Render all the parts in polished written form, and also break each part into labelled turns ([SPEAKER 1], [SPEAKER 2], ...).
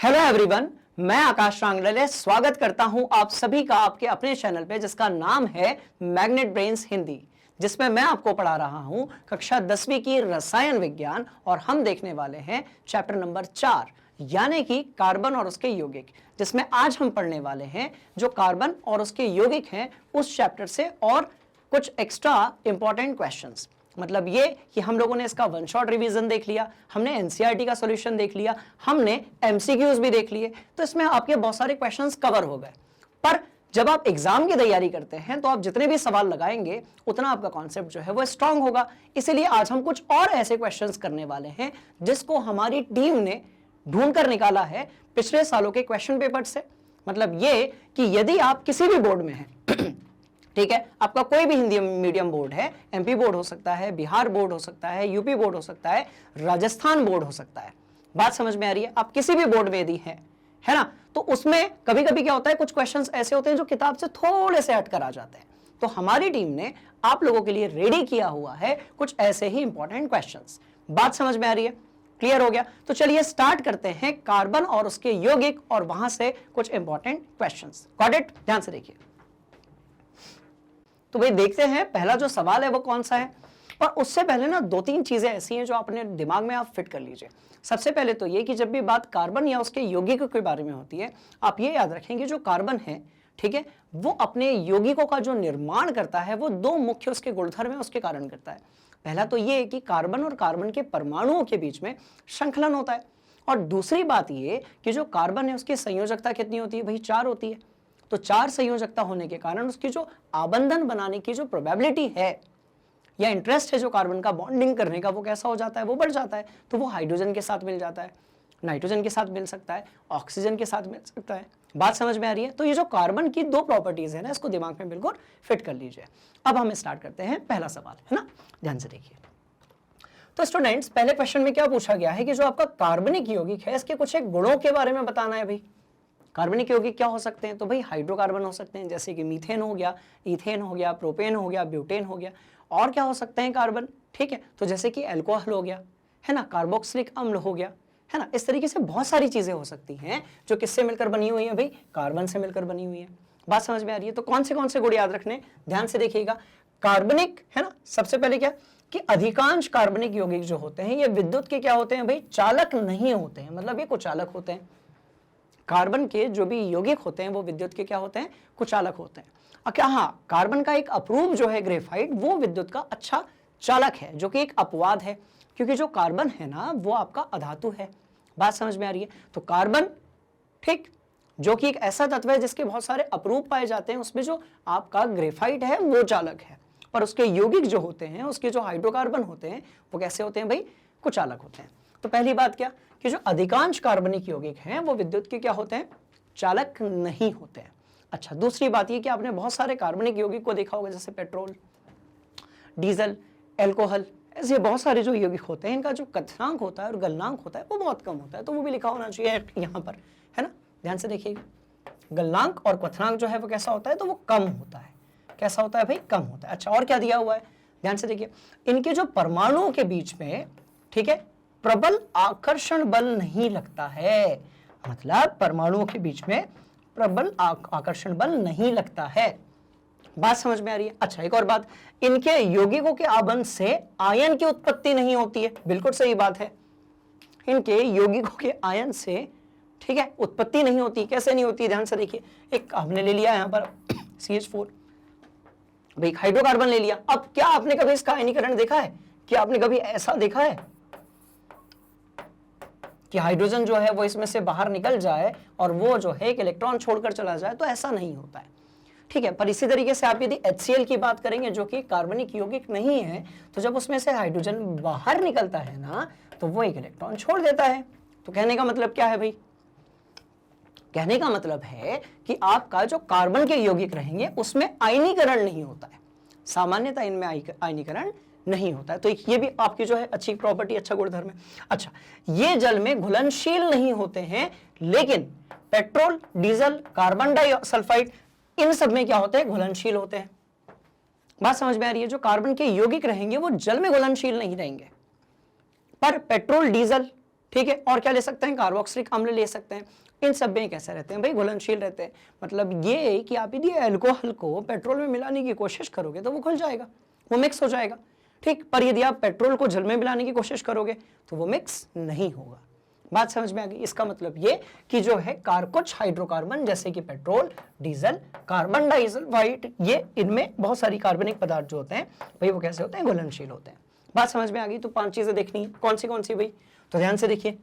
[SPEAKER 1] Hello everyone, मैं आकाश रांगड़ले स्वागत करता हूं आप सभी का आपके अपने चैनल पे जिसका नाम है मैग्नेट ब्रेन्स हिंदी, जिसमें मैं आपको पढ़ा रहा हूं कक्षा 10वीं की रसायन विज्ञान। और हम देखने वाले हैं चैप्टर नंबर 4 यानी कि कार्बन और उसके यौगिक, जिसमें आज हम पढ़ने वाले हैं जो कार्बन और उसके यौगिक हैं उस चैप्टर से और कुछ एक्स्ट्रा इंपॉर्टेंट क्वेश्चंस। मतलब ये कि हम लोगों ने इसका वन शॉट रिवीजन देख लिया, हमने एनसीईआरटी का सॉल्यूशन देख लिया, हमने एमसीक्यूज भी देख लिए, तो इसमें आपके बहुत सारे क्वेश्चंस कवर हो गए। पर जब आप एग्जाम की तैयारी करते हैं तो आप जितने भी सवाल लगाएंगे उतना आपका कॉन्सेप्ट जो है वो स्ट्रांग होगा। इसीलिए आज हम कुछ और ऐसे क्वेश्चंस करने वाले हैं जिसको हमारी टीम ने ढूंढ कर निकाला है पिछले सालों के क्वेश्चन पेपर से। मतलब ये कि यदि आप किसी भी बोर्ड में हैं, ठीक है, आपका कोई भी हिंदी मीडियम बोर्ड है, एमपी बोर्ड हो सकता है, बिहार बोर्ड हो सकता है, यूपी बोर्ड हो सकता है, राजस्थान बोर्ड हो सकता है, बात समझ में आ रही है? आप किसी भी बोर्ड में यदि है ना, तो उसमें कभी कभी क्या होता है, कुछ क्वेश्चंस ऐसे होते हैं जो किताब से थोड़े से हटकर आ जाते हैं। तो हमारी टीम ने आप लोगों के लिए रेडी किया हुआ है कुछ ऐसे ही इंपॉर्टेंट क्वेश्चंस। बात समझ में आ रही है? क्लियर हो गया? तो चलिए स्टार्ट करते हैं कार्बन और उसके यौगिक और वहां से कुछ इंपॉर्टेंट क्वेश्चंस। Got it? ध्यान से देखिए। तो भाई देखते हैं पहला जो सवाल है वो कौन सा है। और उससे पहले ना दो तीन चीजें ऐसी हैं जो अपने दिमाग में आप फिट कर लीजिए। सबसे पहले तो ये कि जब भी बात कार्बन या उसके यौगिकों के बारे में होती है, आप ये याद रखेंगे जो कार्बन है, ठीक है, वो अपने यौगिकों का जो निर्माण करता है वो दो मुख्य उसके गुणधर्म है उसके कारण करता है। पहला तो ये कि कार्बन और कार्बन के परमाणुओं के बीच में श्रृंखलन होता है, और दूसरी बात ये कि जो कार्बन है उसकी संयोजकता कितनी होती है? भाई 4 होती है। तो 4 संयोजकता होने के कारण उसकी जो आबंधन बनाने की जो प्रोबेबिलिटी है या इंटरेस्ट है जो कार्बन का बॉन्डिंग करने का, वो कैसा हो जाता है? वो बढ़ जाता है। तो वो हाइड्रोजन के साथ मिल जाता है, नाइट्रोजन के साथ मिल सकता है, ऑक्सीजन के साथ मिल सकता है। बात समझ में आ रही है? तो ये जो कार्बन की दो प्रॉपर्टीज है ना, इसको दिमाग में बिल्कुल फिट कर लीजिए। अब हम स्टार्ट करते हैं पहला सवाल, है ना, ध्यान से देखिए। तो स्टूडेंट्स, पहले क्वेश्चन में क्या पूछा गया है कि जो आपका कार्बनिक यौगिक है इसके कुछ एक गुणों के बारे में बताना है। भाई कार्बनिक यौगिक क्या हो सकते हैं? तो भाई हाइड्रोकार्बन हो सकते हैं, जैसे कि मीथेन हो गया, इथेन हो गया, प्रोपेन हो गया, ब्यूटेन हो गया। और क्या हो सकते हैं कार्बन? ठीक है, तो जैसे कि अल्कोहल हो गया, है ना, कार्बोक्सिलिक अम्ल हो गया, है ना। इस तरीके से बहुत सारी चीजें हो सकती हैं जो किससे मिलकर बनी हुई है? भाई कार्बन से मिलकर बनी हुई है। बात समझ में आ रही है? तो कौन से गुण याद रखने? ध्यान से देखिएगा। कार्बनिक, है ना, सबसे पहले क्या कि अधिकांश कार्बनिक यौगिक जो होते हैं ये विद्युत के क्या होते हैं? भाई चालक नहीं होते हैं, मतलब ये कुचालक होते हैं। कार्बन के जो भी यौगिक होते हैं वो विद्युत के क्या होते हैं? कुचालक होते हैं। क्या हाँ, कार्बन का एक अप्रूव जो है ग्रेफाइट, वो विद्युत का अच्छा चालक है, जो कि एक अपवाद है, क्योंकि जो कार्बन है ना वो आपका अधातु है। बात समझ में आ रही है? तो कार्बन, ठीक, जो कि एक ऐसा तत्व है जिसके बहुत सारे अप्रूव पाए जाते हैं, उसमें जो आपका ग्रेफाइट है वो चालक है, पर उसके यौगिक जो होते हैं, उसके जो हाइड्रोकार्बन होते हैं वो कैसे होते हैं? भाई कुचालक होते हैं। तो पहली बात क्या कि जो अधिकांश कार्बनिक यौगिक हैं वो विद्युत के क्या होते हैं? चालक नहीं होते हैं। अच्छा, दूसरी बात ये कि आपने बहुत सारे कार्बनिक यौगिक को देखा होगा, जैसे पेट्रोल, डीजल, अल्कोहल, ऐसे बहुत सारे जो यौगिक होते हैं इनका जो क्वथनांक होता है और गलनांक होता है वो बहुत कम होता है। तो वो भी लिखा होना चाहिए यहाँ पर, है ना, ध्यान से देखिएगा। गलनांक और क्वथनांक जो है वो कैसा होता है? तो वो कम होता है। कैसा होता है भाई? कम होता है। अच्छा, और क्या दिया हुआ है? ध्यान से देखिए, इनके जो परमाणुओं के बीच में, ठीक है, प्रबल आकर्षण बल नहीं लगता है। मतलब परमाणुओं के बीच में प्रबल आकर्षण बल नहीं लगता है। बात समझ में आ रही है? अच्छा, एक और बात, इनके यौगिकों के आबंध से आयन की उत्पत्ति नहीं होती है। बिल्कुल सही बात है, इनके यौगिकों के आयन से, ठीक है, उत्पत्ति नहीं होती। कैसे नहीं होती? ध्यान से देखिए, एक हमने ले लिया यहां पर CH4, भाई हाइड्रोकार्बन ले लिया। अब क्या आपने कभी इसका आयनीकरण देखा है? क्या आपने कभी ऐसा देखा है कि हाइड्रोजन जो है वो इसमें से बाहर निकल जाए और वो जो है एक इलेक्ट्रॉन छोड़कर चला जाए? तो ऐसा नहीं होता है, ठीक है। पर इसी तरीके से आप यदि HCl की बात करेंगे जो कि कार्बनिक यौगिक नहीं है, तो जब उसमें से हाइड्रोजन बाहर निकलता है ना तो वो एक इलेक्ट्रॉन छोड़ देता है। तो कहने का मतलब क्या है भाई? कहने का मतलब है कि आपका जो कार्बन के यौगिक रहेंगे उसमें आयनीकरण नहीं होता है, सामान्यतः इनमें आयनीकरण नहीं होता है। तो ये भी आपकी जो है अच्छी प्रॉपर्टी, अच्छा गुणधर्म है। अच्छा, ये जल में घुलनशील नहीं होते हैं, लेकिन पेट्रोल, डीजल, कार्बन डाइसल्फाइड, इन सब में क्या होते हैं? घुलनशील होते हैं। बात समझ में आ रही है? जो कार्बन के यौगिक रहेंगे वो जल में घुलनशील नहीं रहेंगे, पर पेट्रोल, डीजल, ठीक है। और क्या ले सकते हैं, कार्बोक्सिलिक अम्ल ले सकते हैं। इन सब में कैसे रहते हैं भाई, घुलनशील रहते हैं। मतलब ये कि आप यदि अल्कोहल को पेट्रोल में मिलाने की कोशिश करोगे तो वो घुल जाएगा, वो मिक्स हो जाएगा, ठीक। पर यदि आप पेट्रोल को जल में मिलाने की कोशिश करोगे तो वो मिक्स नहीं होगा। बात समझ में आ गई। इसका मतलब ये कि जो है कुछ हाइड्रोकार्बन जैसे कि पेट्रोल, डीजल, कार्बन डाइसल्फाइड, ये इनमें बहुत सारी कार्बनिक पदार्थ जो होते हैं भाई वो कैसे होते हैं, घुलनशील होते हैं। बात समझ में आ गई। तो 5 चीजें देखनी है, कौन सी भाई, तो ध्यान से देखिए।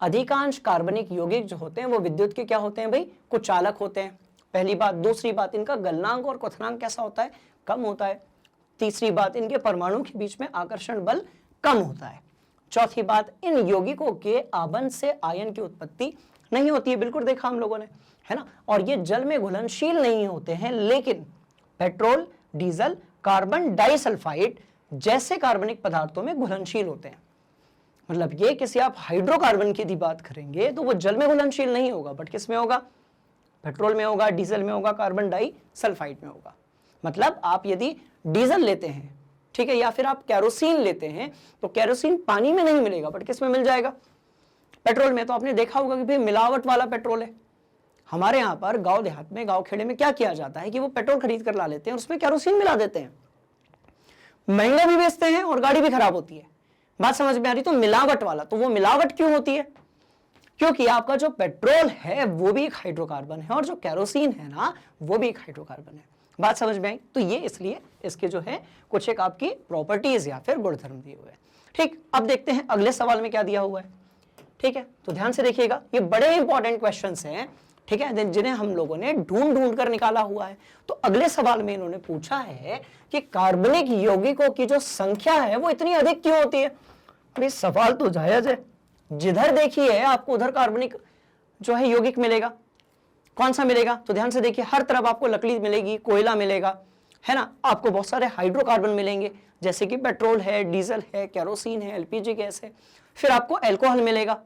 [SPEAKER 1] अधिकांश कार्बनिक यौगिक जो होते हैं वो विद्युत के क्या होते हैं भाई, कुचालक होते हैं, पहली बात। दूसरी बात, इनका गलनांक और क्वथनांक कैसा होता है, कम होता है। तीसरी बात, इनके परमाणु के बीच में आकर्षण बल कम होता है। चौथी बात, इन यौगिकों के आबंध से आयन की उत्पत्ति नहीं होती है, बिल्कुल देखा हम लोगों ने, है ना। और ये जल में घुलनशील नहीं होते हैं, लेकिन पेट्रोल, डीजल, कार्बन डाइसल्फाइड जैसे कार्बनिक पदार्थों में घुलनशील होते हैं। मतलब ये किसी आप हाइड्रोकार्बन की यदि बात करेंगे तो वो जल में घुलनशील नहीं होगा, बट किस में होगा, पेट्रोल में होगा, डीजल में होगा, कार्बन डाइसल्फाइड में होगा। मतलब आप यदि डीजल लेते हैं, ठीक है, या फिर आप केरोसिन लेते हैं तो केरोसिन पानी में नहीं मिलेगा, बट किस में मिल जाएगा, पेट्रोल में। तो आपने देखा होगा कि भाई मिलावट वाला पेट्रोल है। हमारे यहाँ पर गांव देहात में, गांव खेड़े में क्या किया जाता है कि वो पेट्रोल खरीद कर ला लेते हैं और उसमें केरोसिन मिला देते हैं, महंगा भी बेचते हैं और गाड़ी भी खराब होती है। बात समझ में आ रही। तो मिलावट वाला, तो वो मिलावट क्यों होती है, क्योंकि आपका जो पेट्रोल है वो भी एक हाइड्रोकार्बन है और जो केरोसिन है ना वो भी एक हाइड्रोकार्बन है। बात समझ में आई। तो ये इसलिए इसके जो है कुछ एक आपकी प्रॉपर्टीज या फिर गुणधर्म दिए हुए हैं, ठीक। अब देखते हैं अगले सवाल में क्या दिया हुआ है, ठीक है। तो ध्यान से देखिएगा, ये बड़े इंपॉर्टेंट क्वेश्चंस हैं, ठीक है, जिन्हें हम लोगों ने ढूंढ कर निकाला हुआ है। तो अगले सवाल में इन्होंने पूछा है कि कार्बनिक यौगिकों की जो संख्या है वो इतनी अधिक क्यों होती है। अरे सवाल तो जायज है, जिधर देखिए आपको उधर कार्बनिक जो है यौगिक मिलेगा। कौन सा मिलेगा, तो ध्यान से देखिए, हर तरफ आपको लकड़ी मिलेगी, कोयला मिलेगा, है ना, आपको बहुत सारे हाइड्रोकार्बन मिलेंगे जैसे कि पेट्रोल है, डीजल है, केरोसिन है, एलपीजी गैस है। फिर आपको अल्कोहल मिलेगा,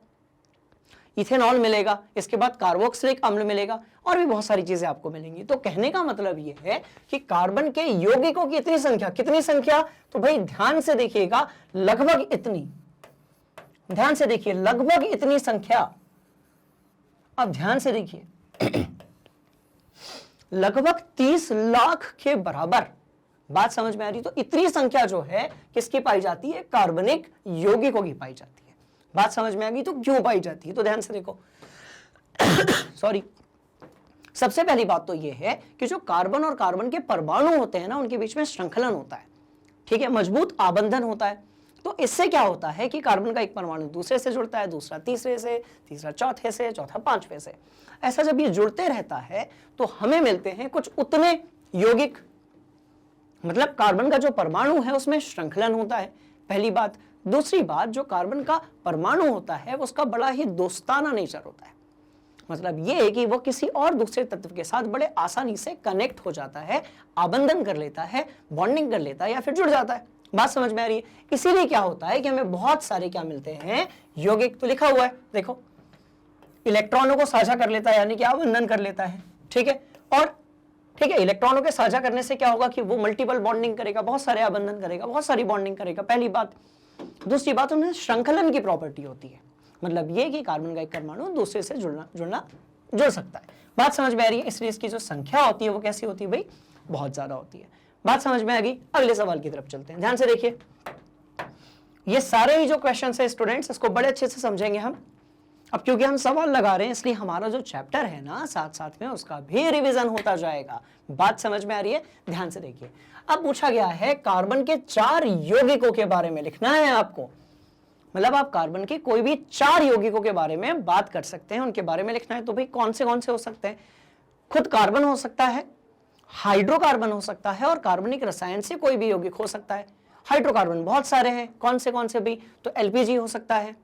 [SPEAKER 1] इथेनॉल मिलेगा, इसके बाद कार्बोक्सिलिक अम्ल मिलेगा और भी बहुत सारी चीजें आपको मिलेंगी। तो कहने का मतलब यह है कि कार्बन के यौगिकों की इतनी संख्या, कितनी संख्या, तो भाई ध्यान से देखिएगा, लगभग इतनी, ध्यान से देखिए, लगभग इतनी संख्या। अब ध्यान से देखिए, लगभग 30 लाख के बराबर। बात समझ में आ रही। तो इतनी संख्या जो है किसकी पाई जाती है, कार्बनिक यौगिकों की पाई जाती है। बात समझ में आ गई। तो क्यों पाई जाती है, तो ध्यान से देखो। सॉरी, सबसे पहली बात तो यह है कि जो कार्बन और कार्बन के परमाणु होते हैं ना, उनके बीच में श्रृंखलन होता है, ठीक है, मजबूत आबंधन होता है। तो इससे क्या होता है कि कार्बन का एक परमाणु दूसरे से जुड़ता है, दूसरा तीसरे से, तीसरा चौथे से, चौथा पांचवे से। ऐसा जब ये जुड़ते रहता है तो हमें मिलते हैं कुछ उतने यौगिक। मतलब कार्बन का जो परमाणु है उसमें श्रृंखलन होता है, पहली बात। दूसरी बात, जो कार्बन का परमाणु होता है उसका बड़ा ही दोस्ताना नेचर होता है। मतलब ये है कि वो किसी और दूसरे तत्व के साथ बड़े आसानी से कनेक्ट हो जाता है, आबंधन कर लेता है, बॉन्डिंग कर लेता है या फिर जुड़ जाता है। बात समझ में आ रही है। इसीलिए क्या होता है कि हमें बहुत सारे क्या मिलते हैं, यौगिक। तो लिखा हुआ है देखो, इलेक्ट्रॉनों को साझा कर लेता है, यानी कि आबंधन कर लेता है, ठीक है। और ठीक है, इलेक्ट्रॉनों के साझा करने से क्या होगा कि वो मल्टीपल बॉन्डिंग करेगा, बहुत सारे आबंधन करेगा, बहुत सारी बॉन्डिंग करेगा, पहली बात। दूसरी बात, उन्हें श्रृंखलन की प्रॉपर्टी होती है। मतलब ये कि कार्बन का एक परमाणु दूसरे से जुड़ सकता है। बात समझ में आ रही है। इसलिए इसकी जो संख्या होती है वो कैसी होती है भाई, बहुत ज्यादा होती है। बात समझ में आ गई। अगले सवाल की तरफ चलते हैं। ध्यान से देखिए, ये सारे ही जो क्वेश्चन है स्टूडेंट्स, इसको बड़े अच्छे से समझेंगे हम। अब क्योंकि हम सवाल लगा रहे हैं इसलिए हमारा जो चैप्टर है ना, साथ साथ में उसका भी रिवीजन होता जाएगा। बात समझ में आ रही है। ध्यान से देखिए, अब पूछा गया है कार्बन के 4 यौगिकों के बारे में लिखना है आपको। मतलब आप कार्बन के कोई भी 4 यौगिकों के बारे में बात कर सकते हैं, उनके बारे में लिखना है। तो भाई कौन से हो सकते हैं, खुद कार्बन हो सकता है, हाइड्रोकार्बन हो सकता है, और कार्बनिक रसायन से कोई भी यौगिक हो सकता है। हाइड्रोकार्बन बहुत सारे हैं, कौन से भाई, तो एलपीजी हो सकता है,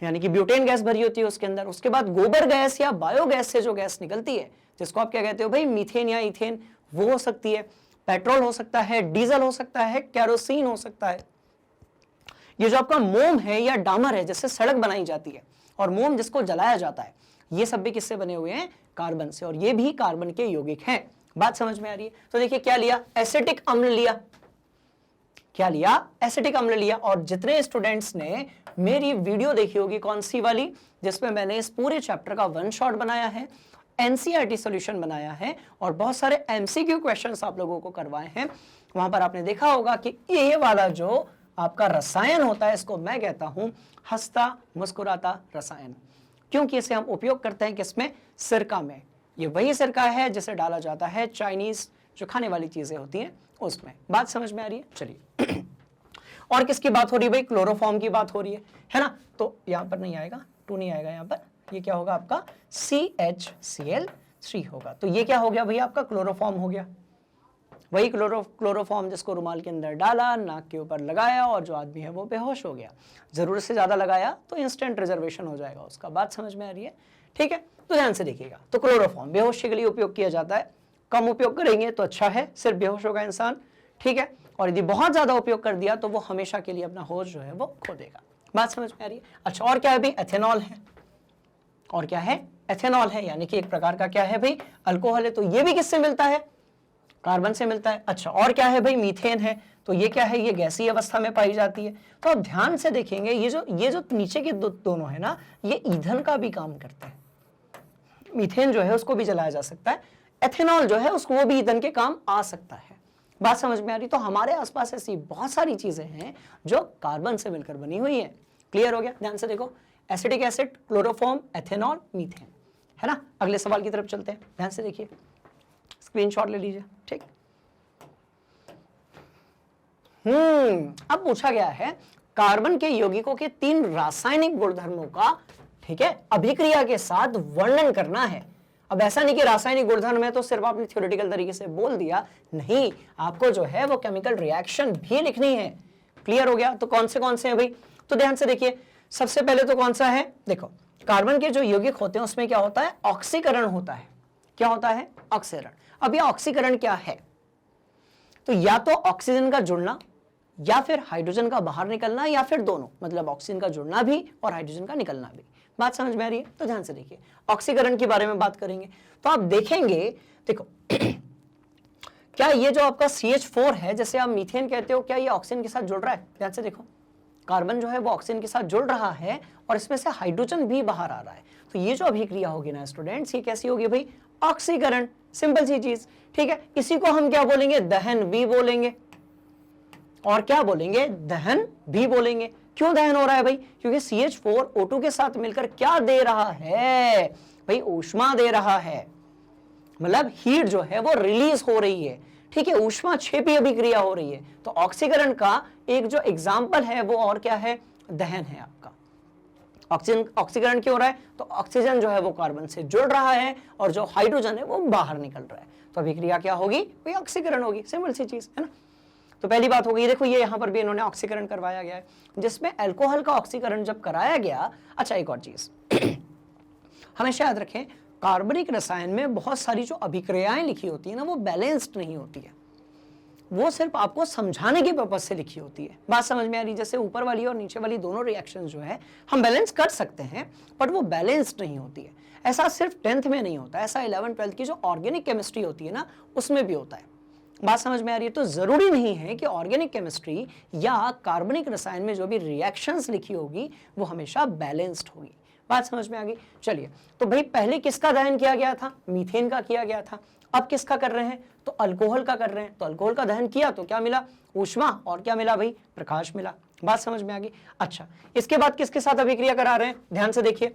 [SPEAKER 1] यानी कि ब्यूटेन गैस भरी होती है उसके अंदर। उसके बाद गोबर गैस या बायोगैस से जो गैस निकलती है, जिसको आप क्या कहते हो भाई, मीथेन या इथेन, वो हो सकती है। पेट्रोल हो सकता है, डीजल हो सकता है, केरोसिन हो सकता है। ये जो आपका मोम है या डामर है जिससे सड़क बनाई जाती है, और मोम जिसको जलाया जाता है, ये सब भी किससे बने हुए हैं, कार्बन से, और ये भी कार्बन के यौगिक हैं। बात समझ में आ रही है। तो देखिए क्या लिया, एसिटिक अम्ल लिया, क्या लिया, एसिटिक अम्ल लिया। और जितने स्टूडेंट्स ने मेरी वीडियो देखी होगी, कौन सी वाली, जिसमें मैंने इस पूरे चैप्टर का वन शॉट बनाया है, एनसीईआरटी सॉल्यूशन बनाया है और बहुत सारे एमसीक्यू क्वेश्चंस आप लोगों को करवाए हैं, वहां पर आपने देखा होगा कि ये वाला जो आपका रसायन होता है, इसको मैं कहता हूं हंसता मुस्कुराता रसायन, क्योंकि इसे हम उपयोग करते हैं किसमें, सिरका में। ये वही सिरका है जिसे डाला जाता है चाइनीज जो खाने वाली चीजें होती हैं उसमें। बात समझ में आ रही है? चलिए और किसकी बात हो रही है भाई, क्लोरोफॉर्म की बात हो रही है ना। तो यहां पर नहीं आएगा, 2 नहीं आएगा यहां पर, ये क्या होगा आपका CHCl3 होगा। तो ये क्या हो गया भाई, आपका क्लोरोफॉर्म हो गया। वही क्लोरोफॉर्म जिसको रुमाल के अंदर डाला, नाक के ऊपर लगाया और जो आदमी है वो बेहोश हो गया। जरूरत से ज्यादा लगाया तो इंस्टेंट रिजर्वेशन हो जाएगा उसका। बात समझ में आ रही है? ठीक है, तो ध्यान से देखिएगा। तो क्लोरोफॉर्म बेहोशी के लिए उपयोग किया जाता है, कम उपयोग करेंगे तो अच्छा है, सिर्फ बेहोश होगा इंसान, ठीक है। और यदि बहुत ज्यादा उपयोग कर दिया तो वो हमेशा के लिए अपना होश जो है वो खो देगा। बात समझ में आ रही है? अच्छा, और क्या है भाई, एथेनॉल है। और क्या है, एथेनॉल है, यानी कि एक प्रकार का क्या है भाई, अल्कोहल है। तो ये भी किससे मिलता है, कार्बन से मिलता है। अच्छा, और क्या है भाई, मीथेन है। तो ये क्या है, ये गैसीय अवस्था में पाई जाती है। तो आप ध्यान से देखेंगे, ये जो नीचे के दोनों है ना, ये ईंधन का भी काम करते हैं। मीथेन जो है उसको भी जलाया जा सकता है, एथेनॉल जो है उसको वो भी ईंधन के काम आ सकता है। बात समझ में आ रही? तो हमारे आसपास ऐसी बहुत सारी चीजें हैं जो कार्बन से मिलकर बनी हुई है। क्लियर हो गया? ध्यान से देखो, acetic acid, chloroform, ethanol, methane, है ना। अगले सवाल की तरफ चलते हैं, ध्यान से देखिए, स्क्रीनशॉट ले लीजिए, ठीक। अब पूछा गया है कार्बन के यौगिकों के 3 रासायनिक गुणधर्मों का, ठीक है, अभिक्रिया के साथ वर्णन करना है। अब ऐसा नहीं कि रासायनिक गुणधर्म है तो सिर्फ आपने थ्योरेटिकल तरीके से बोल दिया, नहीं, आपको जो है वो केमिकल रिएक्शन भी लिखनी है। क्लियर हो गया? तो कौन से हैं भाई, तो ध्यान से देखिए। सबसे पहले तो कौन सा है, देखो, कार्बन के जो यौगिक होते हैं उसमें क्या होता है, ऑक्सीकरण होता है। क्या होता है, ऑक्सीकरण। अब यह ऑक्सीकरण क्या है, तो या तो ऑक्सीजन का जुड़ना, या फिर हाइड्रोजन का बाहर निकलना, या फिर दोनों, मतलब ऑक्सीजन का जुड़ना भी और हाइड्रोजन का निकलना भी। बात समझ में आ रही है? तो ध्यान से देखिए, ऑक्सीकरण के बारे में बात करेंगे तो आप देखेंगे, देखो क्या ये जो आपका CH4 है, जैसे आप मीथेन कहते हो, क्या ये ऑक्सीजन के साथ जुड़ रहा है? ध्यान से देखो, कार्बन जो है वो ऑक्सीजन के साथ जुड़ रहा है और इसमें से हाइड्रोजन भी बाहर आ रहा है। तो ये जो अभिक्रिया होगी ना स्टूडेंट्स, ये कैसी होगी भाई, ऑक्सीकरण। सिंपल सी चीज, ठीक है। इसी को हम क्या बोलेंगे, दहन भी बोलेंगे। और क्या बोलेंगे, दहन भी बोलेंगे। क्यों दहन हो रहा है भाई, क्योंकि CH4 O2 के साथ मिलकर क्या दे रहा है भाई, ऊष्मा दे रहा है, मतलब हीट जो है वो रिलीज हो रही है, ठीक है, ऊष्मा क्षेपी अभिक्रिया हो रही है। तो ऑक्सीकरण का एक जो एग्जाम्पल है वो और क्या है, दहन है आपका। ऑक्सीकरण क्यों हो रहा है, तो ऑक्सीजन जो है वो कार्बन से जुड़ रहा है और जो हाइड्रोजन है वो बाहर निकल रहा है। तो अभिक्रिया क्या होगी, वही ऑक्सीकरण होगी। सिंपल सी चीज है ना। तो पहली बात हो गई, देखो ये यहां पर भी इन्होंने ऑक्सीकरण करवाया गया है, जिसमें अल्कोहल का ऑक्सीकरण जब कराया गया। अच्छा, एक और चीज हमेशा याद रखें, कार्बनिक रसायन में बहुत सारी जो अभिक्रियाएं लिखी होती है ना, वो बैलेंस्ड नहीं होती है, वो सिर्फ आपको समझाने की पर्पज से लिखी होती है। बात समझ में आ रही? जैसे ऊपर वाली और नीचे वाली दोनों रिएक्शन जो है हम बैलेंस कर सकते हैं, बट वो बैलेंस्ड नहीं होती है। ऐसा सिर्फ 10th में नहीं होता, ऐसा 11th 12th की जो ऑर्गेनिक केमिस्ट्री होती है ना, उसमें भी होता है। बात समझ में आ रही है? तो जरूरी नहीं है कि ऑर्गेनिक केमिस्ट्री या कार्बनिक रसायन में जो भी रिएक्शंस लिखी होगी वो हमेशा बैलेंस्ड होगी। बात समझ में आ गई? चलिए, तो भाई पहले किसका दहन किया गया था, मीथेन का किया गया था। अब किसका कर रहे हैं, तो अल्कोहल का कर रहे हैं। तो अल्कोहल का दहन किया तो क्या मिला, ऊष्मा, और क्या मिला भाई, प्रकाश मिला। बात समझ में आ गई? अच्छा, इसके बाद किसके साथ अभिक्रिया करा रहे हैं, ध्यान से देखिए।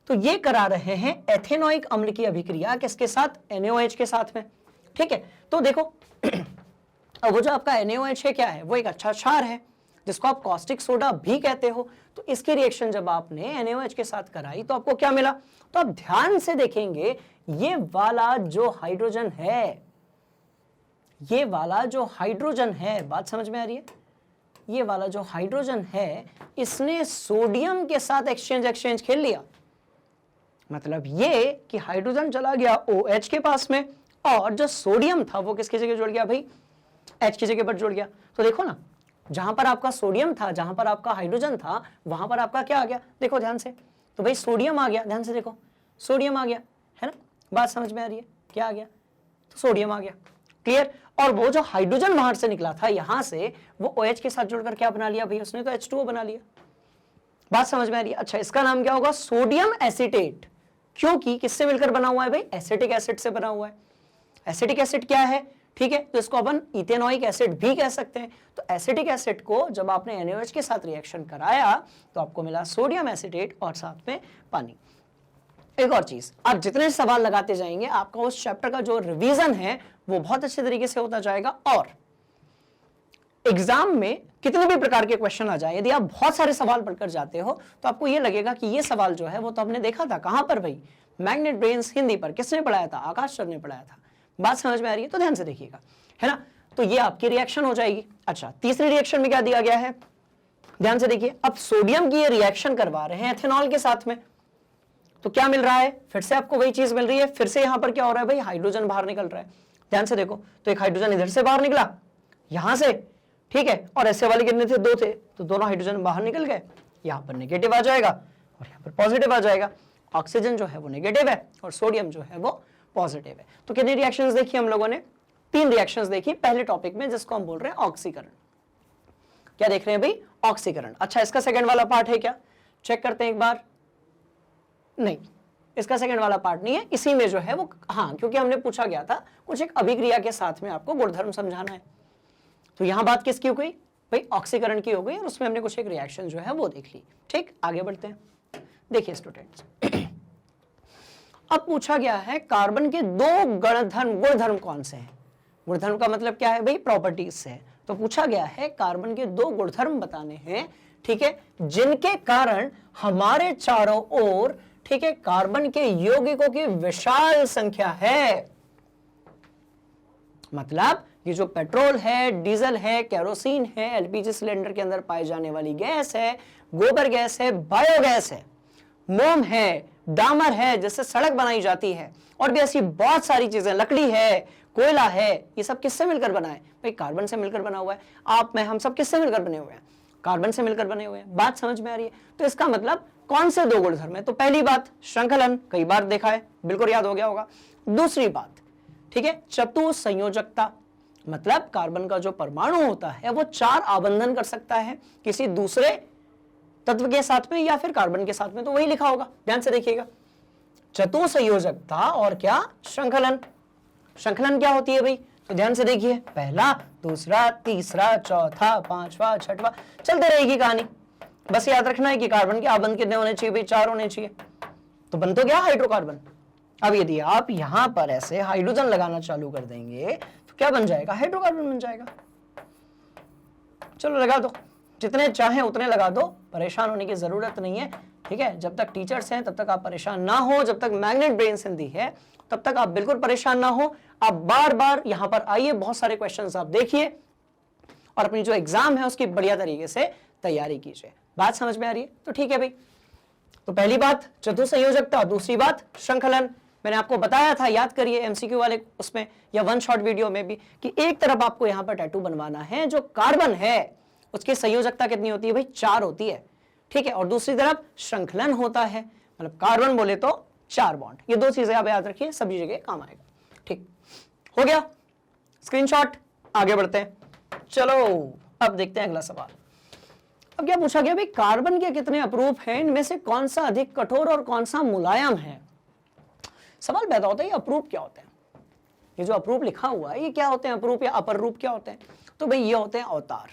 [SPEAKER 1] तो ये करा रहे हैं एथेनोइक अम्ल की अभिक्रिया, किसके साथ, NaOH के साथ में, ठीक है। तो देखो अब वो जो आपका NaOH है क्या है, वो एक अच्छा क्षार है जिसको आप कॉस्टिक सोडा भी कहते हो। तो इसकी रिएक्शन जब आपने NaOH के साथ कराई तो आपको क्या मिला, तो आप ध्यान से देखेंगे, ये वाला जो हाइड्रोजन है, ये वाला जो हाइड्रोजन है, बात समझ में आ रही है, ये वाला जो हाइड्रोजन है, इसने सोडियम के साथ एक्सचेंज खेल लिया। मतलब ये कि हाइड्रोजन चला गया OH के पास में और जो सोडियम था वो किसकी जगह जुड़ गया भाई, H की जगह पर जुड़ गया। तो देखो ना, जहां पर आपका सोडियम था, जहां पर आपका हाइड्रोजन था, वहां पर आपका क्या आ गया, देखो ध्यान से, तो भाई सोडियम आ गया। ध्यान से देखो, सोडियम आ गया, है ना। बात समझ में आ रही है, क्या आ गया, तो सोडियम आ गया। क्लियर। और वो जो हाइड्रोजन बाहर से निकला था यहां से, वो OH के साथ जुड़कर क्या बना लिया भाई, उसने तो H2O बना लिया। बात समझ में आ रही है? अच्छा, इसका नाम क्या होगा, सोडियम एसीटेट, क्योंकि किससे मिलकर बना हुआ है भाई, एसिटिक एसिड से बना हुआ है। एसिटिक एसिड क्या है, ठीक है, तो इसको अपन इथेनोइक एसिड भी कह सकते हैं। तो एसिटिक एसिड को जब आपने NaOH के साथ रिएक्शन कराया तो आपको मिला सोडियम एसीटेट और साथ में पानी। एक और चीज, आप जितने सवाल लगाते जाएंगे आपका उस चैप्टर का जो रिवीजन है वो बहुत अच्छे तरीके से होता जाएगा, और एग्जाम में कितने भी प्रकार के क्वेश्चन आ जाए, यदि आप बहुत सारे सवाल पढ़कर जाते हो तो आपको ये लगेगा कि ये सवाल जो है वो तो हमने देखा था, कहां पर भाई, मैग्नेट ब्रेन्स हिंदी पर। किसने पढ़ाया था, आकाश सर ने पढ़ाया था। बात समझ में आ रही है? तो ध्यान से देखिएगा, है ना। तो ये आपकी रिएक्शन हो जाएगी। अच्छा, तीसरी रिएक्शन में क्या दिया गया है, ध्यान से देखिए। अब सोडियम की ये रिएक्शन करवा रहे हैं एथेनॉल के साथ में, तो क्या मिल रहा है, फिर से आपको वही चीज मिल रही है। फिर से यहां पर क्या हो रहा है भाई, हाइड्रोजन बाहर निकल रहा है। ध्यान से देखो, तो एक हाइड्रोजन इधर से बाहर निकला, यहां से, ठीक है, और ऐसे वाले कितने थे, 2 थे, तो दोनों हाइड्रोजन बाहर निकल गए। यहां पर नेगेटिव आ जाएगा और यहां पर पॉजिटिव आ जाएगा। ऑक्सीजन जो है वो नेगेटिव है और सोडियम जो है वो पॉजिटिव है। तो कितनी रिएक्शंस देखी हम लोगों ने, 3 रिएक्शंस देखी पहले टॉपिक में, जिसको हम बोल रहे हैं ऑक्सीकरण। क्या देख रहे हैं भाई, ऑक्सीकरण। अच्छा, इसका सेकंड वाला पार्ट है क्या, चेक करते हैं एक बार। नहीं, इसका सेकंड वाला पार्ट नहीं है, इसी में जो है वो, हाँ, क्योंकि हमने पूछा गया था कुछ एक अभिक्रिया के साथ में आपको गुणधर्म समझाना है। तो यहां बात किसकी हो गई भाई, ऑक्सीकरण की हो गई, और उसमें हमने कुछ एक रिएक्शन जो है वो देख ली। ठीक, आगे बढ़ते हैं। देखिए स्टूडेंट्स, अब पूछा गया है कार्बन के 2 गुणधर्म कौन से हैं। गुणधर्म का मतलब क्या है भाई, प्रॉपर्टीज से। तो पूछा गया है कार्बन के 2 गुणधर्म बताने हैं, ठीक है, जिनके कारण हमारे चारों ओर, ठीक है, कार्बन के यौगिकों की विशाल संख्या है। मतलब ये जो पेट्रोल है, डीजल है, केरोसिन है, एलपीजी सिलेंडर के अंदर पाई जाने वाली गैस है, गोबर गैस है, बायोगैस है, मोम है, डामर है जिससे सड़क बनाई जाती है, और भी ऐसी बहुत सारी चीजें, लकड़ी है, कोयला है, ये सब किससे मिलकर बना है भाई, कार्बन से मिलकर बना हुआ है। आप, मैं, हम सब किससे मिलकर बने हुए हैं, कार्बन से मिलकर बने हुए हैं। बात समझ में आ रही है? तो इसका मतलब कौन से 2 गुणधर्म है, तो पहली बात श्रृंखलन, कई बार देखा है, बिल्कुल याद हो गया होगा। दूसरी बात, ठीक है, चतुसंयोजकता, मतलब कार्बन का जो परमाणु होता है वो 4 आबंधन कर सकता है किसी दूसरे तत्व के साथ में या फिर कार्बन के साथ में, तो वही लिखा होगा, ध्यान से देखिएगा। चतुसंयोजकता और क्या, श्रृंखलन। श्रृंखलन क्या होती है भाई, तो ध्यान से देखिए, पहला, दूसरा, तीसरा, चौथा, 5वां, 6वां, चलते रहेगी कहानी। बस याद रखना है कि कार्बन के आबंध कितने होने चाहिए भाई, 4 होने चाहिए। तो बन तो गया हाइड्रोकार्बन। अब यदि आप यहां पर ऐसे हाइड्रोजन लगाना चालू कर देंगे तो क्या बन जाएगा, हाइड्रोकार्बन बन जाएगा। चलो लगा दो, जितने चाहें उतने लगा दो, परेशान होने की जरूरत नहीं है, ठीक है। जब तक टीचर्स हैं तब तक आप परेशान ना हो, जब तक मैग्नेट ब्रेन्स हिंदी है तब तक आप बिल्कुल परेशान ना हो। आप बार बार यहां पर आइए, बहुत सारे क्वेश्चंस आप देखिए और अपनी जो एग्जाम है उसकी बढ़िया तरीके से तैयारी कीजिए। बात समझ में आ रही है? तो ठीक है भाई, तो पहली बात चतुसंयोजकता, दूसरी बात श्रृंखलन। मैंने आपको बताया था, याद करिए एमसीक्यू वाले उसमें या 1 शॉट वीडियो में भी, कि एक तरफ आपको यहां पर टैटू बनवाना है, जो कार्बन है उसकी संयोजकता कितनी होती है भाई, 4 होती है, ठीक है, और दूसरी तरफ श्रृंखलन होता है, मतलब कार्बन बोले तो 4 बॉन्ड। ये 2 चीजें आप याद रखिए, सभी जगह काम आएगा। ठीक हो गया, स्क्रीनशॉट, आगे बढ़ते हैं। चलो अब देखते हैं अगला सवाल। अब क्या पूछा गया भाई, कार्बन के कितने अपरूप हैं, इनमें से कौन सा अधिक कठोर और कौन सा मुलायम है। सवाल पैदा होता है, ये अपरूप क्या होते हैं, ये जो अपरूप लिखा हुआ है ये क्या होते हैं, अपरूप या अपर रूप क्या होते हैं। तो भाई ये होते हैं अवतार।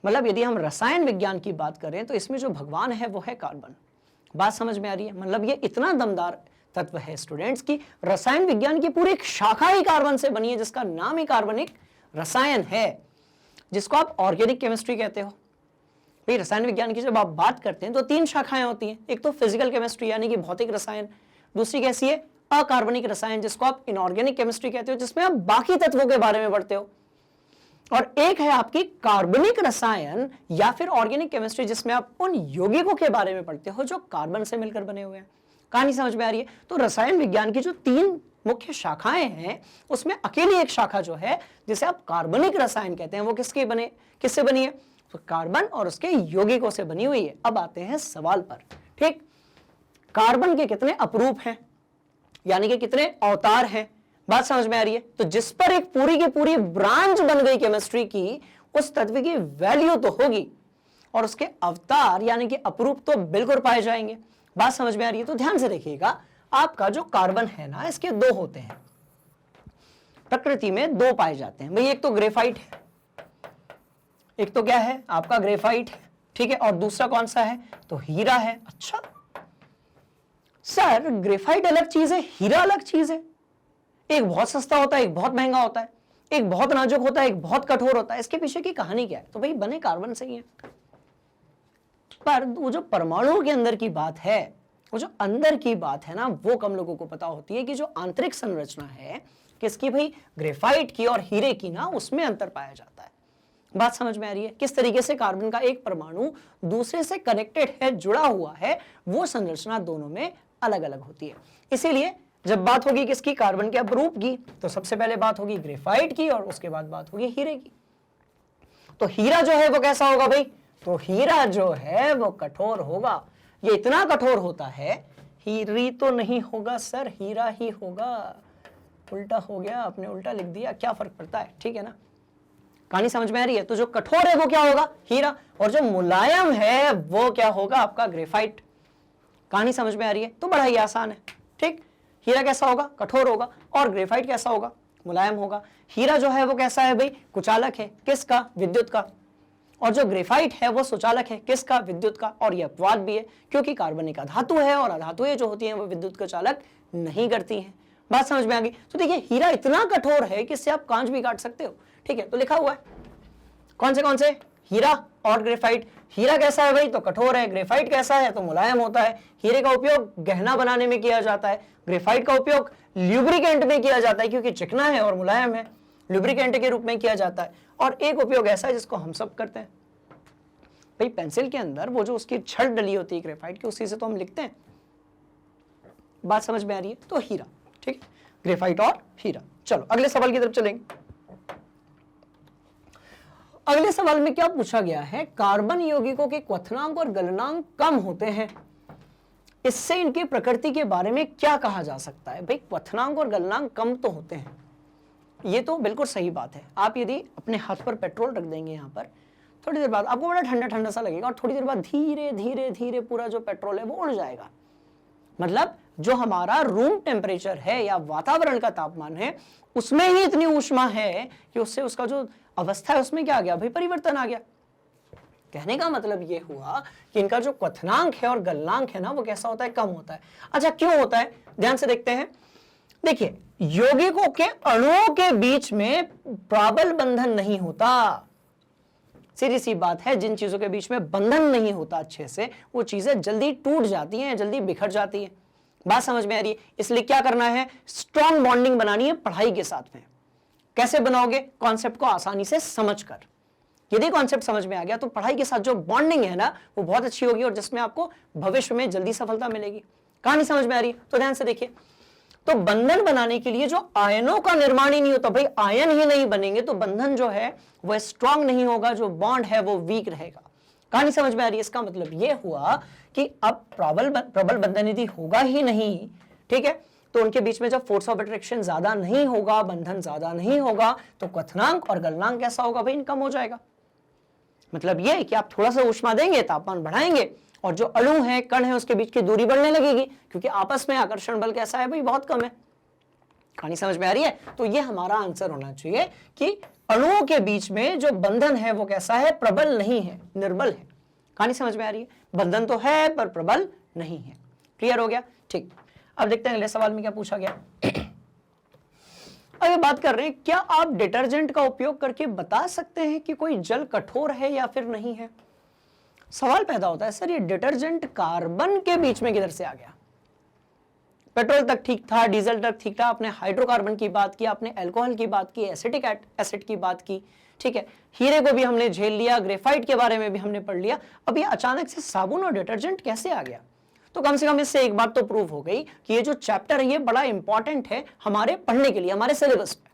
[SPEAKER 1] मतलब यदि हम रसायन विज्ञान की बात करें तो इसमें जो भगवान है वो है कार्बन। बात समझ में आ रही है? मतलब ये इतना दमदार तत्व है स्टूडेंट्स की रसायन विज्ञान की पूरी एक शाखा ही कार्बन से बनी है, जिसका नाम ही कार्बनिक रसायन है, जिसको आप ऑर्गेनिक केमिस्ट्री कहते हो। भाई रसायन विज्ञान की जब आप बात करते हैं तो 3 शाखाएं होती हैं, एक तो फिजिकल केमिस्ट्री यानी कि भौतिक रसायन, दूसरी कैसी है, अकार्बनिक रसायन जिसको आप इनऑर्गेनिक केमिस्ट्री कहते हो, जिसमें आप बाकी तत्वों के बारे में पढ़ते हो, और एक है आपकी कार्बनिक रसायन या फिर ऑर्गेनिक केमिस्ट्री जिसमें आप उन यौगिकों के बारे में पढ़ते हो जो कार्बन से मिलकर बने हुए हैं। कहानी समझ में आ रही है? तो रसायन विज्ञान की जो 3 मुख्य शाखाएं हैं उसमें अकेली एक शाखा जो है जिसे आप कार्बनिक रसायन कहते हैं, वो किससे बनी है, तो कार्बन और उसके यौगिकों से बनी हुई है। अब आते हैं सवाल पर। ठीक, कार्बन के कितने अपरूप हैं, यानी कि कितने अवतार हैं, बात समझ में आ रही है? तो जिस पर एक पूरी की पूरी ब्रांच बन गई केमिस्ट्री की, उस तत्व की वैल्यू तो होगी और उसके अवतार यानी कि अपरूप तो बिल्कुल पाए जाएंगे। बात समझ में आ रही है? तो ध्यान से देखिएगा, आपका जो कार्बन है ना, इसके दो होते हैं, प्रकृति में दो पाए जाते हैं भाई। एक तो ग्रेफाइट है, एक तो क्या है आपका ग्रेफाइट है, ठीक है, और दूसरा कौन सा है? तो हीरा है। अच्छा सर, ग्रेफाइट अलग चीज है, हीरा अलग चीज है। एक बहुत सस्ता होता है, एक बहुत महंगा होता है, एक बहुत नाजुक होता है, एक बहुत कठोर होता है। इसके पीछे की कहानी क्या है? तो भाई बने कार्बन से ही है। पर वो जो परमाणुओं के अंदर की बात है, वो जो अंदर की बात है ना, वो कम लोगों को पता होती है कि जो आंतरिक संरचना है किसकी भाई? ग्रेफाइट की और हीरे की ना, उसमें अंतर पाया जाता है। बात समझ में आ रही है? किस तरीके से कार्बन का एक परमाणु दूसरे से कनेक्टेड है, जुड़ा हुआ है, वो संरचना दोनों में अलग अलग होती है। इसीलिए जब बात होगी किसकी? कार्बन के अपरूप की, तो सबसे पहले बात होगी ग्रेफाइट की और उसके बाद बात होगी हीरे की। तो हीरा जो है वो कैसा होगा भाई? तो हीरा जो है वो कठोर होगा। ये इतना कठोर होता है, हीरी तो नहीं होगा सर, हीरा ही होगा। उल्टा हो गया, आपने उल्टा लिख दिया, क्या फर्क पड़ता है? ठीक है ना, कहानी समझ में आ रही है? तो जो कठोर है वो क्या होगा? हीरा, और जो मुलायम है वो क्या होगा? आपका ग्रेफाइट। कहानी समझ में आ रही है? तो बड़ा ही आसान है, ठीक। हीरा कैसा होगा? कठोर होगा, और ग्रेफाइट कैसा होगा? मुलायम होगा। हीरा जो है वो कैसा है भाई? कुचालक है, किसका? विद्युत का। और जो ग्रेफाइट है वो सुचालक है, किसका? विद्युत का। और यह अपवाद भी है, क्योंकि कार्बन एक अधातु है और अधातुएं जो होती हैं वो विद्युत का चालक नहीं करती हैं। बात समझ में आ गई? तो देखिए, हीरा इतना कठोर है कि इससे आप कांच भी काट सकते हो, ठीक है। तो लिखा हुआ है कौन से? हीरा और ग्रेफाइट। हीरा कैसा है भाई? तो कठोर है। ग्रेफाइट कैसा है? तो मुलायम होता है। हीरे का उपयोग गहना बनाने में किया जाता है, ग्रेफाइट का उपयोग ल्यूब्रिकेंट में किया जाता है, क्योंकि चिकना है और मुलायम है, ल्यूब्रिकेंट के रूप में किया जाता है। और एक उपयोग ऐसा है जिसको हम सब करते हैं भाई, पेंसिल के अंदर वो जो उसकी छड़ डली होती है ग्रेफाइट की, उसी से तो हम लिखते हैं। बात समझ में आ रही है? तो हीरा, ठीक है, ग्रेफाइट और हीरा। चलो अगले सवाल की तरफ चलेंगे। अगले सवाल में क्या पूछा गया है? कार्बन यौगिकों के क्वथनांक और गलनांक कम होते हैं, इससे इनकी प्रकृति के बारे में क्या कहा जा सकता है? भाई क्वथनांक और गलनांक कम तो होते हैं, ये तो बिल्कुल सही बात है। आप यदि अपने हाथ पर पेट्रोल रख देंगे यहाँ पर, थोड़ी देर बाद आपको बड़ा ठंडा ठंडा सा लगेगा और थोड़ी देर बाद धीरे धीरे धीरे पूरा जो पेट्रोल है वो उड़ जाएगा। मतलब जो हमारा रूम टेम्परेचर है या वातावरण का तापमान है, उसमें ही इतनी ऊष्मा है कि उससे उसका जो अवस्था है उसमें क्या आ गया भाई? परिवर्तन आ गया। कहने का मतलब ये हुआ कि इनका जो क्वथनांक है और गलनांक है ना, वो कैसा होता है? कम होता है। अच्छा क्यों होता है? ध्यान से देखते हैं। देखिए, यौगिकों के अणुओं के बीच में प्राबल बंधन नहीं होता। सीधी सी बात है, जिन चीजों के बीच में बंधन नहीं होता अच्छे से, वो चीजें जल्दी टूट जाती हैं, जल्दी बिखर जाती हैं। बात समझ में आ रही है? इसलिए क्या करना है? स्ट्रॉन्ग बॉन्डिंग बनानी है पढ़ाई के साथ में। कैसे बनाओगे? कॉन्सेप्ट को आसानी से समझकर। यदि कॉन्सेप्ट समझ में आ गया तो पढ़ाई के साथ जो बॉन्डिंग है ना, वो बहुत अच्छी होगी और जिसमें आपको भविष्य में जल्दी सफलता मिलेगी। कहानी समझ में आ रही है? तो ध्यान से देखिए, तो बंधन बनाने के लिए जो आयनों का निर्माण ही नहीं होता भाई, आयन ही नहीं बनेंगे तो बंधन जो है वह स्ट्रांग नहीं होगा, जो बॉन्ड है वो वीक रहेगा। कहानी समझ में आ रही है? इसका मतलब यह हुआ कि अब प्रबल बंधन यदि होगा ही नहीं, ठीक है, तो उनके बीच में जब फोर्स ऑफ अट्रैक्शन ज्यादा नहीं होगा, बंधन ज्यादा नहीं होगा, तो क्वथनांक और गलनांक कैसा होगा भाई? कम हो जाएगा। मतलब यह है कि आप थोड़ा सा ऊष्मा देंगे, तापमान बढ़ाएंगे, और जो अणु है, कण है, उसके बीच की दूरी बढ़ने लगेगी, क्योंकि आपस में आकर्षण बल कैसा है भाई? बहुत कम है। कहानी समझ में आ रही है? तो ये हमारा आंसर होना चाहिए कि अणुओं के बीच में जो बंधन है वो कैसा है? प्रबल नहीं है, निर्बल है। कहानी समझ में आ रही है? बंधन तो है पर प्रबल नहीं है। क्लियर हो गया? ठीक। अब देखते हैं अगले सवाल में क्या पूछा गया। अब ये बात कर रहे हैं, क्या आप डिटर्जेंट का उपयोग करके बता सकते हैं कि कोई जल कठोर है या फिर नहीं है? सवाल पैदा होता है, सर ये डिटर्जेंट कार्बन के बीच में किधर से आ गया? पेट्रोल तक ठीक था, डीजल तक ठीक था, आपने हाइड्रोकार्बन की बात की, आपने अल्कोहल की बात की, एसिटिक एसिड की बात की, ठीक है, हीरे को भी हमने झेल लिया, ग्रेफाइट के बारे में भी हमने पढ़ लिया। अब ये अचानक से साबुन और डिटर्जेंट कैसे आ गया? तो कम से कम इससे एक बात तो प्रूव हो गई कि ये जो चैप्टर है ये बड़ा इंपॉर्टेंट है हमारे पढ़ने के लिए, हमारे सिलेबस में।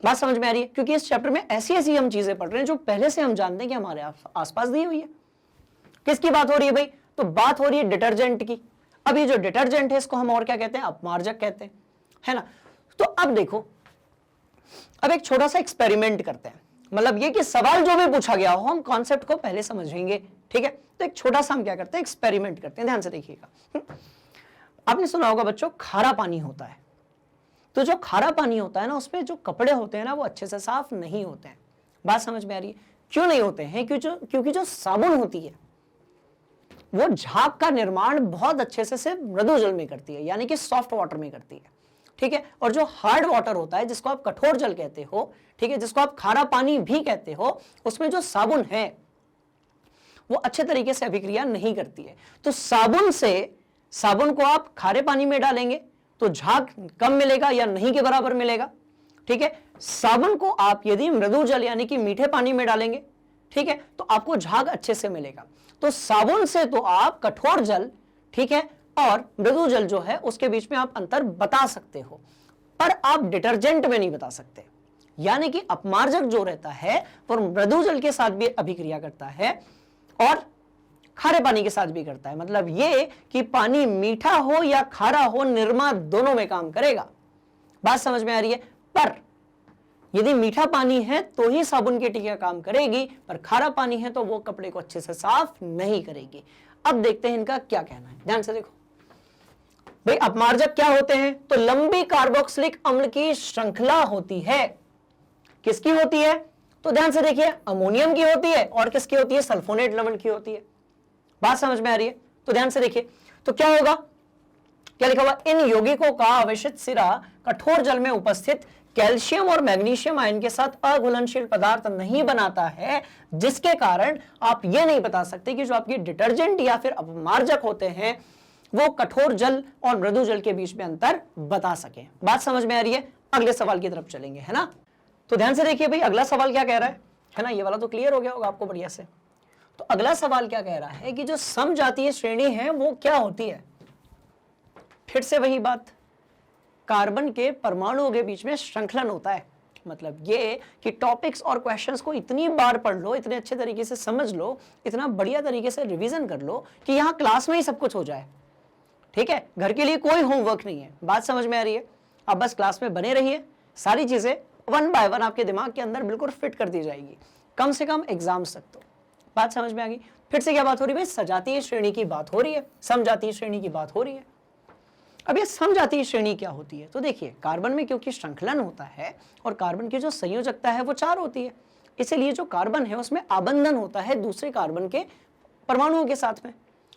[SPEAKER 1] बात समझ में आ रही है? क्योंकि इस चैप्टर में ऐसी ऐसी हम चीजें पढ़ रहे हैं जो पहले से हम जानते हैं कि हमारे आसपास दी हुई है। किसकी बात हो रही है भाई? तो बात हो रही है डिटर्जेंट की। अब ये जो डिटर्जेंट है इसको हम और क्या कहते हैं? अपमार्जक कहते हैं, है ना। तो अब देखो, अब एक छोटा सा एक्सपेरिमेंट करते हैं, मतलब ये कि सवाल जो भी पूछा गया हो हम कॉन्सेप्ट को पहले समझेंगे, ठीक है। तो एक छोटा सा हम क्या करते हैं, एक्सपेरिमेंट करते हैं, ध्यान से देखिएगा। आपने सुना होगा बच्चों, खारा पानी होता है, तो जो खारा पानी होता है ना, उसमें जो कपड़े होते हैं ना, वो अच्छे से साफ नहीं होते हैं। बात समझ में आ रही है? क्यों नहीं होते हैं? क्योंकि जो साबुन होती है वो झाग का निर्माण बहुत अच्छे से मृदु जल में करती है, यानी कि सॉफ्ट वाटर में करती है, ठीक है। और जो हार्ड वाटर होता है, जिसको आप कठोर जल कहते हो, ठीक है, जिसको आप खारा पानी भी कहते हो, उसमें जो साबुन है वो अच्छे तरीके से अभिक्रिया नहीं करती है। तो साबुन को आप खारे पानी में डालेंगे तो झाग कम मिलेगा या नहीं के बराबर मिलेगा, ठीक है। साबुन को आप यदि मृदु जल यानी कि मीठे पानी में डालेंगे, ठीक है, तो आपको झाग अच्छे से मिलेगा। तो साबुन से तो आप कठोर जल, ठीक है, और मृदु जल जो है उसके बीच में आप अंतर बता सकते हो, पर आप डिटर्जेंट में नहीं बता सकते। यानी कि अपमार्जक जो रहता है वो मृदु जल के साथ भी अभिक्रिया करता है और खारे पानी के साथ भी करता है। मतलब ये कि पानी मीठा हो या खारा हो, निरमा दोनों में काम करेगा। बात समझ में आ रही है? पर यदि मीठा पानी है तो ही साबुन की टिकिया काम करेगी, पर खारा पानी है तो वो कपड़े को अच्छे से साफ नहीं करेगी। अब देखते हैं इनका क्या कहना है, ध्यान से देखो भाई। अपमार्जक क्या होते हैं? तो लंबी कार्बोक्सिलिक अम्ल की श्रृंखला होती है। किसकी होती है? तो ध्यान से देखिए, अमोनियम की होती है और किसकी होती है? सल्फोनेट लवण की होती है। बात समझ में आ रही है? तो ध्यान से देखिए, तो क्या होगा, क्या लिखा हुआ? इन यौगिकों का अवशिष्ट सिरा कठोर जल में उपस्थित कैल्शियम और मैग्नीशियम आयन के साथ अघुलनशील पदार्थ नहीं बनाता है, जिसके कारण आप यह नहीं बता सकते कि जो आपके डिटर्जेंट या फिर अपमार्जक होते हैं वो कठोर जल और मृदु जल के बीच में अंतर बता सके। बात समझ में आ रही है? अगले सवाल की तरफ चलेंगे, है ना। तो ध्यान से देखिए भाई, अगला सवाल क्या कह रहा है ना। ये वाला तो क्लियर हो गया होगा आपको बढ़िया से। तो अगला सवाल क्या कह रहा है कि जो समजातीय श्रेणी है वो क्या होती है। फिर से वही बात, कार्बन के परमाणुओं के बीच में श्रृंखलन होता है। मतलब ये कि टॉपिक्स और क्वेश्चंस को इतनी बार पढ़ लो, इतने अच्छे तरीके से समझ लो, इतना बढ़िया तरीके से रिवीजन कर लो कि यहाँ क्लास में ही सब कुछ हो जाए, ठीक है। घर के लिए कोई होमवर्क नहीं है। बात समझ में आ रही है? आप बस क्लास में बने रहिए, सारी चीजें वन बाय वन आपके दिमाग के अंदर बिल्कुल फिट कर दी जाएगी, कम से कम एग्जाम्स तक तो। बात समझ में आ गई? फिर से क्या बात हो रही है? सजातीय श्रेणी की बात हो रही है, समजातीय श्रेणी की बात हो रही है। अब ये समजातीय श्रेणी क्या होती है? तो देखिए, कार्बन में क्योंकि श्रृंखलन होता है और कार्बन की जो संयोजकता है वो 4 होती है, इसलिए जो कार्बन है उसमें आबंधन होता है दूसरे कार्बन के परमाणुओं के साथ में।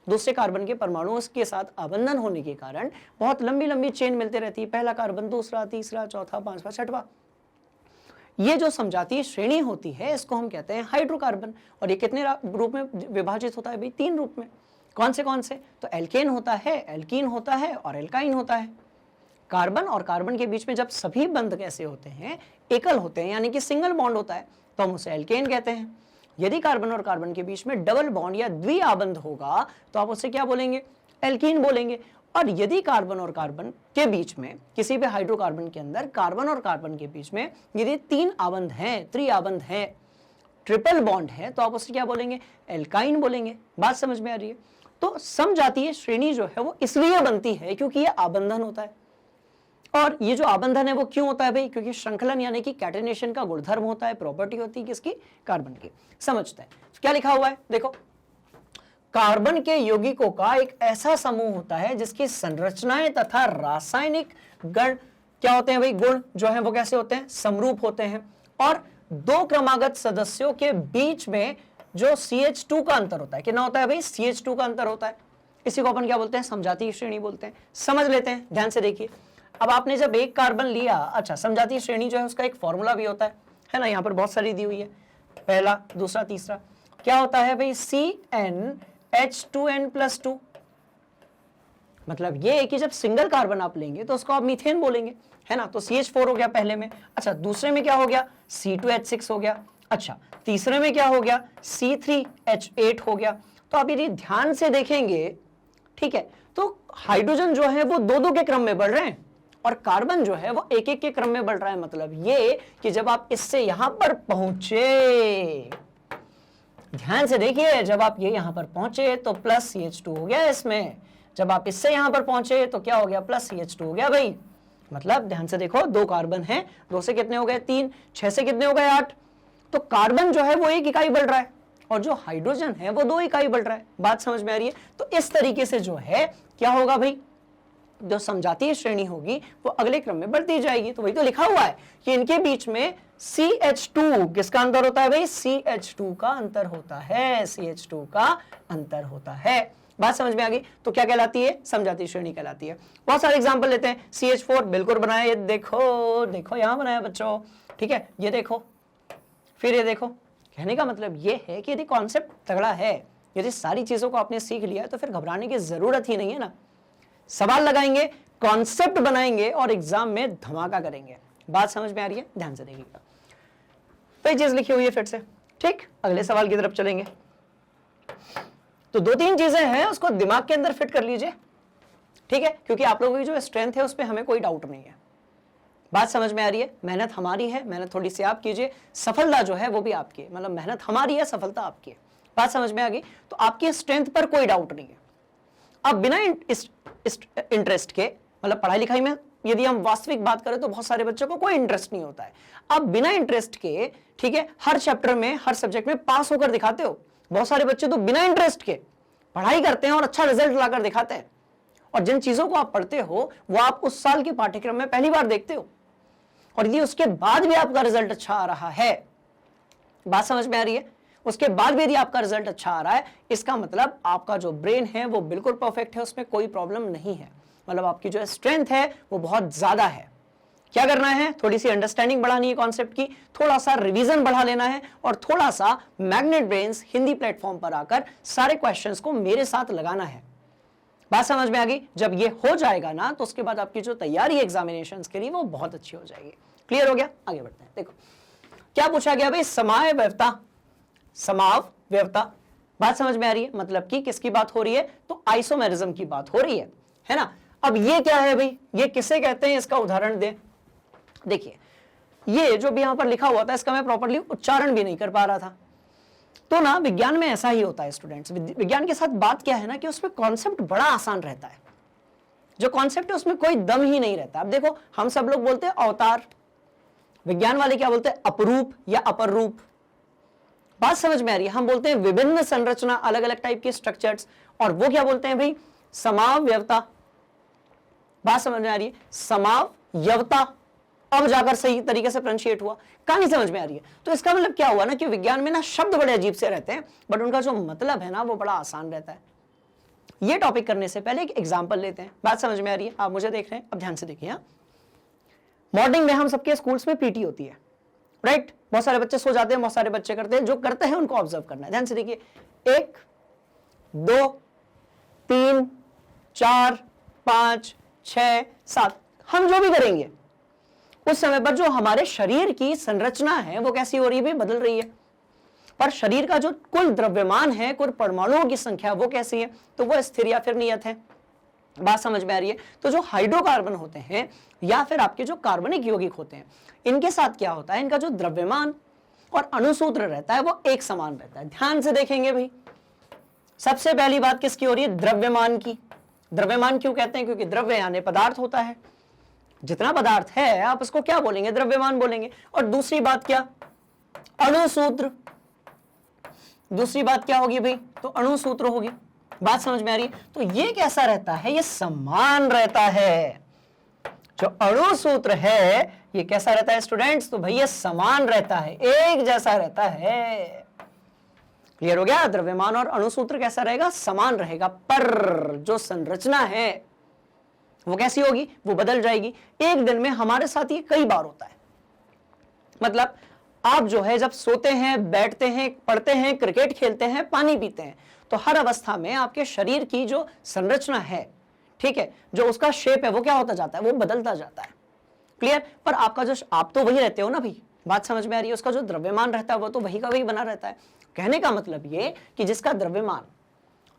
[SPEAKER 1] दूसरे कार्बन के परमाणुओं के साथ आबंधन होने के कारण बहुत लंबी लंबी चेन मिलती रहती है, पहला कार्बन, दूसरा, तीसरा, चौथा, पांचवा, छठवां। ये जो समजातीय श्रेणी होती है इसको हम कहते हैं हाइड्रोकार्बन। और ये कितने रूप में विभाजित होता है भाई? 3 रूप में। कौन से? तो एल्केन होता है, एल्कीन होता है और एल्काइन होता है। कार्बन और कार्बन के बीच में जब सभी बंध कैसे होते हैं? एकल होते हैं, यानी कि सिंगल बॉन्ड होता है, तो हम उसे एल्केन कहते हैं। यदि कार्बन और कार्बन के बीच में डबल बॉन्ड या द्विआबंध होगा तो आप उसे क्या बोलेंगे? एल्कीन बोलेंगे। और यदि कार्बन और कार्बन के बीच में, किसी भी हाइड्रोकार्बन के अंदर कार्बन और कार्बन के बीच में यदि 3 आबंध हैं, त्रिआबंध है, ट्रिपल बॉन्ड है, तो आप उसे क्या बोलेंगे? एल्काइन बोलेंगे। बात समझ में आ रही है? तो समजातीय श्रेणी जो है वो इसलिए बनती है क्योंकि ये आबंधन होता है। और ये जो आबंधन है वो क्यों होता है भाई? क्योंकि श्रृंखलन यानी कि कैटेनेशन का गुणधर्म होता है, प्रॉपर्टी होती है किसकी? कार्बन की। समझते हैं क्या लिखा हुआ है, देखो। कार्बन के यौगिकों का एक ऐसा समूह होता है जिसकी संरचनाएं तथा रासायनिक गण क्या होते हैं भाई? गुण जो है वो कैसे होते हैं? समरूप होते हैं। और 2 क्रमागत सदस्यों के बीच में जो CH2 का अंतर होता है, कितना होता है भाई? CH2 का अंतर होता है। इसी को अपन क्या बोलते हैं? समजातीय श्रेणी बोलते हैं। समझ लेते हैं, ध्यान से देखिए। अब आपने जब एक कार्बन लिया, अच्छा, समजातीय श्रेणी जो है उसका एक फॉर्मूला भी होता है ना। यहाँ पर बहुत सारी दी हुई है, पहला, दूसरा, तीसरा। क्या होता है भाई? CnH2n+2। मतलब ये है कि जब सिंगल कार्बन आप लेंगे तो उसको आप मीथेन बोलेंगे, है ना। तो CH4 हो गया पहले में। अच्छा, दूसरे में क्या हो गया? C2H6 हो गया। अच्छा, तीसरे में क्या हो गया? C3H8 हो गया। तो आप यदि ध्यान से देखेंगे, ठीक है, तो हाइड्रोजन जो है वो 2-2 के क्रम में बढ़ रहे हैं और कार्बन जो है वो 1-1 के क्रम में बढ़ रहा है। मतलब ये कि जब आप इससे यहां पर पहुंचे, ध्यान से देखिए, जब आप ये यहां पर पहुंचे तो प्लस CH2 हो गया इसमें। जब आप इससे यहां पर पहुंचे तो क्या हो गया? प्लस CH2 हो गया भाई, मतलब ध्यान से देखो, 2 कार्बन है, 2 से कितने हो गए 3, 6 से कितने हो गए 8। तो कार्बन जो है वो 1 इकाई बढ़ रहा है और जो हाइड्रोजन है वो 2 इकाई बढ़ रहा है। बात समझ में आ रही है? तो इस तरीके से जो है क्या होगा भाई, जो समजातीय श्रेणी होगी वो अगले क्रम में बढ़ती जाएगी। तो वही तो लिखा हुआ है कि इनके बीच में CH2 किसका अंतर होता है भाई, CH2 का अंतर होता है, CH2 का अंतर होता है। बात समझ में आ गई? तो क्या कहलाती है, समजातीय श्रेणी कहलाती है। बहुत सारे एग्जांपल लेते हैं। CH4 बिल्कुल बनाया, ये देखो देखो यहां बनाया बच्चों, ठीक है, ये देखो, फिर ये देखो। कहने का मतलब ये है कि यदि कॉन्सेप्ट तगड़ा है, यदि सारी चीजों को आपने सीख लिया है तो फिर घबराने की जरूरत ही नहीं है ना। सवाल लगाएंगे, कॉन्सेप्ट बनाएंगे और एग्जाम में धमाका करेंगे। बात समझ में आ रही है? ध्यान से देखिएगा। वही चीज लिखी हुई है फिर से, ठीक। अगले सवाल की तरफ चलेंगे। तो 2-3 चीजें हैं, उसको दिमाग के अंदर फिट कर लीजिए, ठीक है, क्योंकि आप लोगों की जो स्ट्रेंथ है उस पर हमें कोई डाउट नहीं है। बात समझ में आ रही है? मेहनत हमारी है, मेहनत थोड़ी सी आप कीजिए, सफलता जो है वो भी आपकी है। मतलब मेहनत हमारी है, सफलता आपकी है। बात समझ में आ गई? तो आपकी स्ट्रेंथ पर कोई डाउट नहीं है। अब बिना इंटरेस्ट के, मतलब पढ़ाई लिखाई में यदि हम वास्तविक बात करें तो बहुत सारे बच्चों को कोई इंटरेस्ट नहीं होता है। अब बिना इंटरेस्ट के, ठीक है, हर चैप्टर में, हर सब्जेक्ट में पास होकर दिखाते हो। बहुत सारे बच्चे तो बिना इंटरेस्ट के पढ़ाई करते हैं और अच्छा रिजल्ट लाकर दिखाते हैं। और जिन चीजों को आप पढ़ते हो वो आप उस साल के पाठ्यक्रम में पहली बार देखते हो, और यदि उसके बाद भी आपका रिजल्ट अच्छा आ रहा है, बात समझ में आ रही है, उसके बाद भी यदि आपका रिजल्ट अच्छा आ रहा है, इसका मतलब आपका जो ब्रेन है वो बिल्कुल परफेक्ट है, उसमें कोई प्रॉब्लम नहीं है। मतलब आपकी जो स्ट्रेंथ है वो बहुत ज्यादा है। क्या करना है, थोड़ी सी अंडरस्टैंडिंग बढ़ानी है कॉन्सेप्ट की, थोड़ा सा रिवीजन बढ़ा लेना है, और थोड़ा सा मैग्नेट ब्रेन्स हिंदी प्लेटफॉर्म पर आकर सारे क्वेश्चंस को मेरे साथ लगाना है। बात समझ में आ गई? जब ये हो जाएगा ना, तो उसके बाद आपकी जो तैयारी है एग्जामिनेशंस के लिए वो बहुत अच्छी हो जाएगी। क्लियर हो गया? आगे बढ़ते हैं। देखो क्या पूछा गया भाई, समावयवता, समावयवता। बात समझ में आ रही है? मतलब कि किसकी बात हो रही है, तो आइसोमेरिज्म की बात हो रही है ना। अब ये क्या है भाई, ये किसे कहते हैं, इसका उदाहरण दें। देखिए ये जो भी यहां पर लिखा हुआ था इसका मैं प्रॉपर्ली उच्चारण भी नहीं कर पा रहा था। तो ना विज्ञान में ऐसा ही होता है स्टूडेंट्स। विज्ञान के साथ बात क्या है ना कि उसमें कॉन्सेप्ट बड़ा आसान रहता है। जो कॉन्सेप्ट है उसमें कोई दम ही नहीं रहता। अब देखो हम सब लोग बोलते हैं अवतार, विज्ञान वाले क्या बोलते हैं, अपरूप या अपर रूप। बात समझ में आ रही है? हम बोलते हैं विभिन्न संरचना, अलग अलग टाइप के स्ट्रक्चर्स, और वो क्या बोलते हैं भाई, समावयवता। बात समझ में आ रही है? समावयवता। अब जाकर सही तरीके से प्रोनाउंशिएट हुआ। कहानी समझ में आ रही है? तो इसका मतलब क्या हुआ ना कि विज्ञान में ना शब्द बड़े अजीब से रहते हैं, बट उनका जो मतलब है ना वो बड़ा आसान रहता है। ये टॉपिक करने से पहले एक एग्जांपल लेते हैं। बात समझ में आ रही है? आप मुझे देख रहे हैं, अब ध्यान से देखिए। मॉर्निंग में हम सबके स्कूल्स में पीटी होती है, राइट। बहुत सारे बच्चे सो जाते हैं, बहुत सारे बच्चे करते हैं। जो करते हैं उनको ऑब्जर्व करना है। ध्यान से देखिए, 1 2 3 4 5 6 7, हम जो भी करेंगे उस समय पर जो हमारे शरीर की संरचना है वो कैसी हो रही है, बदल रही है। पर शरीर का जो कुल द्रव्यमान है, कुल परमाणुओं की संख्या वो कैसी है, तो वो स्थिर या फिर नियत है। बात समझ में आ रही है? तो जो हाइड्रोकार्बन होते हैं या फिर आपके जो कार्बनिक यौगिक होते हैं, इनके साथ क्या होता है, इनका जो द्रव्यमान और अणुसूत्र रहता है वो एक समान रहता है। ध्यान से देखेंगे भाई, सबसे पहली बात किसकी हो रही है, द्रव्यमान की। द्रव्यमान क्यों कहते हैं, क्योंकि द्रव्य यानी पदार्थ होता है। जितना पदार्थ है आप उसको क्या बोलेंगे, द्रव्यमान बोलेंगे। और दूसरी बात क्या, अणुसूत्र। दूसरी बात क्या होगी भाई, तो अणुसूत्र होगी। बात समझ में आ रही है? तो ये कैसा रहता है, ये समान रहता है। जो अणुसूत्र है ये कैसा रहता है स्टूडेंट्स, तो भाई ये समान रहता है, एक जैसा रहता है। क्लियर हो गया? द्रव्यमान और अणुसूत्र कैसा रहेगा, समान रहेगा। पर जो संरचना है वो कैसी होगी, वो बदल जाएगी। एक दिन में हमारे साथ ये कई बार होता है। मतलब आप जो है जब सोते हैं, बैठते हैं, पढ़ते हैं, क्रिकेट खेलते हैं, पानी पीते हैं, तो हर अवस्था में आपके शरीर की जो संरचना है, ठीक है, जो उसका शेप है वो क्या होता जाता है, वो बदलता जाता है। क्लियर? पर आपका जो, आप तो वही रहते हो ना भाई। बात समझ में आ रही है? उसका जो द्रव्यमान रहता है वो तो वही का वही बना रहता है। कहने का मतलब ये कि जिसका द्रव्यमान,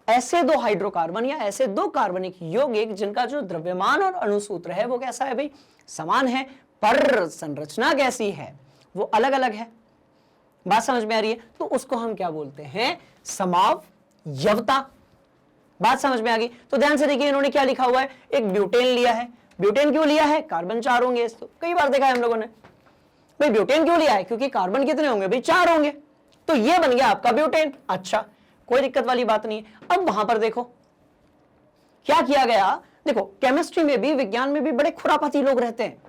[SPEAKER 1] ऐसे 2 हाइड्रोकार्बन या ऐसे 2 कार्बनिक यौगिक जिनका जो द्रव्यमान और अणुसूत्र है वो कैसा है भाई, समान है, पर संरचना कैसी है, वो अलग अलग है। बात समझ में आ रही है? तो उसको हम क्या बोलते हैं, समावयवता। बात समझ में आ गई? तो ध्यान से देखिए, इन्होंने क्या लिखा हुआ है, एक ब्यूटेन लिया है, ब्यूटेन क्यों लिया है? कार्बन 4 होंगे, तो कई बार देखा है हम लोगों ने। भाई ब्यूटेन क्यों लिया है? क्योंकि कार्बन कितने होंगे भाई? 4 होंगे, तो ये बन गया आपका ब्यूटेन। अच्छा, कोई दिक्कत वाली बात नहीं है। अब वहां पर देखो क्या किया गया। देखो केमिस्ट्री में भी, विज्ञान में भी बड़े खुरापाती लोग रहते हैं।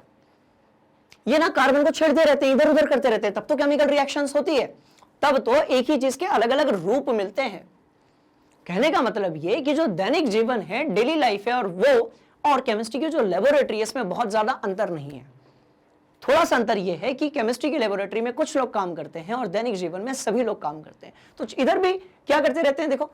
[SPEAKER 1] ये ना कार्बन को छेड़ते रहते हैं, इधर उधर करते रहते हैं, तब तो केमिकल रिएक्शंस होती है, तब तो एक ही चीज के अलग अलग रूप मिलते हैं। कहने का मतलब ये कि जो दैनिक जीवन है, डेली लाइफ है, और वो और केमिस्ट्री की जो लेबोरेटरी है, इसमें बहुत ज्यादा अंतर नहीं है। थोड़ा सा अंतर यह है कि केमिस्ट्री की लेबोरेटरी में कुछ लोग काम करते हैं और दैनिक जीवन में सभी लोग काम करते हैं। तो इधर भी क्या करते रहते हैं? देखो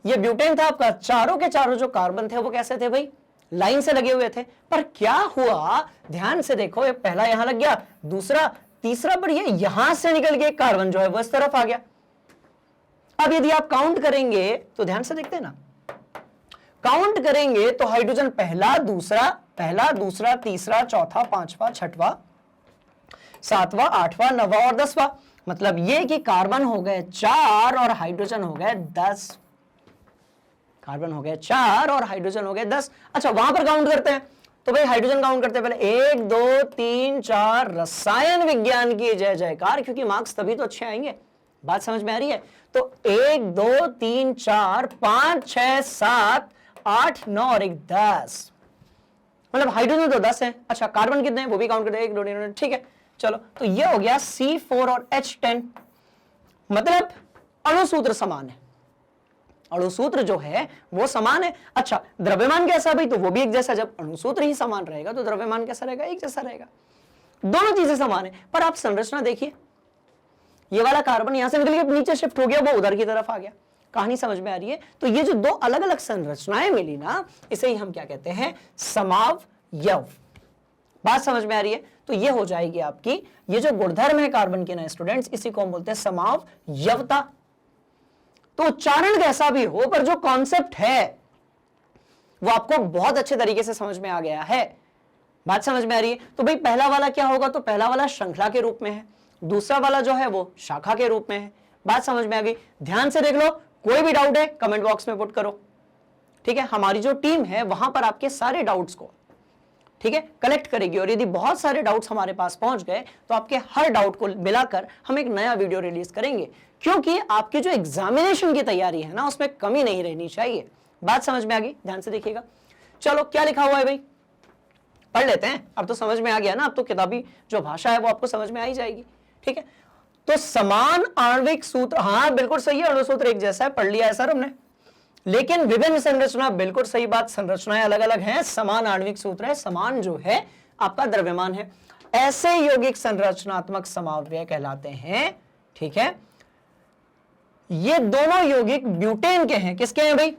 [SPEAKER 1] ये ब्यूटेन था आपका, चारों के चारों जो कार्बन थे वो कैसे थे भाई? लाइन से लगे हुए थे। पर क्या हुआ, ध्यान से देखो, ये पहला यहां लग गया, दूसरा, तीसरा, पर ये यहां से निकल के कार्बन जो है वो इस तरफ आ गया। अब यदि आप काउंट करेंगे तो ध्यान से देखते हैं ना, काउंट करेंगे तो हाइड्रोजन पहला, दूसरा, तीसरा, चौथा, पांचवा, छठवां, सातवां, आठवां, नौवां और 10वां। मतलब ये कि कार्बन हो गए 4 और हाइड्रोजन हो गए 10। कार्बन हो गए 4 और हाइड्रोजन हो गए 10। अच्छा, वहां पर काउंट करते हैं तो भाई हाइड्रोजन काउंट करते हैं पहले 1 2 3 4। रसायन विज्ञान की जय जयकार, क्योंकि मार्क्स तभी तो अच्छे आएंगे। बात समझ में आ रही है? तो 1 2 3 4 5 6 7 8 9 और 1 10। मतलब हाइड्रोजन तो 10 है। अच्छा, कार्बन कितने हैं वो भी काउंट करते हैं, 1 2 3। ठीक है, चलो, तो ये हो गया C4 और H10। मतलब अणुसूत्र समान है, अणुसूत्र जो है वो समान है। अच्छा, द्रव्यमान कैसा भाई? तो वो भी एक जैसा। जब अणुसूत्र ही समान रहेगा तो द्रव्यमान कैसा रहेगा? एक जैसा रहेगा। दोनों चीजें समान है। पर आप संरचना देखिए, ये वाला कार्बन यहां से निकल के नीचे शिफ्ट हो गया, वो उधर की तरफ आ गया। कहानी समझ में आ रही है? तो ये जो दो अलग अलग संरचनाएं मिली ना, इसे ही हम क्या कहते हैं? समावयव। बात समझ में आ रही है? तो ये हो जाएगी आपकी, ये जो गुणधर्म है कार्बन के ना स्टूडेंट्स, इसी को हम बोलते हैं समावयवता। तो उच्चारण कैसा भी हो, पर जो कॉन्सेप्ट है वो आपको बहुत अच्छे तरीके से समझ में आ गया है। बात समझ में आ रही है? तो भाई पहला वाला क्या होगा? तो पहला वाला श्रृंखला के रूप में है, दूसरा वाला जो है वो शाखा के रूप में है। बात समझ में आ गई? ध्यान से देख लो, कोई भी डाउट है कमेंट बॉक्स में पुट करो। ठीक है, हमारी जो टीम है वहां पर आपके सारे डाउट्स को, ठीक है, कलेक्ट करेगी, और यदि बहुत सारे डाउट्स हमारे पास पहुंच गए तो आपके हर डाउट को मिलाकर हम एक नया वीडियो रिलीज करेंगे, क्योंकि आपकी जो एग्जामिनेशन की तैयारी है ना, उसमें कमी नहीं रहनी चाहिए। बात समझ में आ गई? ध्यान से देखिएगा। चलो, क्या लिखा हुआ है भाई, पढ़ लेते हैं। अब तो समझ में आ गया ना, अब तो किताबी जो भाषा है वो आपको समझ में आ ही जाएगी। ठीक है, तो समान आणविक सूत्र, हाँ बिल्कुल सही है, अणुसूत्र एक जैसा है, पढ़ लिया है सर हमने। लेकिन विभिन्न संरचना, बिल्कुल सही बात, संरचनाएं अलग अलग हैं, समान आणविक सूत्र है, समान जो है आपका द्रव्यमान है। ऐसे यौगिक संरचनात्मक समावयव कहलाते हैं। ठीक है, ये दोनों यौगिक ब्यूटेन के हैं। किसके हैं भाई?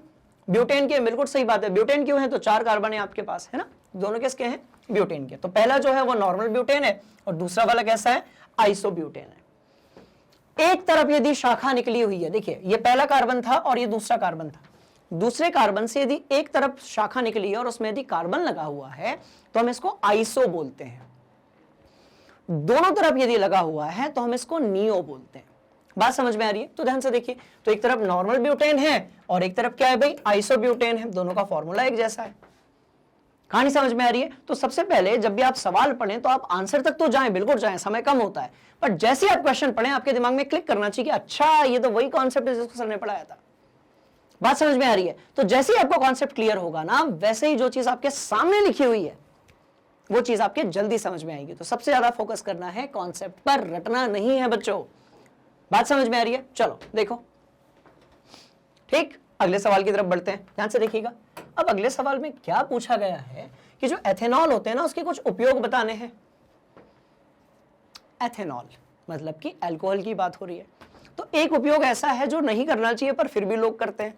[SPEAKER 1] ब्यूटेन के। बिल्कुल सही बात है। ब्यूटेन क्यों है? तो 4 कार्बन है आपके पास, है ना। दोनों किसके हैं? ब्यूटेन के। तो पहला जो है वो नॉर्मल ब्यूटेन है और दूसरा वाला कैसा है? आइसोब्यूटेन है। एक तरफ यदि शाखा निकली हुई है, देखिए ये पहला कार्बन था और ये दूसरा कार्बन था, दूसरे कार्बन से यदि एक तरफ शाखा निकली है और उसमें यदि कार्बन लगा हुआ है तो हम इसको आइसो बोलते हैं। दोनों तरफ यदि लगा हुआ है तो हम इसको नियो बोलते हैं। बात समझ में आ रही है? तो ध्यान से देखिए, तो एक तरफ नॉर्मल ब्यूटेन है और एक तरफ क्या है भाई? आइसोब्यूटेन है। दोनों का फॉर्मूला एक जैसा है। कहानी समझ में आ रही है? तो सबसे पहले जब भी आप सवाल पढ़ें तो आप आंसर तक तो जाएं, बिल्कुल जाएं, समय कम होता है, पर जैसे ही आप क्वेश्चन पढ़ें आपके दिमाग में क्लिक करना चाहिए कि अच्छा ये तो वही कॉन्सेप्ट है जिसको सर ने पढ़ाया था। बात समझ में आ रही है? तो जैसे ही आपको कॉन्सेप्ट क्लियर होगा ना, वैसे ही जो चीज आपके सामने लिखी हुई है वो चीज आपके जल्दी समझ में आएगी। तो सबसे ज्यादा फोकस करना है कॉन्सेप्ट पर, रटना नहीं है बच्चों। बात समझ में आ रही है? चलो देखो, ठीक, अगले सवाल की तरफ बढ़ते हैं। ध्यान से देखिएगा। अब अगले सवाल में क्या पूछा गया है कि जो एथेनॉल होते हैं ना, उसके कुछ उपयोग बताने हैं। एथेनॉल मतलब कि अल्कोहल की बात हो रही है। तो एक उपयोग ऐसा है जो नहीं करना चाहिए पर फिर भी लोग करते हैं।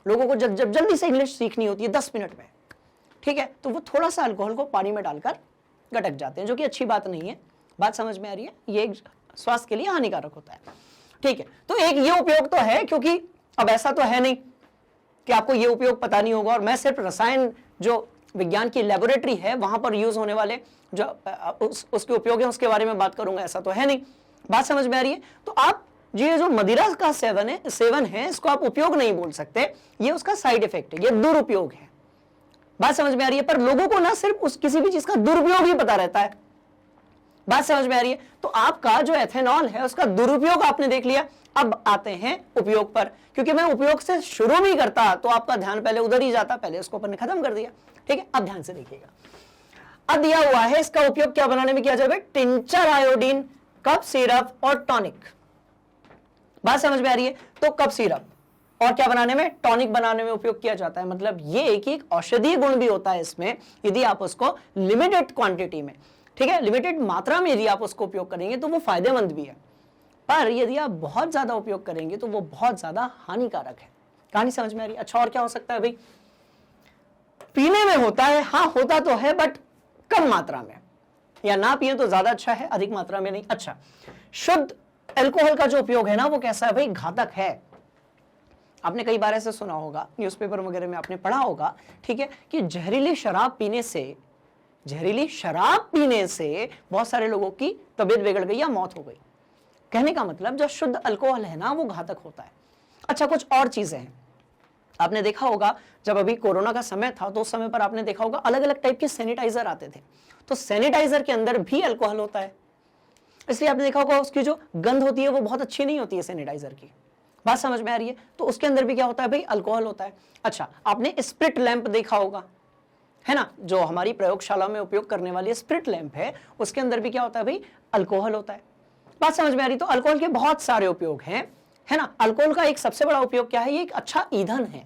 [SPEAKER 1] लोगों को जब जल्दी से इंग्लिश सीखनी होती है 10 मिनट में, ठीक है, तो वो थोड़ा सा अल्कोहल को पानी में डालकर गटक जाते हैं, जो कि अच्छी बात नहीं है। बात समझ में आ रही है? ये स्वास्थ्य के लिए हानिकारक होता है। ठीक है, तो एक ये उपयोग तो है, क्योंकि अब ऐसा तो है नहीं कि आपको ये उपयोग पता नहीं होगा और मैं सिर्फ रसायन जो विज्ञान की लेबोरेटरी है वहां पर यूज होने वाले जो उसके उपयोग है उसके बारे में बात करूंगा, ऐसा तो है नहीं। बात समझ में आ रही है? तो आप ये जो मदिरा का सेवन है इसको आप उपयोग नहीं बोल सकते, ये उसका साइड इफेक्ट है, ये दुरुपयोग है। बात समझ में आ रही है? पर लोगों को ना सिर्फ उस किसी भी चीज का दुरुपयोग ही पता रहता है। बात समझ में आ रही है? तो आपका जो एथेनॉल है उसका दुरुपयोग आपने देख लिया। अब आते हैं उपयोग पर, क्योंकि मैं उपयोग से शुरू भी करता तो आपका ध्यान पहले उधर ही जाता, पहले उसको अपन ने खत्म कर दिया। ठीक है, अब ध्यान से देखिएगा। अब दिया हुआ है इसका उपयोग क्या बनाने में किया जाएगा? टिंचर आयोडीन, कफ सिरप और टॉनिक। बात समझ में आ रही है? तो कफ सिरप और क्या बनाने में? टॉनिक बनाने में उपयोग किया जाता है। मतलब ये एक औषधीय गुण भी होता है इसमें, यदि आप उसको लिमिटेड क्वांटिटी में, ठीक है, लिमिटेड मात्रा में यदि आप उसको उपयोग करेंगे तो वो फायदेमंद भी है। पर यदि आप बहुत ज्यादा उपयोग करेंगे तो वो बहुत ज्यादा हानिकारक है। कहानी समझ में आ रही है? अच्छा, और क्या हो सकता है भाई? पीने में होता है, हाँ होता तो है, बट कम मात्रा में, या ना पिए तो ज्यादा अच्छा है, अधिक मात्रा में नहीं। अच्छा, शुद्ध अल्कोहल का जो उपयोग है ना वो कैसा है भाई? घातक है। आपने कई बार ऐसे सुना होगा, न्यूज़पेपर वगैरह में आपने पढ़ा होगा, ठीक है, कि जहरीली शराब पीने से बहुत सारे लोगों की तबीयत बिगड़ गई या मौत हो गई। कहने का मतलब जो शुद्ध अल्कोहल है ना वो घातक होता है। अच्छा, कुछ और चीजें हैं। आपने देखा होगा जब अभी कोरोना का समय था तो उस समय पर आपने देखा होगा अलग अलग टाइप के सैनिटाइजर आते थे, तो सैनिटाइजर के अंदर भी अल्कोहल होता है। इसलिए आपने देखा होगा उसकी जो गंध होती है वो बहुत अच्छी नहीं होती है सैनिटाइजर की। बात समझ में आ रही है? तो उसके अंदर भी क्या होता है भाई? अल्कोहल होता है। अच्छा, आपने स्प्रिट लैंप देखा होगा, है ना, जो हमारी प्रयोगशाला में उपयोग करने वाली स्प्रिट लैंप है, उसके अंदर भी क्या होता है भाई? अल्कोहल होता है। बात समझ में आ रही? तो अल्कोहल के बहुत सारे उपयोग हैं, है ना। अल्कोहल का एक सबसे बड़ा उपयोग क्या है? ये एक अच्छा ईंधन है।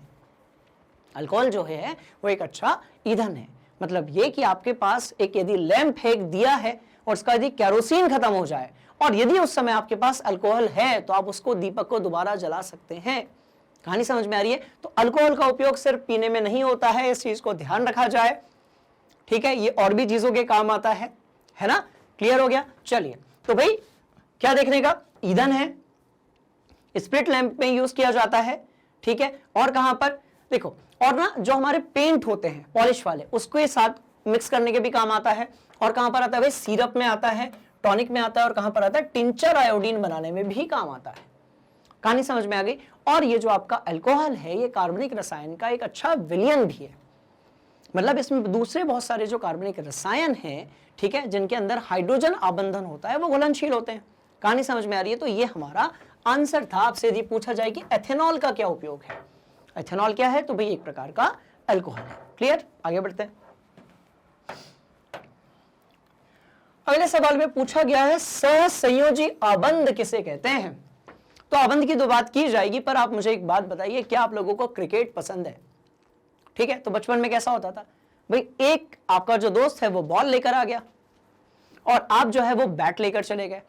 [SPEAKER 1] अल्कोहल जो है वो एक अच्छा ईंधन है। मतलब ये कि आपके पास एक यदि लैंप है, एक दिया है, और उसका यदि केरोसिन खत्म हो जाए और यदि उस समय आपके पास अल्कोहल है तो आप उसको दीपक को दोबारा जला सकते हैं। कहानी समझ में आ रही है? तो अल्कोहल का उपयोग सिर्फ पीने में नहीं होता है, इस चीज को ध्यान रखा जाए। ठीक है, ये और भी चीजों के काम आता है ना। क्लियर हो गया? चलिए, तो भाई क्या देखने का? ईंधन है, स्प्रिट लैंप में यूज किया जाता है। ठीक है, और कहां पर? देखो, और ना जो हमारे पेंट होते हैं पॉलिश वाले, उसके साथ मिक्स करने के भी काम आता है। और कहां पर आता है भाई? सिरप में आता है, टॉनिक में आता है, और कहां पर आता है? टिंचर आयोडीन बनाने में भी काम आता है। कहानी समझ में आ गई? और ये जो आपका अल्कोहल है ये कार्बनिक रसायन का एक अच्छा विलयन भी है। मतलब इसमें दूसरे बहुत सारे जो कार्बनिक रसायन हैं, ठीक है, जिनके अंदर हाइड्रोजन आबंधन होता है, वो घुलनशील होते हैं। कहानी समझ में आ रही है? तो ये हमारा आंसर था। आपसे यदि पूछा जाए कि एथेनॉल का क्या उपयोग है, एथेनॉल क्या है, तो भाई एक प्रकार का अल्कोहल है। क्लियर? आगे बढ़ते हैं। अगले सवाल में पूछा गया है सहसंयोजी आबंध किसे कहते हैं। तो आबंध की तो बात की जाएगी, पर आप मुझे एक बात बताइए, क्या आप लोगों को क्रिकेट पसंद है? ठीक है, तो बचपन में कैसा होता था भाई? एक आपका जो दोस्त है वो बॉल लेकर आ गया और आप जो है वो बैट लेकर चले गए।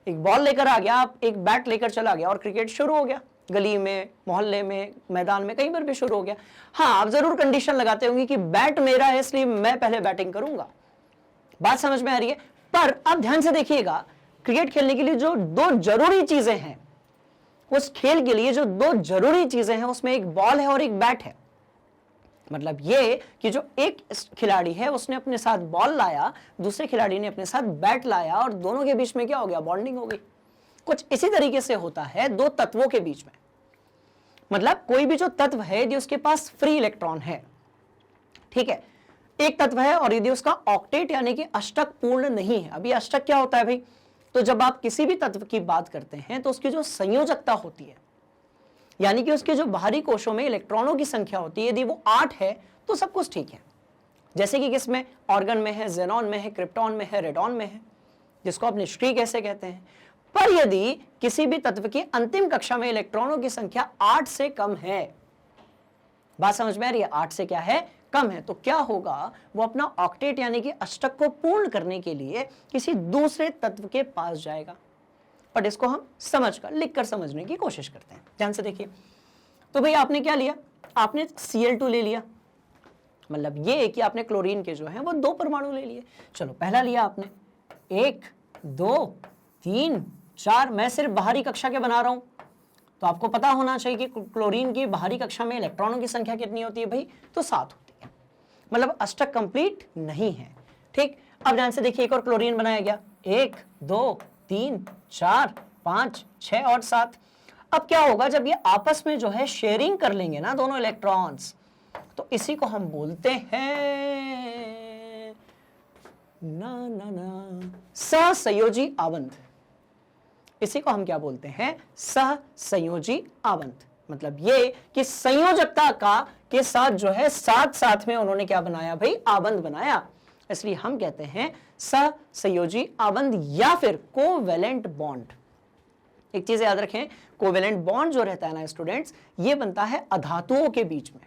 [SPEAKER 1] एक बॉल लेकर आ गया, आप एक बैट लेकर चला गया और क्रिकेट शुरू हो गया। गली में, मोहल्ले में, मैदान में, कहीं पर भी शुरू हो गया। हाँ, आप जरूर कंडीशन लगाते होंगे कि बैट मेरा है इसलिए मैं पहले बैटिंग करूंगा। बात समझ में आ रही है? पर अब ध्यान से देखिएगा, क्रिकेट खेलने के लिए जो दो जरूरी चीजें हैं, उस खेल के लिए जो दो जरूरी चीजें हैं उसमें एक बॉल है और एक बैट है। मतलब ये कि जो एक खिलाड़ी है उसने अपने साथ बॉल लाया, दूसरे खिलाड़ी ने अपने साथ बैट लाया, और दोनों के बीच में क्या हो गया? बॉन्डिंग हो गई। कुछ इसी तरीके से होता है दो तत्वों के बीच में। मतलब कोई भी जो तत्व है यदि उसके पास फ्री इलेक्ट्रॉन है, ठीक है, एक तत्व है, और यदि उसका ऑक्टेट यानी कि अष्टक पूर्ण नहीं है। अभी अष्टक क्या होता है भाई? तो जब आप किसी भी तत्व की बात करते हैं तो उसकी जो संयोजकता होती है, यानी कि उसके जो बाहरी कोशों में इलेक्ट्रॉनों की संख्या होती है, यदि वो 8 है तो सब कुछ ठीक है। जैसे कि किसमें? ऑर्गन में है, जेनॉन में है, क्रिप्टॉन में है, रेडॉन में है, जिसको आप निष्क्रिय कैसे कहते हैं। पर यदि किसी भी तत्व की अंतिम कक्षा में इलेक्ट्रॉनों की संख्या 8 से कम है, बात समझ में आ रही है? 8 से क्या है? कम है। तो क्या होगा? वो अपना ऑक्टेट यानी कि अष्टक को पूर्ण करने के लिए किसी दूसरे तत्व के पास जाएगा। बट इसको हम समझकर, लिखकर समझने की कोशिश करते हैं। ध्यान से देखिए, तो भाई आपने क्या लिया? आपने Cl2 ले लिया। मतलब ये कि आपने क्लोरीन के जो है वो 2 परमाणु ले लिए। चलो, पहला लिया आपने, 1 2 3 4। मैं सिर्फ बाहरी कक्षा के बना रहा हूं, तो आपको पता होना चाहिए कि क्लोरीन की बाहरी कक्षा में इलेक्ट्रॉनों की संख्या कितनी होती है भाई? तो 7 होती है। मतलब अष्टक कंप्लीट नहीं है। ठीक, अब ध्यान से देखिए, एक और क्लोरीन बनाया गया, 1 2 3 4 5 6 और 7। अब क्या होगा? जब ये आपस में जो है शेयरिंग कर लेंगे ना दोनों इलेक्ट्रॉन्स, तो इसी को हम बोलते हैं ना ना ना सहसंयोजी आबंध। इसी को हम क्या बोलते हैं? सहसंयोजी आबंध। मतलब ये कि संयोजकता का के साथ जो है साथ साथ में उन्होंने क्या बनाया भाई? आबंध बनाया। इसलिए हम कहते हैं सहसंयोजी आबंध या फिर कोवेलेंट बॉन्ड। एक चीज याद रखें, कोवेलेंट बॉन्ड जो रहता है ना स्टूडेंट्स, ये बनता है अधातुओं के बीच में।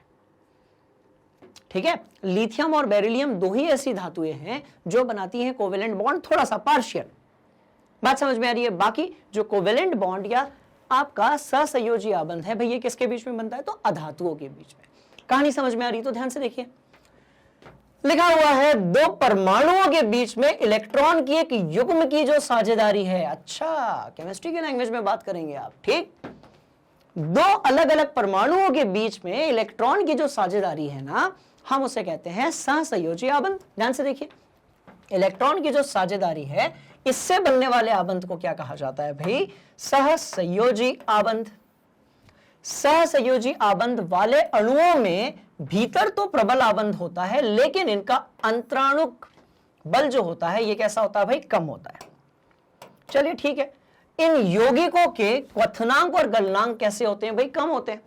[SPEAKER 1] ठीक है, लिथियम और बेरिलियम दो ही ऐसी धातुएं हैं जो बनाती हैं कोवेलेंट बॉन्ड, थोड़ा सा पार्शियल। बात समझ में आ रही है? बाकी जो कोवेलेंट बॉन्ड या आपका सहसंयोजी आबंध है भाई, ये किसके बीच में बनता है? तो अधातुओं के बीच में। कहानी समझ में आ रही है तो ध्यान से देखिए, लिखा हुआ है दो परमाणुओं के बीच में इलेक्ट्रॉन की एक युग्म की जो साझेदारी है। अच्छा, केमिस्ट्री के लैंग्वेज में बात करेंगे आप। ठीक, दो अलग अलग परमाणुओं के बीच में इलेक्ट्रॉन की जो साझेदारी है ना, हम उसे कहते हैं सहसंयोजी आबंध। ध्यान से देखिए, इलेक्ट्रॉन की जो साझेदारी है, इससे बनने वाले आबंध को क्या कहा जाता है भाई? सहसंयोजी आबंध। सहसंयोजी आबंध वाले अणुओं में भीतर तो प्रबल आबंध होता है, लेकिन इनका अंतराणुक बल जो होता है ये कैसा होता है भाई? कम होता है। चलिए ठीक है, इन यौगिकों के क्वथनांक और गलनांक कैसे होते हैं भाई? कम होते हैं।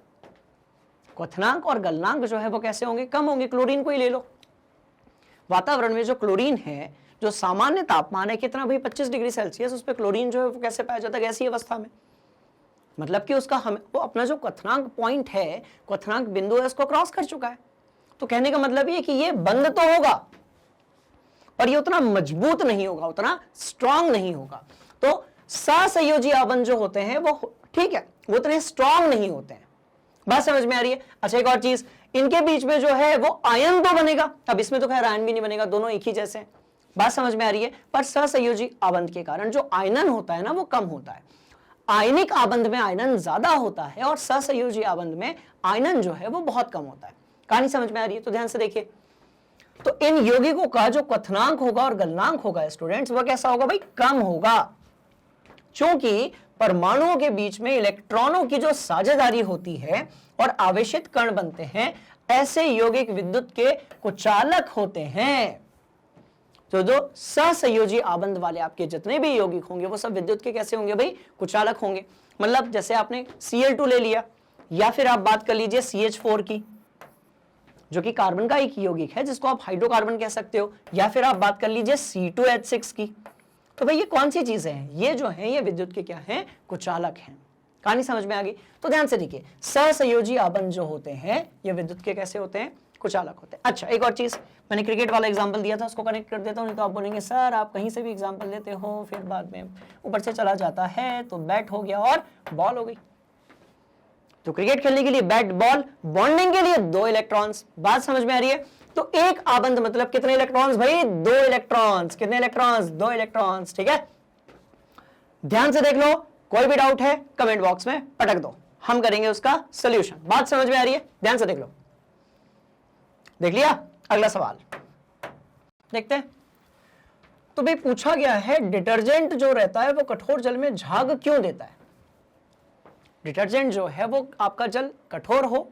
[SPEAKER 1] क्वथनांक और गलनांक जो है वो कैसे होंगे? कम होंगे। क्लोरीन को ही ले लो, वातावरण में जो क्लोरीन है, जो सामान्य तापमान है कितना भाई? 25 डिग्री सेल्सियस, उस पर क्लोरीन जो है वो कैसे पाया जाता है? गैसीय अवस्था में। मतलब कि उसका हम वो अपना जो क्वथनांक पॉइंट है, क्वथनांक बिंदु है, उसको क्रॉस कर चुका है। तो कहने का मतलब ये कि ये बंद तो होगा पर ये उतना मजबूत नहीं होगा, उतना स्ट्रांग नहीं होगा। तो सहसंयोजी आबंध जो होते हैं वो ठीक है, वो उतने स्ट्रांग नहीं होते हैं। बात समझ में आ रही है? अच्छा, एक और चीज, इनके बीच में जो है वो आयन तो बनेगा। अब इसमें तो खैर आयन भी नहीं बनेगा, दोनों एक ही जैसे हैं। बात समझ में आ रही है? पर सहसंयोजी आबंध के कारण जो आयनन होता है ना वो कम होता है। आयनिक आबंध में आयनन ज्यादा होता है और सहसंयोजी आबंध में आयनन जो है वो बहुत कम होता है। कहानी समझ में आ रही है तो ध्यान से देखिए। तो इन यौगिकों का जो क्वथनांक होगा और गलनांक होगा स्टूडेंट्स, वो कैसा होगा भाई? कम होगा, क्योंकि परमाणुओं के बीच में इलेक्ट्रॉनों की जो साझेदारी होती है और आवेशित कण बनते हैं, ऐसे यौगिक विद्युत के कुचालक होते हैं। तो जो सहसंयोजी आबंध वाले आपके जितने भी यौगिक होंगे वो सब विद्युत के कैसे होंगे भाई? कुचालक होंगे। मतलब जैसे आपने Cl2 ले लिया, या फिर आप बात कर लीजिए CH4 की, जो कि कार्बन का एक यौगिक है जिसको आप हाइड्रोकार्बन कह सकते हो, या फिर आप बात कर लीजिए C2H6 की। तो भाई ये कौन सी चीजें हैं? ये जो है ये विद्युत के क्या हैं? कुचालक हैं। कहानी समझ में आ गई? तो ध्यान से देखिए, सहसंयोजी आबंध जो होते हैं ये विद्युत के कैसे होते हैं? कुचालक होते हैं। अच्छा, एक और चीज, मैंने क्रिकेट वाला एग्जांपल दिया था, उसको कनेक्ट कर देता हूं, नहीं तो आप बोलेंगे सर आप कहीं से भी एग्जांपल देते हो, फिर बाद में ऊपर से चला जाता है। तो बैट हो गया और बॉल हो गई। तो क्रिकेट खेलने के लिए बैट बॉल, बॉन्डिंग के लिए 2 इलेक्ट्रॉन्स। बात समझ में आ रही है? तो एक आबंध मतलब कितने इलेक्ट्रॉन्स भाई? 2 इलेक्ट्रॉन्स। कितने इलेक्ट्रॉन्स? 2 इलेक्ट्रॉन्स। ठीक है, ध्यान से देख लो, कोई भी डाउट है कमेंट बॉक्स में पटक दो, हम करेंगे उसका सोल्यूशन। बात समझ में आ रही है? ध्यान से देख लो। देख लिया? अगला सवाल देखते हैं। तो भाई पूछा गया है, डिटर्जेंट जो रहता है वो कठोर जल में झाग क्यों देता है? डिटर्जेंट जो है वो आपका जल कठोर हो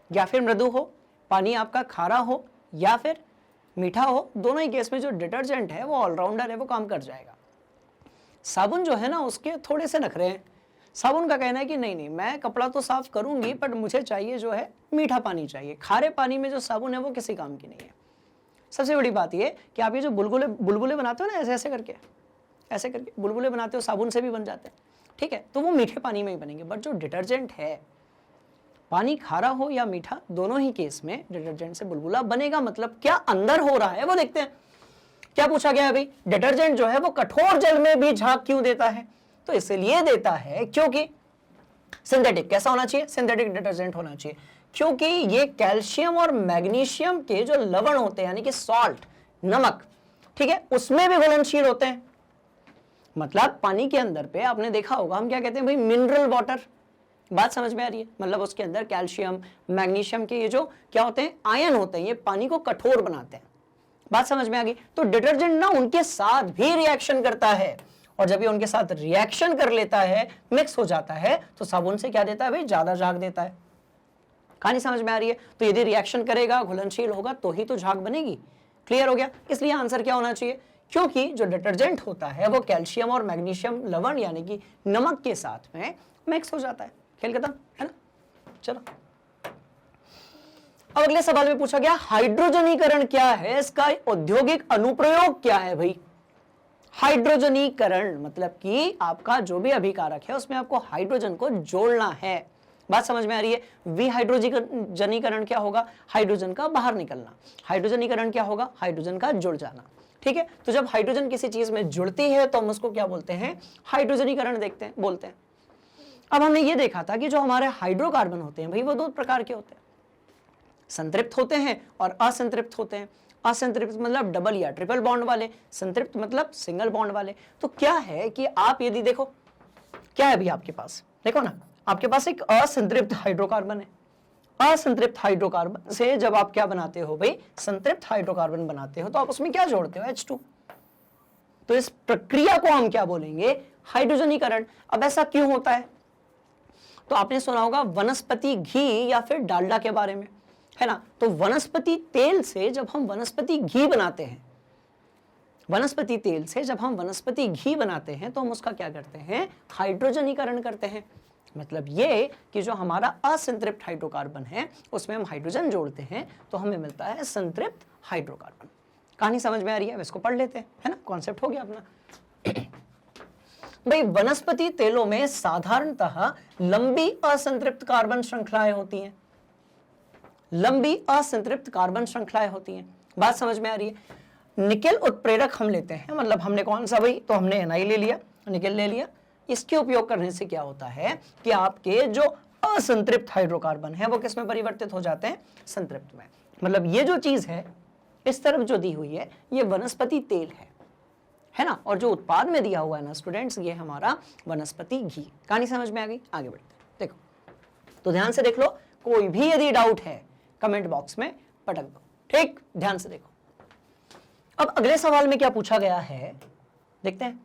[SPEAKER 1] या फिर मृदु हो, पानी आपका खारा हो या फिर मीठा हो, दोनों ही केस में जो डिटर्जेंट है वो ऑलराउंडर है, वो काम कर जाएगा। साबुन जो है ना उसके थोड़े से नखरे हैं। साबुन का कहना है कि नहीं नहीं, मैं कपड़ा तो साफ करूंगी पर मुझे चाहिए जो है मीठा पानी चाहिए। खारे पानी में जो साबुन है वो किसी काम की नहीं है। सबसे बड़ी बात ये कि आप ये जो बुलबुले बनाते हो ना, ऐसे ऐसे करके बुलबुले बनाते हो, साबुन से भी बन जाते हैं, ठीक है, तो वो मीठे पानी में ही बनेंगे। बट जो डिटर्जेंट है, पानी खारा हो या मीठा, दोनों ही केस में डिटर्जेंट से बुलबुला बनेगा। मतलब क्या अंदर हो रहा है वो देखते हैं। क्या पूछा गया है भाई? डिटर्जेंट जो है वो कठोर जल में भी झाग क्यों देता है? तो इसलिए देता है क्योंकि सिंथेटिक कैसा होना चाहिए? सिंथेटिक डिटर्जेंट होना चाहिए, क्योंकि ये कैल्शियम और मैग्नीशियम के जो लवण होते हैं, यानी कि सॉल्ट, नमक, ठीक है, उसमें भी घुलनशील होते हैं। मतलब पानी के अंदर पे आपने देखा होगा हम क्या कहते हैं भाई? Mineral water. बात समझ में आ रही है? मतलब उसके अंदर कैल्शियम, मैग्नीशियम के ये जो क्या होते हैं? आयन होते हैं, ये पानी को कठोर बनाते हैं। बात समझ में आ गई? तो डिटर्जेंट ना उनके साथ भी रिएक्शन करता है, और जब ये उनके साथ रिएक्शन कर लेता है, मिक्स हो जाता है, तो साबुन से क्या देता है भाई? ज्यादा झाग देता है। कहानी समझ में आ रही है? तो यदि रिएक्शन करेगा, घुलनशील होगा तो ही तो झाग बनेगी। क्लियर हो गया? इसलिए आंसर क्या होना चाहिए? क्योंकि जो डिटर्जेंट होता है वो कैल्शियम और मैग्नीशियम लवण यानी कि नमक के साथ में मिक्स हो जाता है। खेल खत्म, है ना? चलो अब अगले सवाल में पूछा गया हाइड्रोजनीकरण क्या है, इसका औद्योगिक अनुप्रयोग क्या है भाई? हाइड्रोजनीकरण मतलब कि आपका जो भी अभिकारक है उसमें आपको हाइड्रोजन को जोड़ना है। बात समझ में आ रही है? विहाइड्रोजनीकरण क्या होगा? हाइड्रोजन का बाहर निकलना। हाइड्रोजनीकरण क्या होगा? हाइड्रोजन का जुड़ जाना। ठीक है, तो जब हाइड्रोजन किसी चीज में जुड़ती है तो हम उसको क्या बोलते हैं? हाइड्रोजनीकरण देखते हैं, बोलते हैं। अब हमने ये देखा था कि जो हमारे हाइड्रोकार्बन होते हैं भाई वो दो प्रकार के होते हैं, संतृप्त होते हैं और असंतृप्त होते हैं। असंतृप्त मतलब डबल या ट्रिपल बॉन्ड वाले, संतृप्त मतलब सिंगल बॉन्ड वाले। तो क्या है कि आप यदि देखो क्या है अभी आपके पास, देखो ना, आपके पास एक असंतृप्त हाइड्रोकार्बन है। असंतृप्त हाइड्रोकार्बन से जब आप क्या बनाते हो भाई? संतृप्त हाइड्रोकार्बन बनाते हो, तो आप उसमें क्या जोड़ते हो? H2। तो इस प्रक्रिया को हम क्या बोलेंगे? हाइड्रोजनीकरण। अब ऐसा क्यों होता है? तो आपने सुना होगा वनस्पति घी या फिर डालडा के बारे में, है ना? तो वनस्पति तेल से जब हम वनस्पति घी बनाते हैं, वनस्पति तेल से जब हम वनस्पति घी बनाते हैं तो हम उसका क्या करते हैं? हाइड्रोजनीकरण करते हैं। मतलब ये कि जो हमारा असंतृप्त हाइड्रोकार्बन है उसमें हम हाइड्रोजन जोड़ते हैं तो हमें मिलता है संतृप्त हाइड्रोकार्बन। कहानी समझ में आ रही है? अब इसको पढ़ लेते हैं, है ना? कॉन्सेप्ट हो गया अपना। भाई वनस्पति तेलों में साधारणतः लंबी असंतृप्त कार्बन श्रृंखलाएं होती हैं। लंबी असंतृप्त कार्बन श्रृंखलाएं होती हैं। बात समझ में आ रही है? निकेल उत्प्रेरक हम लेते हैं, मतलब हमने कौन सा भाई? तो हमने Na ले लिया, निकेल ले लिया। इसके उपयोग करने से क्या होता है कि आपके जो असंतृप्त हाइड्रोकार्बन है वो किस में परिवर्तित हो जाते हैं? संतृप्त में। मतलब ये जो चीज है इस तरफ जो दी हुई है ये वनस्पति तेल है ना? और जो उत्पाद में दिया हुआ है ना स्टूडेंट्स, ये हमारा वनस्पति घी। कहानी समझ में आ गई? आगे बढ़ते हैं। देखो तो ध्यान से देख लो, कोई भी यदि डाउट है कमेंट बॉक्स में पटक दो। ठीक, ध्यान से देखो। अब अगले सवाल में क्या पूछा गया है देखते हैं।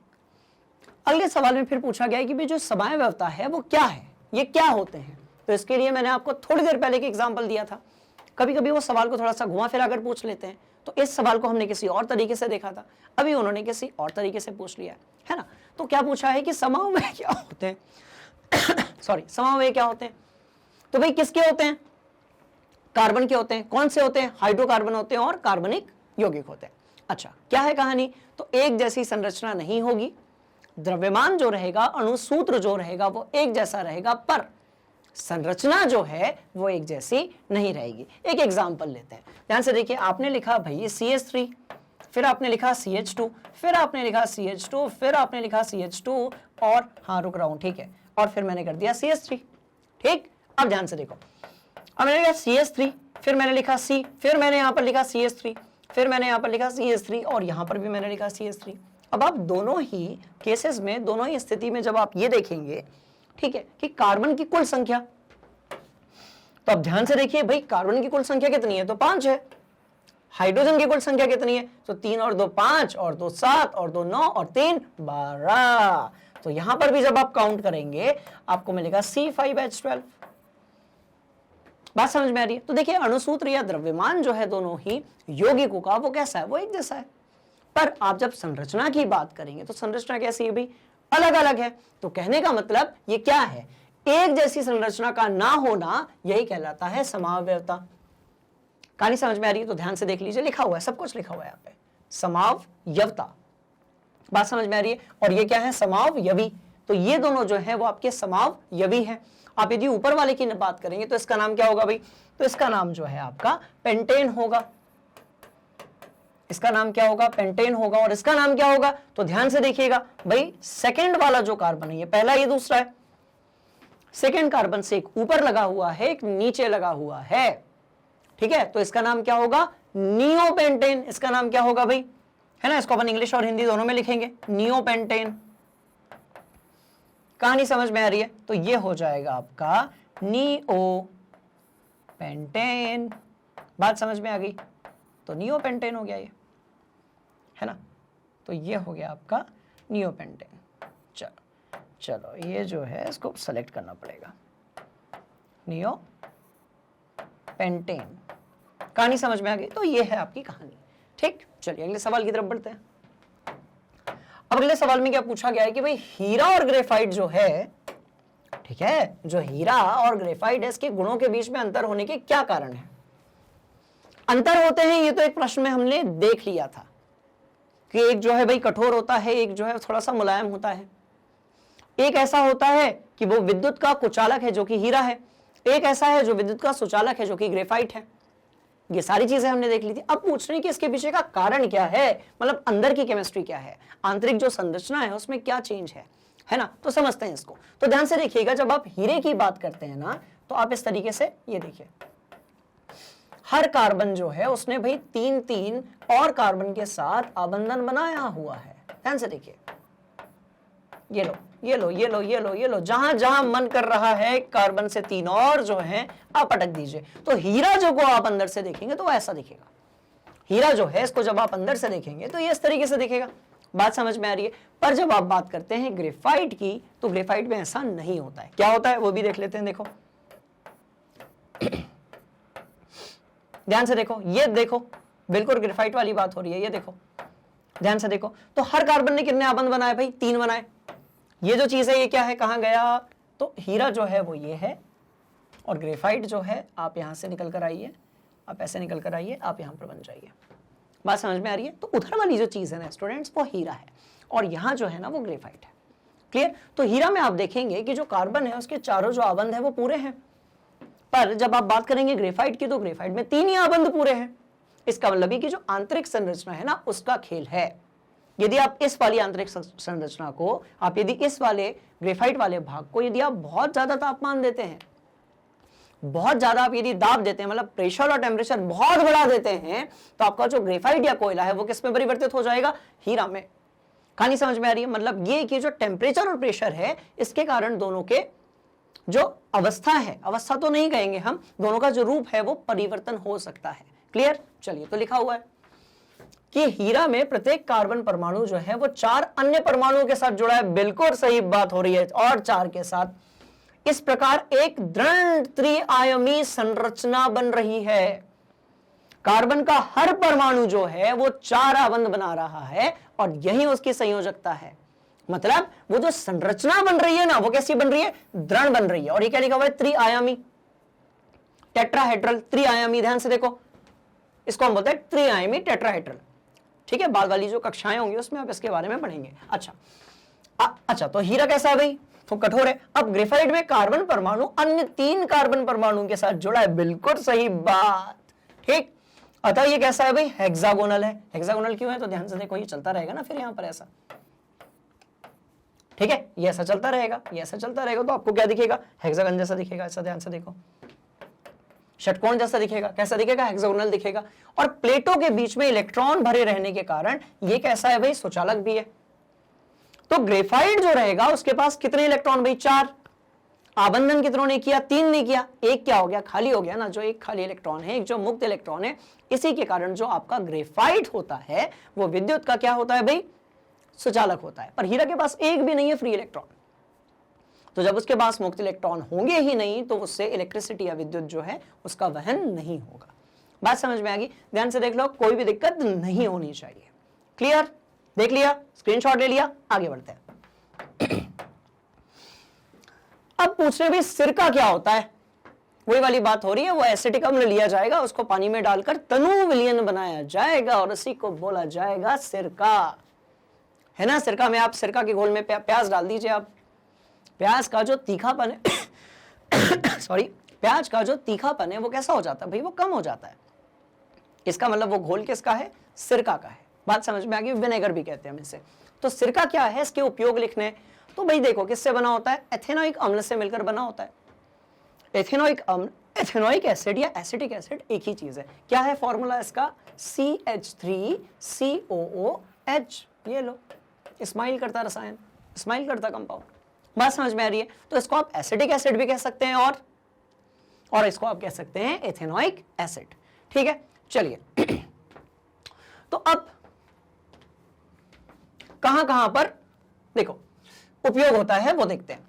[SPEAKER 1] अगले सवाल में फिर पूछा गया है कि भाई जो समय व्यवस्था है वो क्या है, ये क्या होते हैं? तो इसके लिए मैंने आपको थोड़ी देर पहले एक एग्जांपल दिया था। कभी कभी वो सवाल को थोड़ा सा घुमा फिरा कर पूछ लेते हैं, तो इस सवाल को हमने किसी और तरीके से देखा था, अभी उन्होंने किसी और तरीके से पूछ लिया है ना? तो क्या पूछा है कि समवाय क्या होते हैं? सॉरी, समवाय क्या होते हैं? तो भाई किसके होते हैं? कार्बन के होते हैं। कौन से होते हैं? हाइड्रोकार्बन होते हैं और कार्बनिक यौगिक होते हैं। अच्छा, क्या है कहानी? तो एक जैसी संरचना नहीं होगी, द्रव्यमान जो रहेगा, अणुसूत्र जो रहेगा वो एक जैसा रहेगा, पर संरचना जो है वो एक जैसी नहीं रहेगी। एक एग्जांपल लेते हैं, ध्यान से देखिए। आपने लिखा भाई CH3, फिर आपने लिखा CH2, फिर आपने लिखा CH2, फिर आपने लिखा CH2 और हाँ रुक रहा हूं, ठीक है, और फिर मैंने कर दिया CH3। ठीक, अब ध्यान से देखो, अब मैंने लिखा CH3, फिर मैंने लिखा C, फिर मैंने यहां पर लिखा CH3, फिर मैंने यहां पर लिखा CH3 और यहां पर भी मैंने लिखा CH3। अब आप दोनों ही केसेस में, दोनों ही स्थिति में जब आप ये देखेंगे, ठीक है, कि कार्बन की कुल संख्या, तो अब ध्यान से देखिए भाई, कार्बन की कुल संख्या कितनी है? तो 5 है। हाइड्रोजन की कुल संख्या कितनी है? तो 3 और 2 5 और 2 7 और 2 9 और 3 12। तो यहां पर भी जब आप काउंट करेंगे आपको मिलेगा C5H12। बात समझ में आ रही है? तो देखिए अणुसूत्र या द्रव्यमान जो है दोनों ही यौगिकों का वो कैसा है? वो एक जैसा है, पर आप जब संरचना की बात करेंगे तो संरचना कैसी है भाई? अलग अलग है। तो कहने का मतलब ये क्या है? एक जैसी संरचना का ना होना यही कहलाता है समावयवता। कहानी समझ में आ रही है? तो ध्यान से देख लीजिए, लिखा हुआ है, सब कुछ लिखा हुआ है यहाँ पे, समावयवता। बात समझ में आ रही है? और ये क्या है? समावयवी। तो ये दोनों जो है वो आपके समावयवी है। आप यदि ऊपर वाले की बात करेंगे तो इसका नाम क्या होगा भाई? तो इसका नाम जो है आपका पेंटेन होगा। इसका नाम क्या होगा? पेंटेन होगा। और इसका नाम क्या होगा? तो ध्यान से देखिएगा भाई, सेकंड वाला जो कार्बन है, ये पहला, ये दूसरा है। सेकंड कार्बन से एक ऊपर लगा हुआ है, एक नीचे लगा हुआ है, ठीक है, तो इसका नाम क्या होगा? नियोपेंटेन। इसका नाम क्या होगा भाई? है ना, इसको अपन इंग्लिश और हिंदी दोनों में लिखेंगे, नियोपेंटेन। कहानी समझ में आ रही है? तो ये हो जाएगा आपका नियोपेंटेन। बात समझ में आ गई? तो नियोपेंटेन हो गया ये, है ना? तो ये हो गया आपका नियोपेंटेन। चलो ये जो है इसको सेलेक्ट करना पड़ेगा, नियोपेंटेन। पेंटेन। कहानी समझ में आ गई? तो ये है आपकी कहानी। ठीक, चलिए अगले सवाल की तरफ बढ़ते हैं। अब अगले सवाल में क्या पूछा गया है कि भाई हीरा और ग्रेफाइट जो है, ठीक है, जो हीरा और ग्रेफाइट है इसके गुणों के बीच में अंतर होने के क्या कारण है? अंतर होते हैं, ये तो एक प्रश्न में हमने देख लिया था कि एक जो है भाई कठोर होता है, एक जो है थोड़ा सा मुलायम होता है। एक ऐसा होता है कि वो विद्युत का कुचालक है जो कि हीरा है, एक ऐसा है जो विद्युत का सुचालक है जो कि ग्रेफाइट है। ये सारी चीजें हमने देख ली थी। अब पूछ रहे हैं कि इसके पीछे का कारण क्या है, मतलब अंदर की केमिस्ट्री क्या है, आंतरिक जो संरचना है उसमें क्या चेंज है ना? तो समझते हैं इसको। तो ध्यान से देखिएगा, जब आप हीरे की बात करते हैं ना, तो आप इस तरीके से ये देखिए, हर कार्बन जो है उसने भाई 3-3 और कार्बन के साथ आबंधन बनाया हुआ है। ध्यान से देखिए, ये लो ये लो ये लो ये लो ये लो, जहां जहां मन कर रहा है कार्बन से 3 और जो है आप अटक दीजिए। तो हीरा जो को आप अंदर से देखेंगे तो ऐसा दिखेगा। हीरा जो है इसको जब आप अंदर से देखेंगे तो ये इस तरीके से दिखेगा। बात समझ में आ रही है? पर जब आप बात करते हैं ग्रेफाइट की, तो ग्रेफाइट में ऐसा नहीं होता है। क्या होता है वो भी देख लेते हैं। देखो ध्यान से देखो, ये देखो बिल्कुल ग्रेफाइट वाली बात हो रही है। ये देखो ध्यान से देखो, तो हर कार्बन ने कितने आबंध बनाए भाई? 3 बनाए। ये जो चीज है ये क्या है, कहां गया? तो हीरा जो है वो ये है, और ग्रेफाइट जो है आप यहां से निकल कर आइए, आप ऐसे निकल कर आइए, आप यहां पर बन जाइए। बात समझ में आ रही है? तो उधर वाली जो चीज है ना स्टूडेंट्स, वो हीरा है, और यहां जो है ना वो ग्रेफाइट है। क्लियर? तो हीरा में आप देखेंगे कि जो कार्बन है उसके चारों जो आबंध है वो पूरे हैं, पर जब आप बात करेंगे ग्रेफाइट की, तो ग्रेफाइट में 3 ही आबंध पूरे हैं। इसका मतलब है कि जो आंतरिक संरचना है ना उसका खेल है। यदि आप इस वाली आंतरिक संरचना को, आप यदि इस वाले ग्रेफाइट वाले भाग को यदि आप बहुत ज्यादा तापमान देते हैं, बहुत ज्यादा आप यदि दाब देते हैं, मतलब प्रेशर और टेम्परेचर बहुत बढ़ा देते हैं, तो आपका जो ग्रेफाइट या कोयला है वो किस में परिवर्तित हो जाएगा? हीरा में। कहानी समझ में आ रही है? मतलब ये कि जो टेम्परेचर और प्रेशर है इसके कारण दोनों के जो अवस्था है, अवस्था तो नहीं कहेंगे हम, दोनों का जो रूप है वो परिवर्तन हो सकता है। क्लियर? चलिए, तो लिखा हुआ है कि हीरा में प्रत्येक कार्बन परमाणु जो है वो 4 अन्य परमाणुओं के साथ जुड़ा है। बिल्कुल सही बात हो रही है, और 4 के साथ। इस प्रकार एक दृढ़ त्रिआयामी संरचना बन रही है। कार्बन का हर परमाणु जो है वो 4 आबंध बना रहा है, और यही उसकी संयोजकता है। मतलब वो जो संरचना बन रही है ना वो कैसी बन रही है? दृढ़ बन रही है। और ये क्या लिखा हुआ है? त्रिआयामी, टेट्राहेड्रल, त्रिआयामी। ध्यान से देखो, इसको हम बोलते हैं त्रिआयामी टेट्राहेड्रल। ठीक है, बाद वाली जो कक्षाएं होंगी उसमें आप इसके बारे में पढ़ेंगे। अच्छा, तो हीरा कैसा है भाई? तो कठोर है। अब ग्रेफाइट में कार्बन परमाणु अन्य 3 कार्बन परमाणु के साथ जुड़ा है। बिल्कुल सही बात। ठीक, अतः ये कैसा है भाई? हेक्सागोनल है। हेक्सागोनल क्यों है? तो ध्यान से देखो, ये चलता रहेगा ना फिर यहां पर ऐसा। ठीक है, ये ऐसा चलता रहेगा, ये ऐसा चलता रहेगा, तो आपको क्या दिखेगा? हेक्सागन जैसा दिखेगा। ऐसा ध्यान से देखो, षटकोण जैसा दिखेगा। कैसा दिखेगा? हेक्सागोनल दिखेगा। और प्लेटों के बीच में इलेक्ट्रॉन भरे रहने के कारण ये कैसा है भाई? सुचालक भी है। तो ग्रेफाइट जो रहेगा उसके पास कितने इलेक्ट्रॉन भाई? 4। आबंधन कितनों ने किया? 3 ने किया। एक क्या हो गया? खाली हो गया ना। जो एक खाली इलेक्ट्रॉन है, एक जो मुक्त इलेक्ट्रॉन है, इसी के कारण जो आपका ग्रेफाइट होता है वो विद्युत का क्या होता है भाई? सुचालक होता है। पर हीरा के पास एक भी नहीं है फ्री इलेक्ट्रॉन। तो जब उसके पास मुक्त इलेक्ट्रॉन होंगे ही नहीं तो उससे इलेक्ट्रिसिटी या विद्युत जो है उसका वहन नहीं होगा। बात समझ में आ गई? ध्यान से देख लो, कोई भी दिक्कत नहीं होनी चाहिए। क्लियर? देख लिया, स्क्रीनशॉट ले लिया, आगे बढ़ते हैं। अब पूछ रहे भाई सिरका क्या होता है? वही वाली बात हो रही है। वो एसिटिक अम्ल लिया जाएगा, उसको पानी में डालकर तनु विलयन बनाया जाएगा और उसी को बोला जाएगा सिरका, है ना? सिरका में आप सिरका के घोल में प्याज डाल दीजिए। आप प्याज का जो तीखापन है सॉरी, प्याज का जो तीखापन है वो कैसा हो जाता है भाई? वो कम हो जाता है। इसका मतलब वो घोल किसका है? सिरका का है। बात समझ में आ गई? विनेगर भी कहते हैं हम इसे। तो सिरका क्या है, इसके उपयोग लिखने। तो भाई देखो किससे बना होता है? एथेनोइक अम्ल से मिलकर बना होता है। एथेनोइक अम्ल, एथेनोइक एसिड या एसिटिक एसिड एक ही चीज है। क्या है फॉर्मूला इसका? CH3COOH। ये लो, स्माइल करता रसायन, स्माइल करता कंपाउंड। बात समझ में आ रही है? तो इसको आप एसिटिक एसिड भी कह सकते हैं, और इसको आप कह सकते हैं एथेनोइक एसिड। ठीक है, चलिए। तो अब कहां कहां पर देखो उपयोग होता है वो देखते हैं।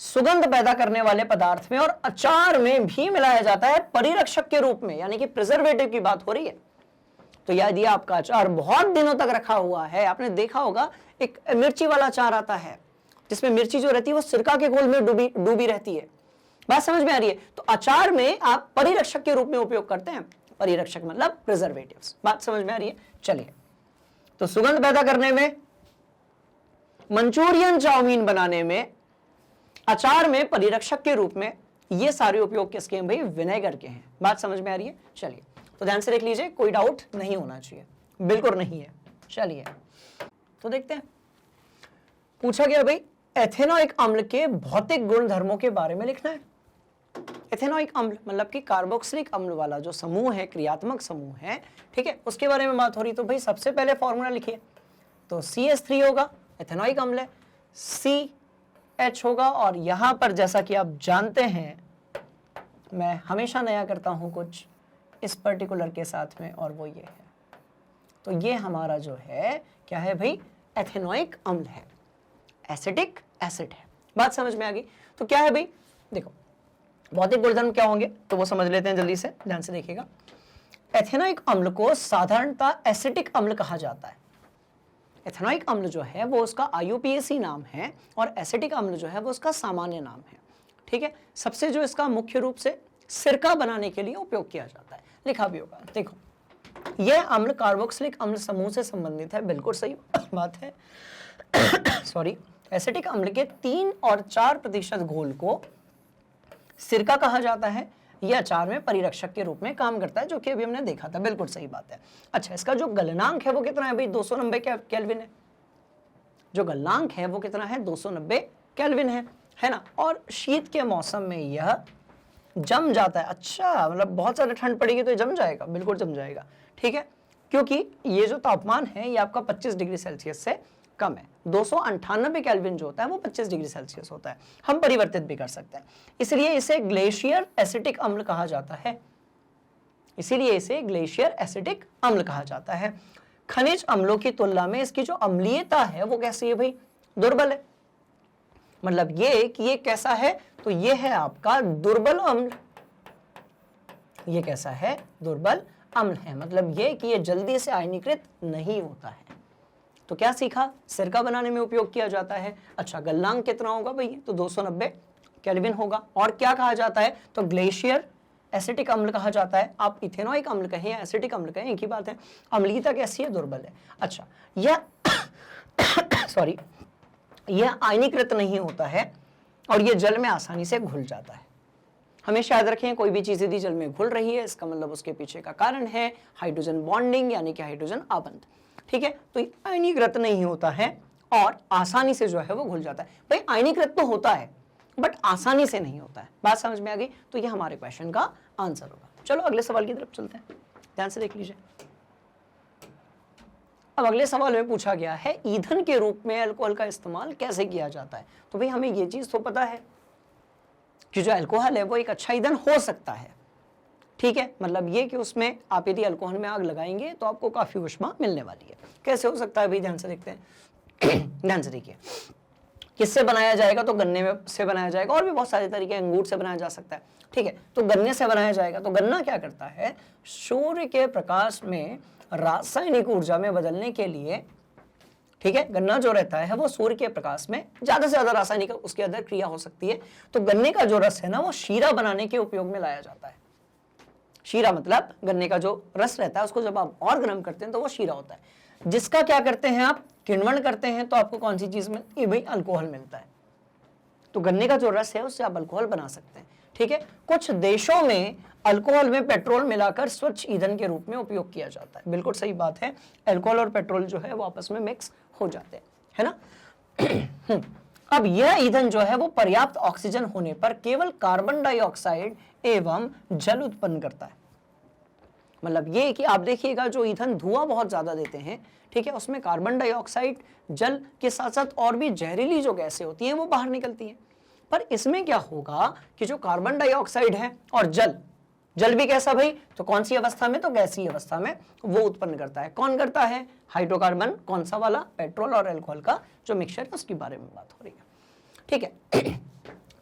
[SPEAKER 1] सुगंध पैदा करने वाले पदार्थ में और अचार में भी मिलाया जाता है परिरक्षक के रूप में, यानी कि प्रिजर्वेटिव की बात हो रही है। तो यदि आपका अचार बहुत दिनों तक रखा हुआ है, आपने देखा होगा एक मिर्ची वाला अचार आता है जिसमें मिर्ची जो रहती है वो सिरका के घोल में डूबी रहती है, बात समझ में आ रही है। तो अचार में आप परिरक्षक के रूप में उपयोग करते हैं, परिरक्षक मतलब प्रिजर्वेटिव्स, बात समझ में आ रही है। चलिए, तो सुगंध पैदा करने में, मंचूरियन चाउमीन बनाने में, अचार में परिरक्षक के रूप में, ये सारे उपयोग किसके हैं भाई? विनेगर के हैं, बात समझ में आ रही है। चलिए, तो ध्यान से देख लीजिए, कोई डाउट नहीं होना चाहिए, बिल्कुल नहीं है। चलिए तो देखते हैं, पूछा गया भाई एथेनोइक अम्ल के भौतिक गुण धर्मों के बारे में लिखना है। एथेनोइक अम्ल मतलब कि कार्बोक्सिलिक अम्ल वाला जो समूह है, क्रियात्मक समूह है, ठीक है, उसके बारे में बात हो रही। तो भाई सबसे पहले फॉर्मूला लिखिए, तो CH3 होगा, एथेनोइक अम्ल है, CH होगा, और यहां पर जैसा कि आप जानते हैं मैं हमेशा नया करता हूं कुछ इस पर्टिकुलर के साथ में, और वो ये है। तो ये हमारा जो है क्या है भाई? एथेनोइक अम्ल है, एसिटिक एसिड है, बात समझ में आ गई। तो क्या है भाई? देखो भौतिक गुणधर्म क्या होंगे तो वो समझ लेते हैं जल्दी से, ध्यान से देखिएगा। एथेनोइक अम्ल को साधारणतः एसिटिक अम्ल कहा जाता है। एथेनोइक अम्ल जो है वो उसका IUPAC नाम है, और एसिटिक अम्ल जो है वो उसका सामान्य नाम है, ठीक है। सबसे जो इसका मुख्य रूप से सिरका बनाने के लिए उपयोग किया जाता है, लिखा भी होगा। देखो, यह अम्ल कार्बोक्सिलिक अम्ल समूह से संबंधित है, बिल्कुल सही बात है। सॉरी, एसिटिक अम्ल के 3 और 4% घोल को सिरका कहा जाता है। यह अचार में परिरक्षक के रूप में काम करता है, जो कि अभी हमने देखा था, बिल्कुल सही बात है। अच्छा, इसका जो गलनांक है वो कितना है भाई? 290 केल्विन है। जो गलनांक है वो कितना है? 290 केल्विन है ना। और शीत के मौसम में यह जम जाता है। अच्छा, मतलब बहुत ज्यादा ठंड पड़ेगी तो ये जम जाएगा? बिल्कुल जम जाएगा, ठीक है, क्योंकि ये जो तापमान है ये आपका 25 डिग्री सेल्सियस से कम है। 298 केल्विन जो होता है वो 25 डिग्री सेल्सियस होता है। हम परिवर्तित भी कर सकते हैं, इसलिए इसे ग्लेशियर एसिटिक अम्ल कहा जाता है। इसीलिए इसे ग्लेशियर एसिटिक अम्ल कहा जाता है। खनिज अम्लों की तुलना में इसकी जो अम्लीयता है वो कैसी है भाई? दुर्बल है। मतलब ये कि ये कैसा है? तो ये है आपका दुर्बल अम्ल। ये कैसा है? दुर्बल अम्ल है। मतलब ये कि ये जल्दी से आयनीकृत नहीं होता है। तो क्या सीखा? सिरका बनाने में उपयोग किया जाता है। अच्छा, गलनांक कितना होगा भाई? तो 290 केल्विन होगा। और क्या कहा जाता है? तो ग्लेशियर एसिटिक अम्ल कहा जाता है। आप इथेनोइक अम्ल कहें या एसिटिक अम्ल कहें, एक ही बात है। अम्लीयता कैसी है? दुर्बल है। अच्छा, यह सॉरी, यह आयनीकृत नहीं होता है और यह जल में आसानी से घुल जाता है। हमेशा याद रखें, कोई भी चीज यदि जल में घुल रही है इसका मतलब उसके पीछे का कारण है हाइड्रोजन बॉन्डिंग, यानी कि हाइड्रोजन आबंध, ठीक है। तो ये आयनीकृत नहीं होता है और आसानी से जो है वो घुल जाता है। भाई आयनीकृत तो होता है बट आसानी से नहीं होता है, बात समझ में आ गई। तो ये हमारे क्वेश्चन का आंसर होगा। चलो अगले सवाल की तरफ चलते हैं, ध्यान से देख लीजिए। अब अगले सवाल में पूछा गया है ईंधन के रूप में अल्कोहल का इस्तेमाल कैसे किया जाता है। तो भाई हमें ये चीज तो पता है कि जो अल्कोहल है वो एक अच्छा ईंधन हो सकता है, ठीक है। मतलब ये कि उसमें आप यदि अल्कोहल में आग लगाएंगे तो आपको काफी ऊष्मा मिलने वाली है। कैसे हो सकता है भाई? ध्यान से देखते हैं। ध्यान से देखिए, किससे बनाया जाएगा? तो गन्ने में से बनाया जाएगा, और भी बहुत सारे तरीके, अंगूर से बनाया जा सकता है, ठीक है। तो गन्ने से बनाया जाएगा। तो गन्ना क्या करता है? सूर्य के प्रकाश में रासायनिक ऊर्जा में बदलने के लिए, ठीक है, गन्ना जो रहता है वो सूर्य के प्रकाश में ज्यादा से ज्यादा रासायनिक उसके अंदर क्रिया हो सकती है। तो गन्ने का जो रस है ना वो शीरा बनाने के उपयोग में लाया जाता है। शीरा मतलब गन्ने का जो रस रहता है उसको जब आप और गर्म करते हैं तो वो शीरा होता है, जिसका क्या करते हैं आप? किण्वन करते हैं। तो आपको कौन सी चीज मिलती है भाई? अल्कोहल मिलता है। तो गन्ने का जो रस है उससे आप अल्कोहल बना सकते हैं, ठीक है। कुछ देशों में अल्कोहल में पेट्रोल मिलाकर स्वच्छ ईंधन के रूप में उपयोग किया जाता है। बिल्कुल सही बात है, अल्कोहल और पेट्रोल जो है वो आपस में मिक्स हो जाते हैं, है ना। अब यह ईंधन जो है वो पर्याप्त ऑक्सीजन होने पर केवल कार्बन डाइऑक्साइड एवं जल उत्पन्न करता है। मतलब ये कि आप देखिएगा जो ईंधन धुआं बहुत ज्यादा देते हैं, ठीक है, उसमें कार्बन डाइऑक्साइड, जल के साथ साथ और भी जहरीली जो गैसें होती हैं वो बाहर निकलती हैं। पर इसमें क्या होगा कि जो कार्बन डाइऑक्साइड है और जल भी कैसा भाई? तो कौन सी अवस्था में? तो गैसीय अवस्था में वो उत्पन्न करता है। कौन करता है? हाइड्रोकार्बन। कौन सा वाला? पेट्रोल और अल्कोहल का जो मिक्सचर है उसके बारे में बात हो रही है, ठीक है।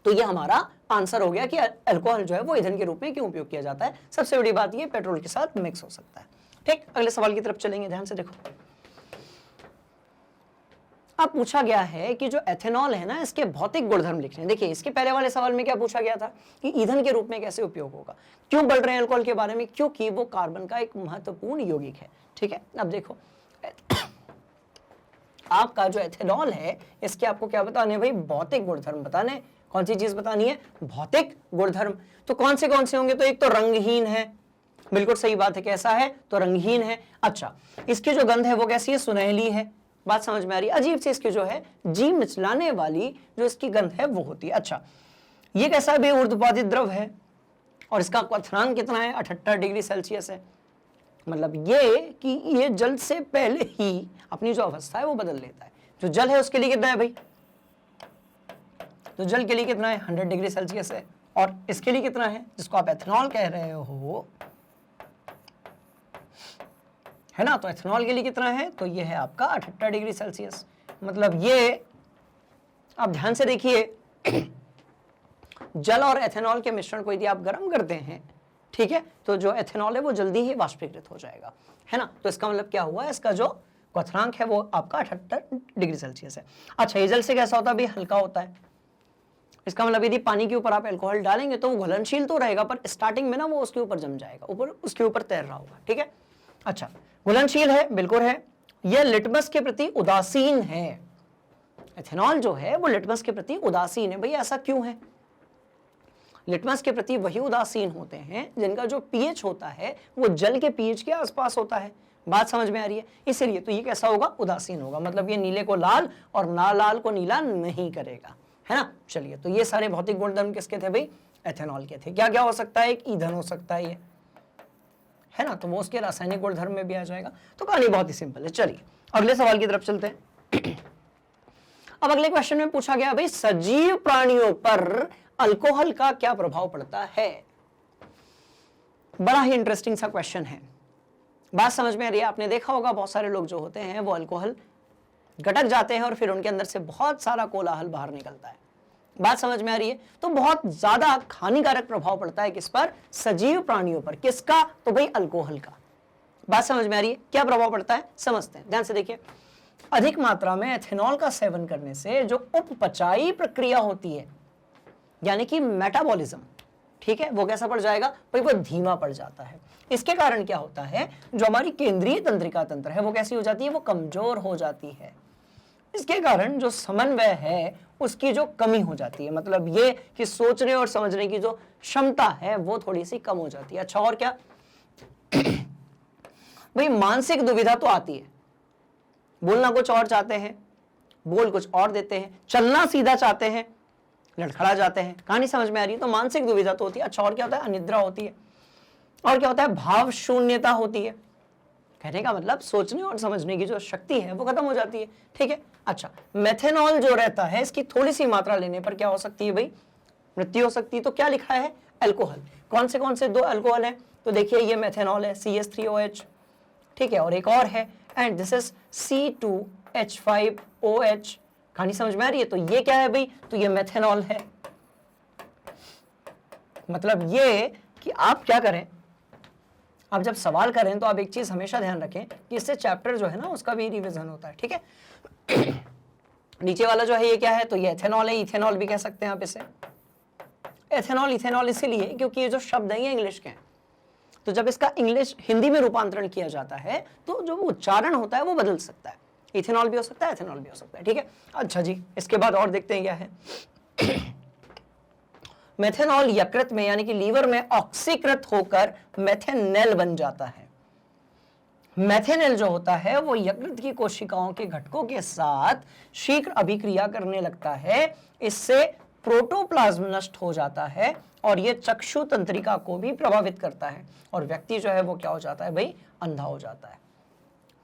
[SPEAKER 1] तो ये हमारा आंसर हो गया कि अल्कोहल जो है वो ईंधन के रूप में क्यों उपयोग किया जाता है। सबसे बड़ी बात ये पेट्रोल के साथ मिक्स हो सकता है। ठीक, अगले सवाल की तरफ चलेंगे, ध्यान से देखो। अब पूछा गया है कि जो एथेनॉल है ना, इसके भौतिक गुणधर्म लिखने। देखिए, इसके पहले वाले सवाल में क्या पूछा गया था कि ईंधन के रूप में कैसे उपयोग होगा, क्यों बढ़ रहे हैं अल्कोहल के बारे में, क्योंकि वो कार्बन का एक महत्वपूर्ण यौगिक है। ठीक है, अब देखो आपका जो एथेनॉल है, इसके आपको क्या बताने भाई, भौतिक गुणधर्म बताने। कौन सी चीज बतानी है, भौतिक गुणधर्म। तो कौन से होंगे, तो एक तो रंगहीन है, बिल्कुल सही बात है, कैसा है, तो रंगहीन है। अच्छा, इसकी जो गंध है वो कैसी है, सुनहली है। बात समझ में आ रही है, अजीब सी इसकी जो है जी मिचलाने वाली जो इसकी गंध है वो होती है। अच्छा, ये कैसा भी ऊर्ध्वपाती द्रव है और इसका क्वथनांक कितना है, 78 डिग्री सेल्सियस है। मतलब ये कि ये जल से पहले ही अपनी जो अवस्था है वो बदल लेता है। जो जल है उसके लिए कितना है भाई, तो जल के लिए कितना है, 100 डिग्री सेल्सियस है। और इसके लिए कितना है, जिसको आप एथेनॉल कह रहे हो, है ना, तो एथेनॉल के लिए कितना है, तो ये है आपका 78 डिग्री सेल्सियस। मतलब ये आप ध्यान से देखिए, जल और एथेनॉल के मिश्रण को यदि आप गर्म करते हैं, ठीक है, तो जो एथेनॉल है वो जल्दी ही वाष्पीकृत हो जाएगा, है ना। तो इसका मतलब क्या हुआ, इसका जो क्वथनांक है वो आपका 78 डिग्री सेल्सियस है। अच्छा, ये जल से कैसा होता है भाई, हल्का होता है। इसका मतलब यदि पानी के ऊपर आप अल्कोहल डालेंगे तो वो घुलनशील तो रहेगा, पर स्टार्टिंग में ना वो उसके ऊपर जम जाएगा, ऊपर उसके ऊपर तैर रहा होगा। ठीक है, अच्छा, घुलनशील है, बिल्कुल है। यह लिटमस के प्रति उदासीन है। एथेनॉल जो है वो लिटमस के प्रति उदासीन है। भैया ऐसा क्यों है, लिटमस के प्रति वही उदासीन होते हैं जिनका जो पीएच होता है वो जल के पीएच के आसपास होता है। बात समझ में आ रही है, इसीलिए तो ये कैसा होगा, उदासीन होगा। मतलब ये नीले को लाल और ना लाल को नीला नहीं करेगा, है ना। चलिए, तो ये सारे भौतिक गुणधर्म किसके थे भाई, एथेनॉल के थे। क्या क्या हो सकता है, एक ईंधन हो सकता है ये, है ना, तो वो उसके रासायनिक गुणधर्म में भी आ जाएगा। तो कहानी बहुत ही सिंपल है। चलिए अगले सवाल की तरफ चलते हैं। अब अगले क्वेश्चन में पूछा गया भाई, सजीव प्राणियों पर अल्कोहल का क्या प्रभाव पड़ता है। बड़ा ही इंटरेस्टिंग सा क्वेश्चन है। बात समझ में आ रही है, आपने देखा होगा बहुत सारे लोग जो होते हैं वो अल्कोहल गटक जाते हैं और फिर उनके अंदर से बहुत सारा कोलाहल बाहर निकलता है। बात समझ में आ रही है, तो बहुत ज्यादा हानिकारक प्रभाव पड़ता है किस पर, सजीव प्राणियों पर। किसका, तो भाई अल्कोहल का। बात समझ में आ रही है, क्या प्रभाव पड़ता है, समझते हैं, ध्यान से देखिए। अधिक मात्रा में एथेनॉल का सेवन करने से जो उपपचाई प्रक्रिया होती है, यानी कि मेटाबॉलिज्म, ठीक है, वो कैसा पड़ जाएगा भाई, वो धीमा पड़ जाता है। इसके कारण क्या होता है, जो हमारी केंद्रीय तंत्रिका तंत्र है वो कैसी हो जाती है, वो कमजोर हो जाती है। इसके कारण जो समन्वय है उसकी जो कमी हो जाती है, मतलब ये कि सोचने और समझने की जो क्षमता है वो थोड़ी सी कम हो जाती है। अच्छा, और क्या भाई, मानसिक दुविधा तो आती है, बोलना कुछ और चाहते हैं, बोल कुछ और देते हैं, चलना सीधा चाहते हैं, लड़खड़ा जाते हैं। कहानी समझ में आ रही है, तो मानसिक दुविधा तो होती है। अच्छा, और क्या होता है, अनिद्रा होती है। और क्या होता है, भाव शून्यता होती है। कहने का मतलब सोचने और समझने की जो शक्ति है वो खत्म हो जाती है। ठीक है, अच्छा, मेथेनॉल जो रहता है इसकी थोड़ी सी मात्रा लेने पर क्या हो सकती है भाई, मृत्यु हो सकती है। तो क्या लिखा है, अल्कोहल। कौन से दो अल्कोहल है, तो देखिए ये मेथेनॉल है, CH3OH, ठीक है, और एक और है, एंड दिस इज C2H5OH। कहानी समझ में आ रही है, तो ये क्या है भाई, तो ये मेथेनॉल है। मतलब ये कि आप क्या करें, आप जब सवाल करें तो आप एक चीज हमेशा ध्यान रखें कि इससे चैप्टर जो है ना उसका भी रिवीजन होता है। ठीक है, नीचे वाला जो है ये क्या है, तो ये एथेनॉल है, इथेनॉल भी कह सकते हैं आप इसे। एथेनॉल इथेनॉल इसीलिए क्योंकि ये जो शब्द है ये इंग्लिश के हैं, तो जब इसका इंग्लिश हिंदी में रूपांतरण किया जाता है तो जो उच्चारण होता है वो बदल सकता है। इथेनॉल भी हो सकता है, एथेनॉल भी हो सकता है। ठीक है, अच्छा जी, इसके बाद और देखते हैं क्या है। मेथेनॉल यकृत में यानी कि लीवर में ऑक्सीकृत होकर मेथेनेल बन जाता है। मेथेनेल जो होता है वो यकृत की कोशिकाओं के घटकों के साथ शीघ्र अभिक्रिया करने लगता है। इससे प्रोटोप्लाज्म नष्ट हो जाता है और ये चक्षु तंत्रिका को भी प्रभावित करता है और व्यक्ति जो है वो क्या हो जाता है भाई, अंधा हो जाता है।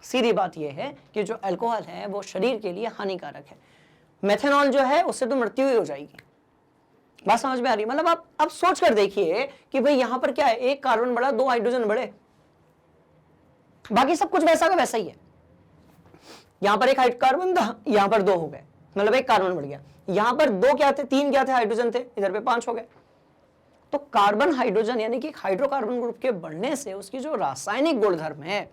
[SPEAKER 1] सीधी बात यह है कि जो अल्कोहल है वो शरीर के लिए हानिकारक है। मेथेनॉल जो है उससे तो मृत्यु ही हो जाएगी। बात समझ में आ रही है, मतलब आप सोच कर देखिए कि भाई यहां पर क्या है, एक कार्बन बढ़ा, 2 हाइड्रोजन बढ़े, बाकी सब कुछ वैसा का वैसा ही है। यहां पर एक कार्बन था, यहां पर 2 हो गए, मतलब एक कार्बन बढ़ गया। यहां पर 2 क्या थे, 3 क्या थे, हाइड्रोजन थे, इधर पे 5 हो गए। तो कार्बन हाइड्रोजन यानी कि हाइड्रोकार्बन ग्रुप के बढ़ने से उसकी जो रासायनिक गुणधर्म है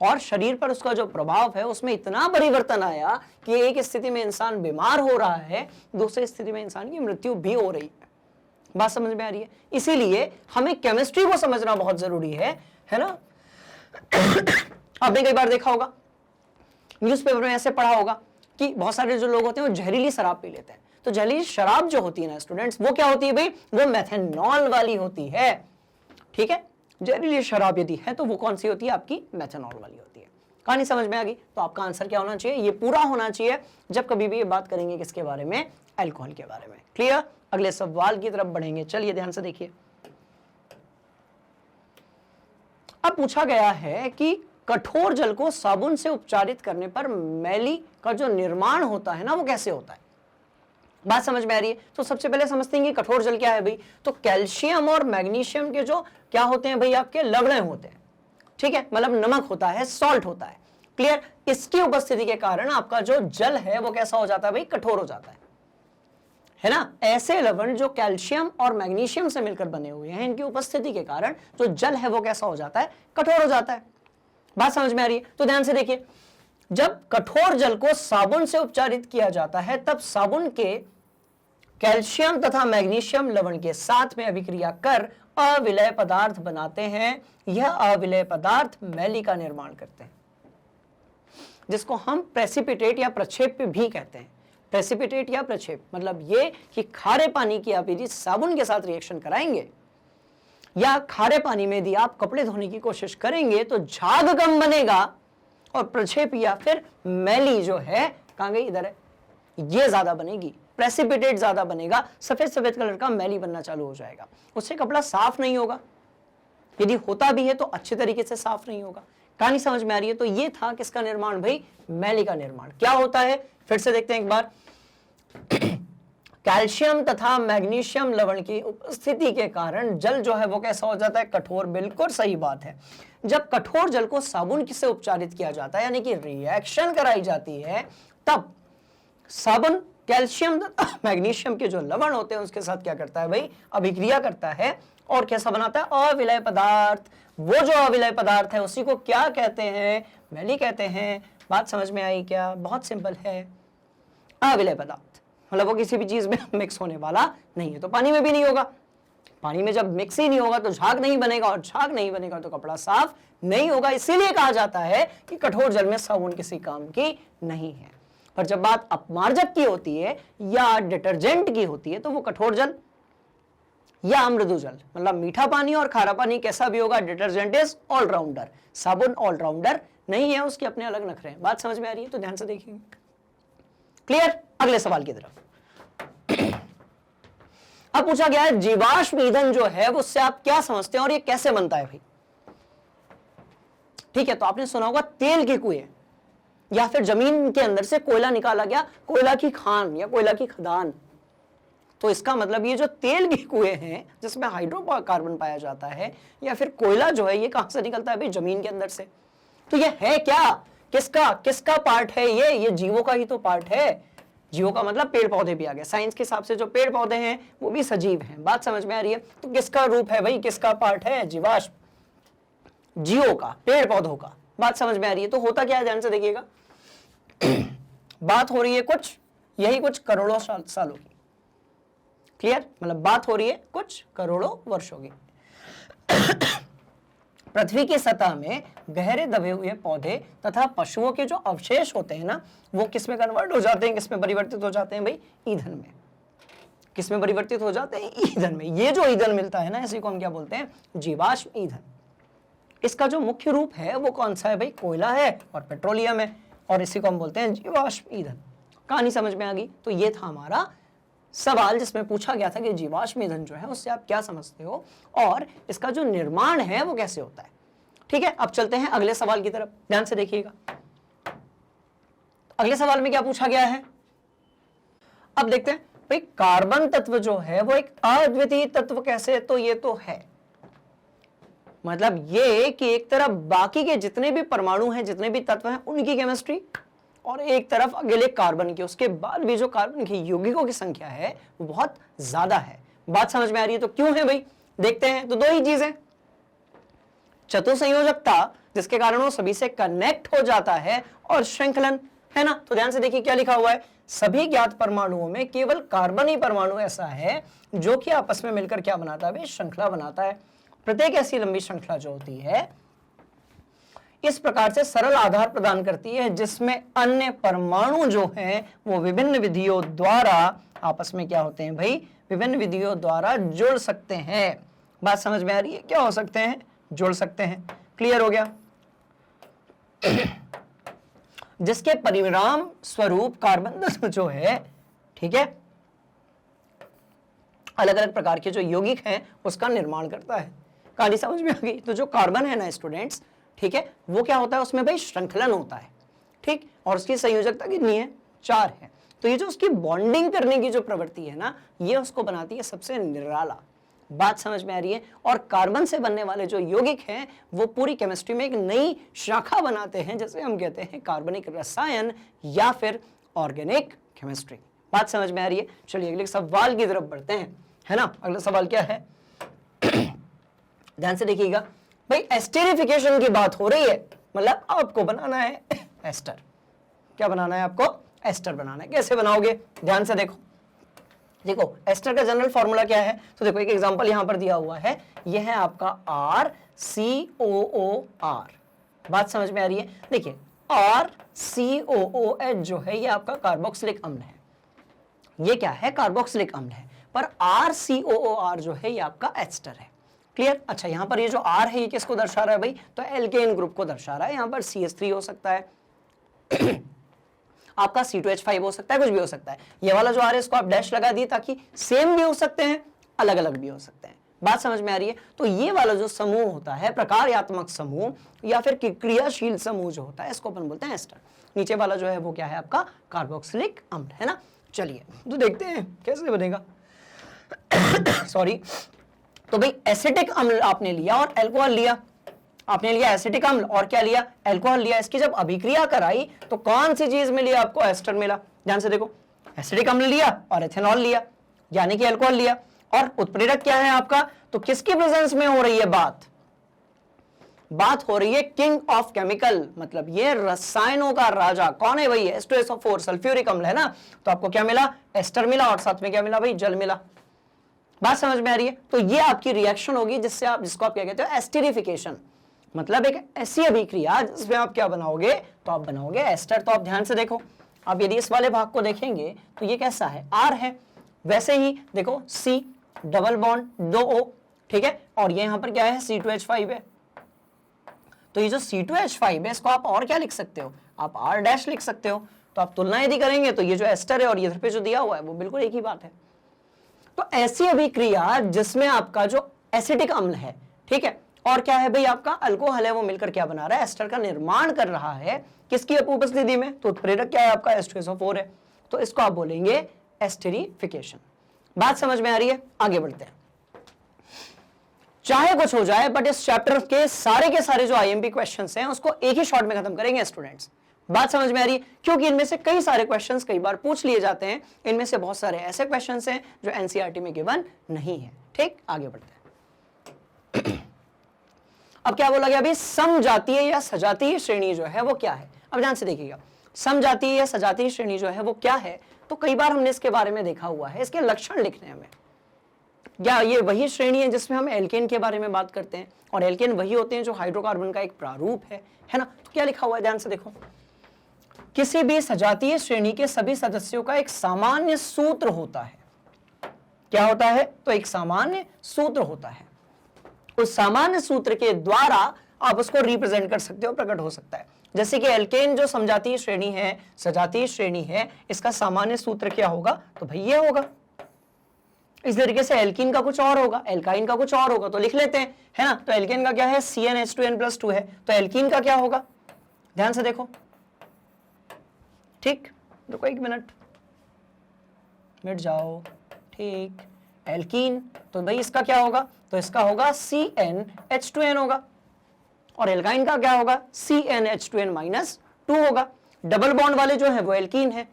[SPEAKER 1] और शरीर पर उसका जो प्रभाव है उसमें इतना परिवर्तन आया कि एक स्थिति में इंसान बीमार हो रहा है, दूसरी स्थिति में इंसान की मृत्यु भी हो रही है। बात समझ में आ रही है? इसीलिए हमें केमिस्ट्री को समझना बहुत जरूरी है ना। आपने कई बार देखा होगा, न्यूज़पेपर में ऐसे पढ़ा होगा कि बहुत सारे जो लोग होते हैं वो जहरीली शराब पी लेते हैं। तो जहरीली शराब जो होती है ना स्टूडेंट्स, वो क्या होती है भाई? वो मेथेनॉल वाली होती है। ठीक है, जहरीली शराब यदि है तो वो कौन सी होती है? आपकी मेथेनॉल वाली होती है। कहानी समझ में आ गई? तो आपका आंसर क्या होना चाहिए? ये पूरा होना चाहिए जब कभी भी ये बात करेंगे किसके बारे में? अल्कोहल के बारे में। क्लियर? अगले सवाल की तरफ बढ़ेंगे, चलिए ध्यान से देखिए। अब पूछा गया है कि कठोर जल को साबुन से उपचारित करने पर मैली का जो निर्माण होता है ना, वो कैसे होता है? बात समझ में आ रही है? तो सबसे पहले समझते हैं कि कठोर जल क्या है भाई। तो कैल्शियम और मैग्नीशियम के जो क्या होते हैं भाई? आपके लवण होते हैं। ठीक है, मतलब नमक होता है, सॉल्ट होता है। क्लियर? इसकी उपस्थिति के कारण आपका जो जल है वो कैसा हो जाता है भाई? कठोर हो जाता है ना। ऐसे लवण जो कैल्शियम और मैग्नीशियम से मिलकर बने हुए हैं, इनकी उपस्थिति के कारण जो जल है वो कैसा हो जाता है? कठोर हो जाता है। बात समझ में आ रही है? तो ध्यान से देखिए, जब कठोर जल को साबुन से उपचारित किया जाता है तब साबुन के कैल्शियम तथा मैग्नीशियम लवण के साथ में अभिक्रिया कर अविलय पदार्थ बनाते हैं। यह अविलय पदार्थ मैली का निर्माण करते हैं, जिसको हम प्रेसिपिटेट या प्रक्षेप भी कहते हैं। प्रेसिपिटेट या प्रक्षेप मतलब ये कि खारे पानी की आप यदि साबुन के साथ रिएक्शन कराएंगे या खारे पानी में यदि आप कपड़े धोने की कोशिश करेंगे तो झाग कम बनेगा और प्रक्षेप या फिर मैली जो है, कहां गई? इधर है, ये ज्यादा बनेगी। प्रेसिपिटेट ज्यादा बनेगा, सफेद सफेद कलर का मैली बनना चालू हो जाएगा, उससे कपड़ा साफ नहीं होगा। यदि होता भी है तो अच्छे तरीके से साफ नहीं होगा। कहानी समझ में आ रही है? तो ये था किसका निर्माण भाई? मैली का निर्माण। क्या होता है फिर से देखते हैं एक बार। कैल्शियम तथा मैग्नीशियम लवण की उपस्थिति के कारण जल जो है वो कैसा हो जाता है? कठोर। बिल्कुल सही बात है। जब कठोर जल को साबुन से उपचारित किया जाता है यानी कि रिएक्शन कराई जाती है, तब साबुन कैल्शियम तथा मैग्नीशियम के जो लवण होते हैं उसके साथ क्या करता है भाई? अभिक्रिया करता है और कैसा बनाता है? अविलय पदार्थ। वो जो अविलय पदार्थ है उसी को क्या कहते हैं? मैली कहते हैं। बात समझ में आई क्या? बहुत सिंपल है। अविलय पदार्थ मतलब वो किसी भी चीज में मिक्स होने वाला नहीं है। तो पानी में भी नहीं होगा। पानी में जब मिक्स ही नहीं होगा तो झाग नहीं बनेगा, और झाग नहीं बनेगा तो कपड़ा साफ नहीं होगा। इसीलिए कहा जाता है कि कठोर जल में साबुन किसी काम की नहीं है। पर जब बात अपमार्जक की होती है या डिटर्जेंट की होती है तो वो कठोर जल या मृदु जल मतलब मीठा पानी और खारा पानी कैसा भी होगा, डिटर्जेंट इज ऑलराउंडर। साबुन ऑलराउंडर नहीं है, उसके अपने अलग नखरे हैं। बात समझ में आ रही है? तो ध्यान से देखिए। क्लियर? अगले सवाल की तरफ। अब पूछा गया है जीवाश्म ईंधन जो है उससे आप क्या समझते हैं और ये कैसे बनता है भाई? ठीक है, तो आपने सुना होगा तेल के कुएं या फिर जमीन के अंदर से कोयला निकाला गया, कोयला की खान या कोयला की खदान। तो इसका मतलब ये जो तेल के कुएं हैं जिसमें हाइड्रोकार्बन पाया जाता है या फिर कोयला जो है, ये कहां से निकलता है भाई? जमीन के अंदर से। तो ये है क्या? किसका पार्ट है ये जीवों का ही तो पार्ट है। जीवों का मतलब पेड़ पौधे भी आ गए। साइंस के हिसाब से जो पेड़ पौधे हैं वो भी सजीव हैं। बात समझ में आ रही है? तो किसका रूप है भाई? किसका पार्ट है? जीवाश्म, जीवों का, पेड़ पौधों का। बात समझ में आ रही है? तो होता क्या है, ध्यान से देखिएगा। बात हो रही है कुछ करोड़ों सालों की। क्लियर? मतलब बात हो रही है कुछ करोड़ों वर्षों की। पृथ्वी की सतह में गहरे दबे हुए पौधे तथा पशुओं के जो अवशेष होते हैं ना, वो किस में कन्वर्ट हो जाते हैं? किस में परिवर्तित हो जाते हैं भाई? ईंधन में। किस में परिवर्तित हो जाते हैं? ईंधन में। ये जो ईंधन मिलता है ना, इसी को हम क्या बोलते हैं? जीवाश्म ईंधन। इसका जो मुख्य रूप है वो कौन सा है भाई? कोयला है और पेट्रोलियम है, और इसी को हम बोलते हैं जीवाश्म ईंधन। कहानी समझ में आ गई? तो ये था हमारा सवाल जिसमें पूछा गया था कि जीवाश्म ईंधन जो है उससे आप क्या समझते हो और इसका जो निर्माण है वो कैसे होता है। ठीक है, अब चलते हैं अगले सवाल की तरफ। ध्यान से देखिएगा, अगले सवाल में क्या पूछा गया है। अब देखते हैं भाई, कार्बन तत्व जो है वो एक अद्वितीय तत्व कैसे? तो ये तो है, मतलब ये कि एक तरफ बाकी के जितने भी परमाणु हैं, जितने भी तत्व हैं, उनकी केमिस्ट्री और एक तरफ अकेले कार्बन की, उसके बाद भी जो कार्बन की यौगिकों की संख्या है वो बहुत ज्यादा है। बात समझ में आ रही है? तो क्यों है भाई, देखते हैं। तो दो ही चीजें, चतुसंयोजकता जिसके कारण वो सभी से कनेक्ट हो जाता है, और श्रृंखलन, है ना। तो ध्यान से देखिए क्या लिखा हुआ है, सभी ज्ञात परमाणुओं में केवल कार्बन ही परमाणु ऐसा है जो कि आपस में मिलकर क्या बनाता है भाई, श्रृंखला बनाता है। प्रत्येक ऐसी लंबी श्रृंखला जो होती है इस प्रकार से सरल आधार प्रदान करती है जिसमें अन्य परमाणु जो हैं वो विभिन्न विधियों द्वारा आपस में क्या होते हैं भाई, विभिन्न विधियों द्वारा जुड़ सकते हैं। बात समझ में आ रही है? क्या हो सकते हैं, जुड़ सकते हैं। क्लियर हो गया? जिसके परिणाम स्वरूप कार्बन जो है, ठीक है, अलग अलग प्रकार के जो यौगिक हैं उसका निर्माण करता है। कहानी समझ में आ गई? तो जो कार्बन है ना स्टूडेंट्स, ठीक है, वो क्या होता है, उसमें भाई श्रृंखलन होता है, ठीक, और उसकी संयोजकता कितनी है, 4 है। तो ये जो उसकी बॉन्डिंग करने की जो प्रवृत्ति है ना, ये उसको बनाती है सबसे निराला। बात समझ में आ रही है? और कार्बन से बनने वाले जो यौगिक हैं वो पूरी केमिस्ट्री में एक नई शाखा बनाते हैं, जैसे हम कहते हैं कार्बनिक रसायन या फिर ऑर्गेनिक केमिस्ट्री। बात समझ में आ रही है? चलिए अगले सवाल की तरफ बढ़ते हैं, है ना। अगला सवाल क्या है, ध्यान से देखिएगा भाई, एस्टेरिफिकेशन की बात हो रही है, मतलब आपको बनाना है एस्टर। क्या बनाना है आपको, एस्टर बनाना है। कैसे बनाओगे, ध्यान से देखो। देखो एस्टर का जनरल फॉर्मूला क्या है, तो देखो एक एग्जांपल यहां पर दिया हुआ है, यह है आपका RCOOR। बात समझ में आ रही है? देखिए RCOOH जो है ये आपका कार्बोक्सिलिक अम्ल है, ये क्या है, कार्बोक्सिलिक अम्ल है, पर RCOOR जो है ये आपका एस्टर है। क्लियर? अच्छा यहां पर ये जो R है ये किसको दर्शा रहा है भाई, तो एल्केन ग्रुप को दर्शा रहा है। यहां पर CH3 हो सकता है आपका C2H5 हो सकता है, कुछ भी हो सकता है। ये वाला जो आ रहा है इसको आप डैश लगा दिए ताकि सेम भी हो सकते हैं, अलग अलग भी हो सकते हैं। बात समझ में आ रही है? तो ये वाला जो समूह होता है, प्रकार्यात्मक समूह या फिर क्रियाशील समूह जो होता है, इसको अपन बोलते हैं एस्टर। नीचे वाला जो है वो क्या है आपका, कार्बोक्सिलिक अम्ल, है ना। चलिए तो देखते हैं कैसे बनेगा सॉरी। तो भाई एसिटिक अम्ल आपने लिया और अल्कोहल लिया, आपने लिया एसिटिक अम्ल और क्या लिया, अल्कोहल लिया। इसकी जब अभिक्रिया कराई तो कौन सी चीज मिली आपको, एस्टर मिला। ध्यान से देखो, एसिटिक अम्ल लिया और एथेनॉल लिया, यानी कि अल्कोहल लिया, और उत्प्रेरक क्या है आपका, तो किसकी प्रेजेंस में हो रही है बात हो रही है किंग ऑफ केमिकल, मतलब ये रसायनों का राजा कौन है भाई, H2SO4 सल्फ्यूरिक अम्ल, है ना। तो आपको क्या मिला, एस्टर मिला, और साथ में क्या मिला भाई, जल मिला। बात समझ में आ रही है? तो ये आपकी रिएक्शन होगी जिससे आप, जिसको आप क्या कहते हो, एस्टेरिफिकेशन, मतलब एक ऐसी अभिक्रिया जिसमें आप क्या बनाओगे, तो आप बनाओगे एस्टर। तो आप ध्यान से देखो, आप यदि इस वाले भाग को देखेंगे तो ये कैसा है, R है। वैसे ही देखो C डबल बॉन्ड 2 O, ठीक है, और ये यहां पर क्या है, C2H5 है। तो ये जो C2H5 है इसको आप और क्या लिख सकते हो, आप R डैश लिख सकते हो। तो आप तुलना यदि करेंगे तो ये जो एस्टर है और इधर पे जो दिया हुआ है वो बिल्कुल एक ही बात है। तो ऐसी अभिक्रिया जिसमें आपका जो एसिटिक अम्ल है, ठीक है, और क्या है भाई आपका अल्कोहल है, वो मिलकर क्या बना रहा है, एस्टर का निर्माण कर रहा है। किसकी उपस्थिति में, तो उत्प्रेरक क्या है आपका, H2SO4 है। तो इसको आप बोलेंगे एस्टेरिफिकेशन। बात समझ में आ रही है? आगे बढ़ते हैं। चाहे कुछ हो जाए बट इस चैप्टर के सारे जो आईएमपी क्वेश्चंस हैं उसको एक ही शॉट में खत्म करेंगे स्टूडेंट्स। बात समझ में आ रही है? क्योंकि इनमें से कई सारे क्वेश्चंस कई बार पूछ लिए जाते हैं, इनमें से बहुत सारे ऐसे क्वेश्चंस हैं जो एनसीईआरटी में गिवन नहीं है। ठीक, आगे बढ़ते हैं। अब क्या बोला गया अभी, समजातीय या सजातीय श्रेणी जो है वो क्या है। अब ध्यान से देखिएगा, समजातीय या सजातीय श्रेणी जो है वो क्या है, तो कई बार हमने इसके बारे में देखा हुआ है। इसके लक्षण लिखने हमें, क्या ये वही श्रेणी है जिसमें हम एल्केन के बारे में बात करते हैं, और एल्केन वही होते हैं जो हाइड्रोकार्बन का एक प्रारूप है ना। तो क्या लिखा हुआ है, ध्यान से देखो, किसी भी सजातीय श्रेणी के सभी सदस्यों का एक सामान्य सूत्र होता है। क्या होता है, तो एक सामान्य सूत्र होता है। उस सामान्य सूत्र के द्वारा आप उसको रिप्रेजेंट कर सकते हो, प्रकट हो सकता है। जैसे कि एल्केन जो समजातीय श्रेणी है, सजातीय श्रेणी है, इसका सामान्य सूत्र क्या होगा, तो भाई ये होगा। इस तरीके से एल्कीन का कुछ और होगा, एल्काइन का कुछ और होगा, तो लिख लेते हैं, है ना। तो एल्केन का क्या है, CnH2n+2 है, तो एल्कीन का क्या होगा, ध्यान से देखो। ठीक, रुको एक मिनट, मिट जाओ। ठीक, एल्कीन, तो भाई इसका क्या होगा, तो इसका होगा CnH2n होगा, और एल्काइन का क्या होगा, CnH2n-2 होगा। डबल बॉन्ड वाले जो है वो एल्कीन है,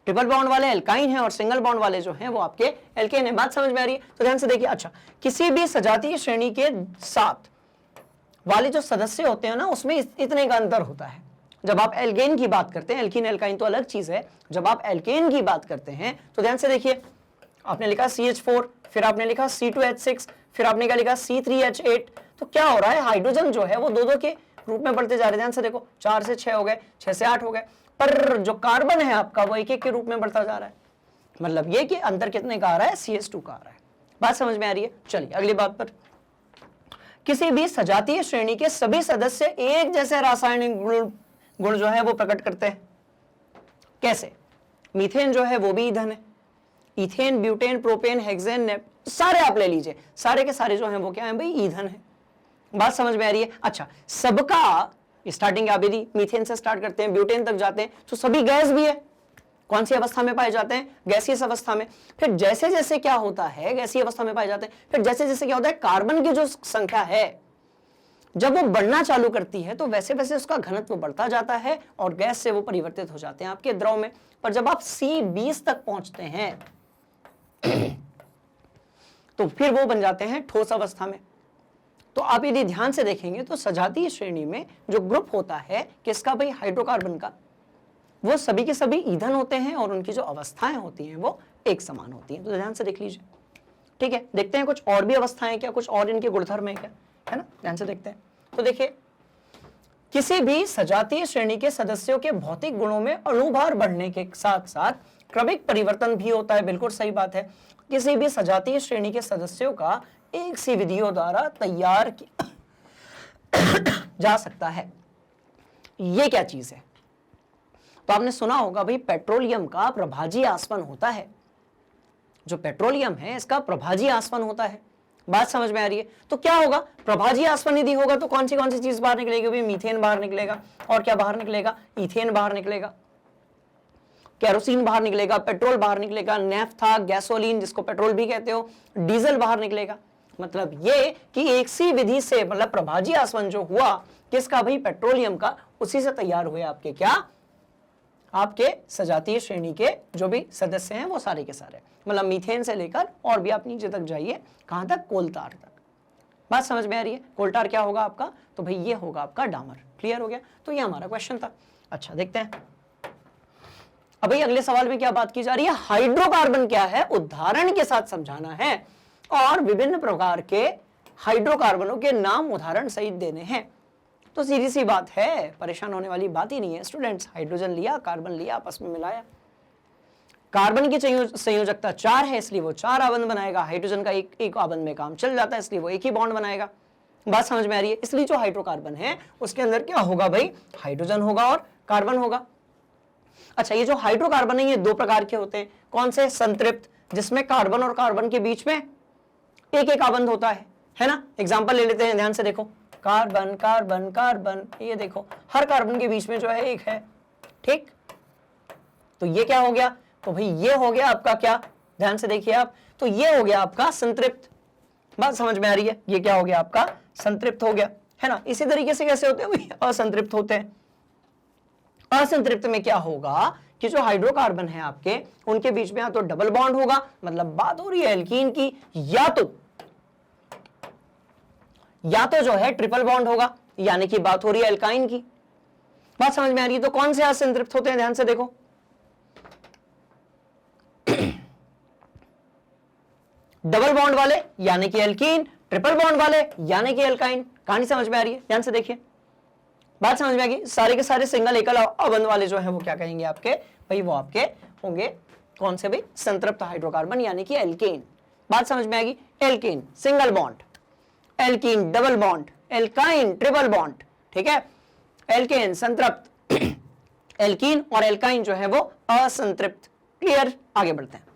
[SPEAKER 1] ट्रिपल बॉन्ड वाले एल्काइन है और सिंगल बॉन्ड वाले जो हैं वो आपके एल्केन है। बात समझ में आ रही है? तो ध्यान से देखिए। अच्छा, किसी भी सजातीय श्रेणी के साथ वाले जो सदस्य होते हैं ना, उसमें इतने का अंतर होता है। जब आप एल्केन की बात करते हैं, एल्कीन एल्काइन तो अलग चीज है, जब आप एल्केन की बात करते हैं तो ध्यान से देखिए, आपने लिखा CH4, फिर आपने लिखा C2H6, फिर आपने क्या लिखा C3H8, तो क्या हो रहा है, हाइड्रोजन जो है वो दो दो के रूप में बढ़ते जा रहे हैं। ध्यान से देखो, 4 से 6 हो गए, 6 से 8 हो गए, पर जो कार्बन है आपका वो एक एक के रूप में बढ़ता जा रहा है। मतलब ये कि अंतर कितने का आ रहा है, CH2 का आ रहा है। बात समझ में आ रही है? चलिए अगली बात पर, किसी भी सजातीय श्रेणी के सभी सदस्य एक जैसे रासायनिक गुण जो है वो प्रकट करते हैं। कैसे? मीथेन जो है वो भी ईंधन है, इथेन, ब्यूटेन, प्रोपेन, हेक्सेन, सारे आप ले लीजिए, सारे के सारे जो हैं वो क्या है भाई, ईंधन है। बात समझ में आ रही है? अच्छा, सबका स्टार्टिंग आप यदि मीथेन से स्टार्ट करते हैं, ब्यूटेन तक जाते हैं, तो सभी गैस भी है। कौन सी अवस्था में पाए जाते हैं? गैसीय अवस्था में। फिर जैसे जैसे क्या होता है, गैसीय अवस्था में पाए जाते हैं, फिर जैसे जैसे क्या होता है, कार्बन की जो संख्या है जब वो बढ़ना चालू करती है तो वैसे वैसे उसका घनत्व बढ़ता जाता है और गैस से वो परिवर्तित हो जाते हैं आपके द्रव में। पर जब आप C20 तक पहुंचते हैं तो फिर वो बन जाते हैं ठोस अवस्था में। तो आप यदि ध्यान से देखेंगे तो सजातीय श्रेणी में जो ग्रुप होता है किसका भाई, हाइड्रोकार्बन का, वो सभी के सभी ईंधन होते हैं और उनकी जो अवस्थाएं होती हैं वो एक समान होती हैं। तो ध्यान से देख लीजिए, ठीक है। देखते हैं कुछ और भी अवस्थाएं क्या, कुछ और इनके गुणधर्म है क्या, है ना, ध्यान से देखते हैं। तो देखिए, किसी भी सजातीय श्रेणी के सदस्यों के भौतिक गुणों में अणुभार बढ़ने के साथ साथ क्रमिक परिवर्तन भी होता है। बिल्कुल सही बात है। किसी भी सजातीय श्रेणी के सदस्यों का एक सी विधियों द्वारा तैयार किया जा सकता है। ये क्या चीज है? तो आपने सुना होगा भाई, पेट्रोलियम का प्रभाजी आसवन होता है। जो पेट्रोलियम है इसका प्रभाजी आसवन होता है। बात समझ में आ रही है? तो क्या होगा, प्रभाजी आसवन यदि होगा तो कौन सी चीज बाहर निकलेगी भाई, मीथेन बाहर निकलेगा, और क्या बाहर निकलेगा, इथेन बाहर निकलेगा, केरोसिन बाहर निकलेगा, पेट्रोल बाहर निकलेगा, नेफ्था, गैसोलीन जिसको पेट्रोल भी कहते हो, डीजल बाहर निकलेगा। मतलब ये कि एक सी विधि से, मतलब प्रभाजी आसवन जो हुआ किसका भाई, पेट्रोलियम का, उसी से तैयार हुए आपके क्या, आपके सजातीय श्रेणी के जो भी सदस्य हैं वो सारे के सारे, मतलब मीथेन से लेकर और भी आप नीचे तक जाइए, कहां तक, कोलतार तक। बात समझ में आ रही है? कोलतार क्या होगा आपका, तो भाई ये होगा आपका डामर। क्लियर हो गया? तो ये हमारा क्वेश्चन था। अच्छा, देखते हैं अब भाई अगले सवाल में क्या बात की जा रही है, हाइड्रोकार्बन क्या है उदाहरण के साथ समझाना है और विभिन्न प्रकार के हाइड्रोकार्बनों के नाम उदाहरण सहित देने हैं। तो सीधी सी बात है, परेशान होने वाली बात ही नहीं है स्टूडेंट्स। हाइड्रोजन लिया, कार्बन लिया, आपस में मिलाया, कार्बन की संयोजकता 4 है इसलिए वो 4 आबंध बनाएगा, हाइड्रोजन का एक आबंध में काम चल जाता है इसलिए वो एक ही बॉन्ड बनाएगा। बात समझ में आ रही है? इसलिए जो हाइड्रोकार्बन है उसके अंदर क्या होगा भाई, हाइड्रोजन होगा और कार्बन होगा। अच्छा, ये जो हाइड्रोकार्बन है ये 2 प्रकार के होते हैं। कौन से? संतृप्त, जिसमें कार्बन और कार्बन के बीच में एक एक आबंध होता है ना। एग्जांपल ले लेते हैं, ध्यान से देखो, कार्बन कार्बन कार्बन, ये देखो हर कार्बन के बीच में जो है एक है, ठीक। तो ये क्या हो गया, तो भाई ये हो गया आपका क्या, ध्यान से देखिए आप, तो ये हो गया आपका संतृप्त। बात समझ में आ रही है? ये क्या हो गया आपका, संतृप्त हो गया, है ना। इसी तरीके से कैसे होते हैं भाई, असंतृप्त होते हैं। असंतृप्त में क्या होगा कि जो हाइड्रोकार्बन है आपके, उनके बीच में या तो डबल बॉन्ड होगा, मतलब बात हो रही है एल्कीन की, या तो जो है ट्रिपल बॉन्ड होगा, यानी कि बात हो रही है एल्काइन की। बात समझ में आ रही है? तो कौन से असंतृप्त होते हैं, ध्यान से देखो, डबल बॉन्ड वाले यानी कि एल्कीन, ट्रिपल बॉन्ड वाले यानी कि एल्काइन। कहानी समझ में आ रही है? ध्यान से देखिए, बात समझ में आ गई। सारे के सारे सिंगल एकल अबंध वाले जो है वो क्या कहेंगे आपके भाई, वो आपके होंगे कौन से भाई, संतृप्त हाइड्रोकार्बन यानी कि एल्केन। बात समझ में आएगी? Alkane single bond, alkene double bond, alkyne triple bond, ठीक है। एल्केन संतृप्त, एल्कीन और एल्काइन जो है वो असंतृप्त। क्लियर? आगे बढ़ते हैं।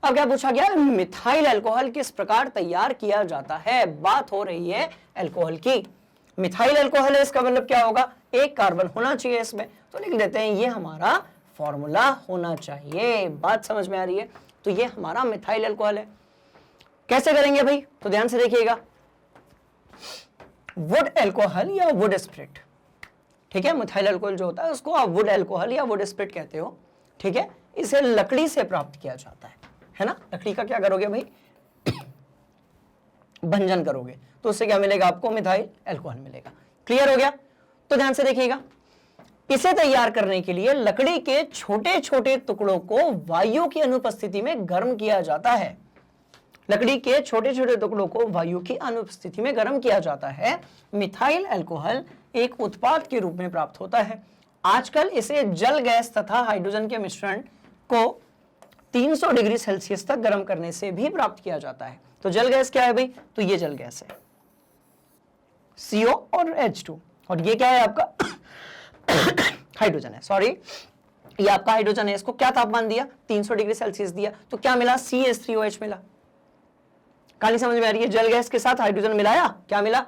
[SPEAKER 1] अब क्या पूछा गया, मिथाइल अल्कोहल किस प्रकार तैयार किया जाता है। बात हो रही है अल्कोहल की। मिथाइल अल्कोहल है, इसका मतलब क्या होगा, एक कार्बन होना चाहिए इसमें, तो लिख देते हैं ये हमारा फॉर्मूला होना चाहिए। बात समझ में आ रही है? तो ये हमारा मिथाइल अल्कोहल है। कैसे करेंगे भाई, तो ध्यान से देखिएगा, वुड अल्कोहल या वुड स्प्रिट, ठीक है। मिथाइल अल्कोहल जो होता है उसको आप वुड अल्कोहल या वुड स्पिरिट कहते हो, ठीक है। इसे लकड़ी से प्राप्त किया जाता है ना। लकड़ी का क्या करोगे भाई, भंजन करोगे तो उससे क्या मिलेगा आपको, मिथाइल अल्कोहल मिलेगा। क्लियर हो गया। तो ध्यान से देखिएगा, इसे तैयार करने के लिए लकड़ी के छोटे छोटे टुकड़ों को वायु की अनुपस्थिति में गर्म किया जाता है। लकड़ी के छोटे छोटे टुकड़ों को वायु की अनुपस्थिति में गर्म किया जाता है। मिथाइल अल्कोहल एक उत्पाद के रूप में प्राप्त होता है। आजकल इसे जल गैस तथा हाइड्रोजन के मिश्रण को 300 डिग्री सेल्सियस तक गर्म करने से भी प्राप्त किया जाता है। तो जल गैस क्या है भाई, तो ये जल गैस है CO और H2, और ये क्या है आपका हाइड्रोजन है, सॉरी ये आपका हाइड्रोजन है। इसको क्या तापमान दिया, 300 डिग्री सेल्सियस दिया, तो क्या मिला, CH3OH मिला। कहानी समझ में आ रही है, जल गैस के साथ हाइड्रोजन मिलाया, क्या मिला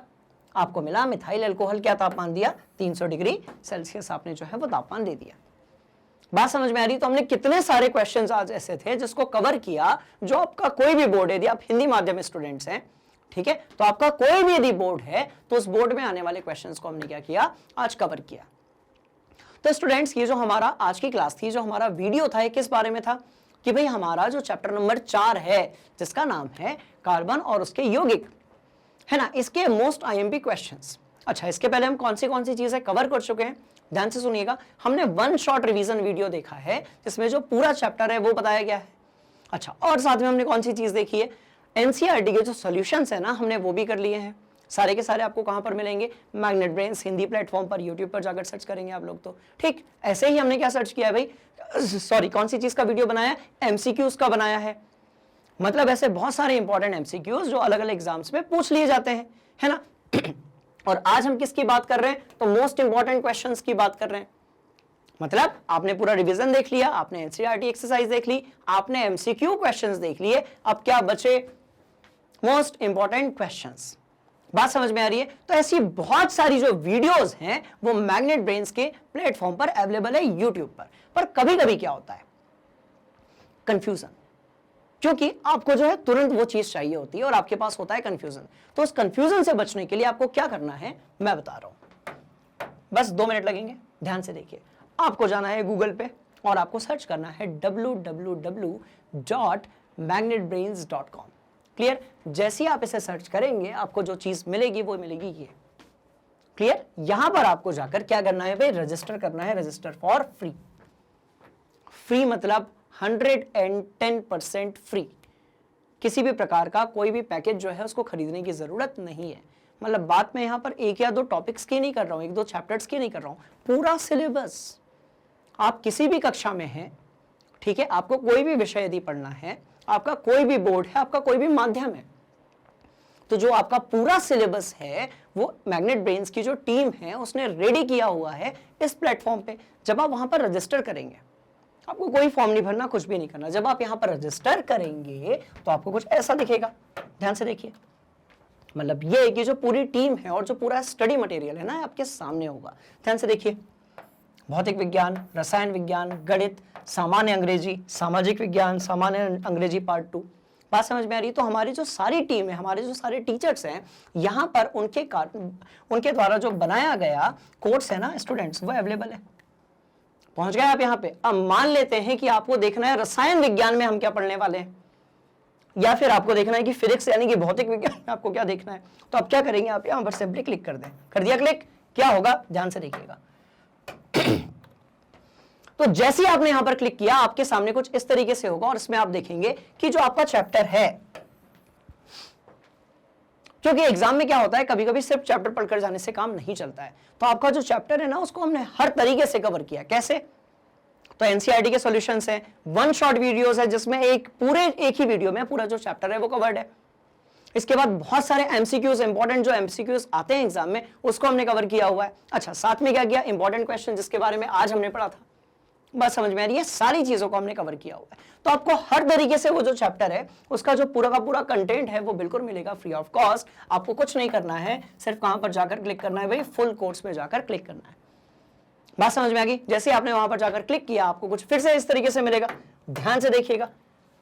[SPEAKER 1] आपको, मिला मिथाइल अल्कोहल। क्या तापमान दिया, 300 डिग्री सेल्सियस आपने जो है वो तापमान दे दिया। बात समझ में आ रही है। तो हमने कितने सारे क्वेश्चंस आज ऐसे थे जिसको कवर किया, जो आपका कोई भी बोर्ड है, यदि आप हिंदी माध्यम स्टूडेंट्स हैं, ठीक है, तो आपका कोई भी यदि बोर्ड है तो उस बोर्ड में आने वाले क्वेश्चंस को हमने क्या किया, आज कवर किया। तो स्टूडेंट्स, ये जो हमारा आज की क्लास थी, जो हमारा वीडियो था, किस बारे में था कि भाई हमारा जो चैप्टर नंबर 4 है जिसका नाम है कार्बन और उसके यौगिक, है ना, इसके मोस्ट IMP क्वेश्चंस। अच्छा, इसके पहले हम कौन सी चीजें कवर कर चुके हैं, ध्यान से सुनिएगा। हमने 1 शॉर्ट रिवीजन वीडियो देखा है जिसमें जो पूरा चैप्टर है वो बताया गया है। अच्छा, और साथ में हमने कौन सी चीज देखी है, NCERT के जो सॉल्यूशंस है ना, हमने वो भी कर लिए हैं। सारे के सारे आपको कहां पर मिलेंगे, मैग्नेट ब्रेन्स हिंदी प्लेटफॉर्म पर, यूट्यूब पर जाकर सर्च करेंगे आप लोग। तो ठीक ऐसे ही हमने क्या सर्च किया है भाई, सॉरी कौन सी चीज का वीडियो बनाया, MCQs का बनाया है। मतलब ऐसे बहुत सारे इंपॉर्टेंट MCQs जो अलग अलग एग्जाम्स में पूछ लिए जाते हैं, है ना। और आज हम किसकी बात कर रहे हैं, तो मोस्ट इंपॉर्टेंट क्वेश्चंस की बात कर रहे हैं। मतलब आपने पूरा रिवीजन देख लिया, आपने NCERT एक्सरसाइज देख ली, आपने MCQ क्वेश्चंस देख लिए, अब क्या बचे, मोस्ट इंपॉर्टेंट क्वेश्चंस। बात समझ में आ रही है। तो ऐसी बहुत सारी जो वीडियोस हैं वो मैग्नेट ब्रेन्स के प्लेटफॉर्म पर अवेलेबल है यूट्यूब पर कभी कभी क्या होता है, कंफ्यूजन, क्योंकि आपको जो है तुरंत वो चीज चाहिए होती है और आपके पास होता है कंफ्यूजन। तो उस कंफ्यूजन से बचने के लिए आपको क्या करना है मैं बता रहा हूं, बस 2 मिनट लगेंगे। ध्यान से देखिए, आपको जाना है गूगल पे और आपको सर्च करना है www.magnetbrains.com। क्लियर, जैसे ही आप इसे सर्च करेंगे आपको जो चीज मिलेगी वो मिलेगी ये। क्लियर, यहां पर आपको जाकर क्या करना है भाई, रजिस्टर करना है, रजिस्टर फॉर फ्री। फ्री मतलब 110% फ्री। किसी भी प्रकार का कोई भी पैकेज जो है उसको खरीदने की जरूरत नहीं है। मतलब बात मैं यहां पर 1 या 2 टॉपिक्स की नहीं कर रहा हूं, 1-2 चैप्टर्स की नहीं कर रहा हूं, पूरा सिलेबस। आप किसी भी कक्षा में हैं, ठीक है, आपको कोई भी विषय यदि पढ़ना है, आपका कोई भी बोर्ड है, आपका कोई भी माध्यम है, तो जो आपका पूरा सिलेबस है वो मैग्नेट ब्रेन्स की जो टीम है उसने रेडी किया हुआ है इस प्लेटफॉर्म पे। जब आप वहां पर रजिस्टर करेंगे, आपको कोई फॉर्म नहीं भरना, कुछ भी नहीं करना। जब आप यहां पर रजिस्टर करेंगे तो आपको कुछ ऐसा दिखेगा। ध्यान से देखिए, मतलब ये है कि जो पूरी टीम है और जो पूरा स्टडी मटेरियल है ना आपके सामने होगा। ध्यान से देखिए, भौतिक विज्ञान, रसायन विज्ञान, गणित, सामान्य अंग्रेजी, सामाजिक विज्ञान, सामान्य अंग्रेजी पार्ट 2। बात समझ में आ रही है। तो हमारी जो सारी टीम है, हमारे जो सारे टीचर्स हैं, यहाँ पर उनके द्वारा जो बनाया गया कोर्स है ना स्टूडेंट्स, वो अवेलेबल है। पहुंच गए आप यहाँ पे। अब मान लेते हैं कि आपको देखना है रसायन विज्ञान में हम क्या पढ़ने वाले हैं, या फिर आपको देखना है कि फिजिक्स यानी कि भौतिक विज्ञान में आपको क्या देखना है। तो आप क्या करेंगे, आप यहाँ पर सिंपली क्लिक कर दें। कर दिया क्लिक, क्या होगा ध्यान से देखिएगा। तो जैसे ही आपने यहां पर क्लिक किया आपके सामने कुछ इस तरीके से होगा और इसमें आप देखेंगे कि जो आपका चैप्टर है, क्योंकि एग्जाम में क्या होता है, कभी कभी सिर्फ चैप्टर पढ़कर जाने से काम नहीं चलता है। तो आपका जो चैप्टर है ना उसको हमने हर तरीके से कवर किया। कैसे, तो NCERT के सॉल्यूशंस हैं, 1 शॉर्ट वीडियोस है जिसमें एक ही वीडियो में पूरा जो चैप्टर है वो कवर्ड है। इसके बाद बहुत सारे MCQs, इंपॉर्टेंट जो MCQs आते हैं एग्जाम में, उसको हमने कवर किया हुआ है। अच्छा, साथ में क्या किया, इंपॉर्टेंट क्वेश्चन जिसके बारे में आज हमने पढ़ा था। बस समझ में आ रही है, सारी चीजों को हमने कवर किया हुआ है। तो आपको हर तरीके से वो जो चैप्टर है उसका जो पूरा का पूरा कंटेंट है वो बिल्कुल मिलेगा फ्री ऑफ कॉस्ट। आपको कुछ नहीं करना है, सिर्फ कहां पर जाकर क्लिक करना है भाई, फुल कोर्स में जाकर क्लिक करना है। बात समझ में आ गई। जैसे आपने वहां पर जाकर क्लिक किया आपको कुछ फिर से इस तरीके से मिलेगा। ध्यान से देखिएगा,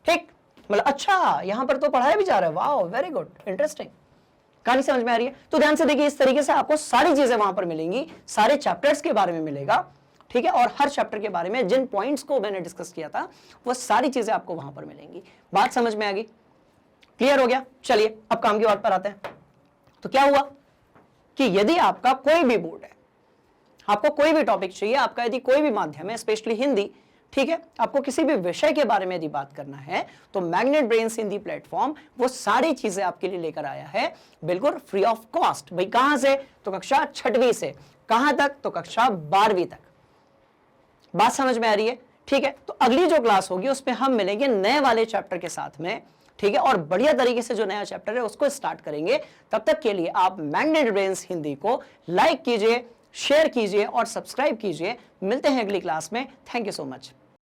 [SPEAKER 1] ठीक, मतलब अच्छा यहां पर तो पढ़ाया भी जा रहा है, वाह वेरी गुड, इंटरेस्टिंग। कहानी समझ में आ रही है? तो ध्यान से देखिए, इस तरीके से आपको सारी चीजें वहां पर मिलेंगी, सारे चैप्टर्स के बारे में मिलेगा, ठीक है, और हर चैप्टर के बारे में जिन पॉइंट्स को मैंने डिस्कस किया था वो सारी चीजें आपको वहां पर मिलेंगी। बात समझ में आ गई? क्लियर हो गया? चलिए अब काम की बात पर आते हैं। तो क्या हुआ कि यदि आपका कोई भी बोर्ड है, आपको कोई भी टॉपिक चाहिए, आपका यदि कोई भी माध्यम है, स्पेशली हिंदी, ठीक है, आपको किसी भी विषय के बारे में यदि बात करना है तो मैग्नेट ब्रेन्स हिंदी प्लेटफॉर्म वो सारी चीजें आपके लिए लेकर आया है, बिल्कुल फ्री ऑफ कॉस्ट। भाई कहां से? तो कक्षा 6वीं से। कहां तक? तो कक्षा 12वीं तक। बात समझ में आ रही है? ठीक है, तो अगली जो क्लास होगी उसमें हम मिलेंगे नए वाले चैप्टर के साथ में, ठीक है, और बढ़िया तरीके से जो नया चैप्टर है उसको स्टार्ट करेंगे। तब तक के लिए आप मैग्नेट ब्रेन्स हिंदी को लाइक कीजिए, शेयर कीजिए और सब्सक्राइब कीजिए। मिलते हैं अगली क्लास में। Thank you so much.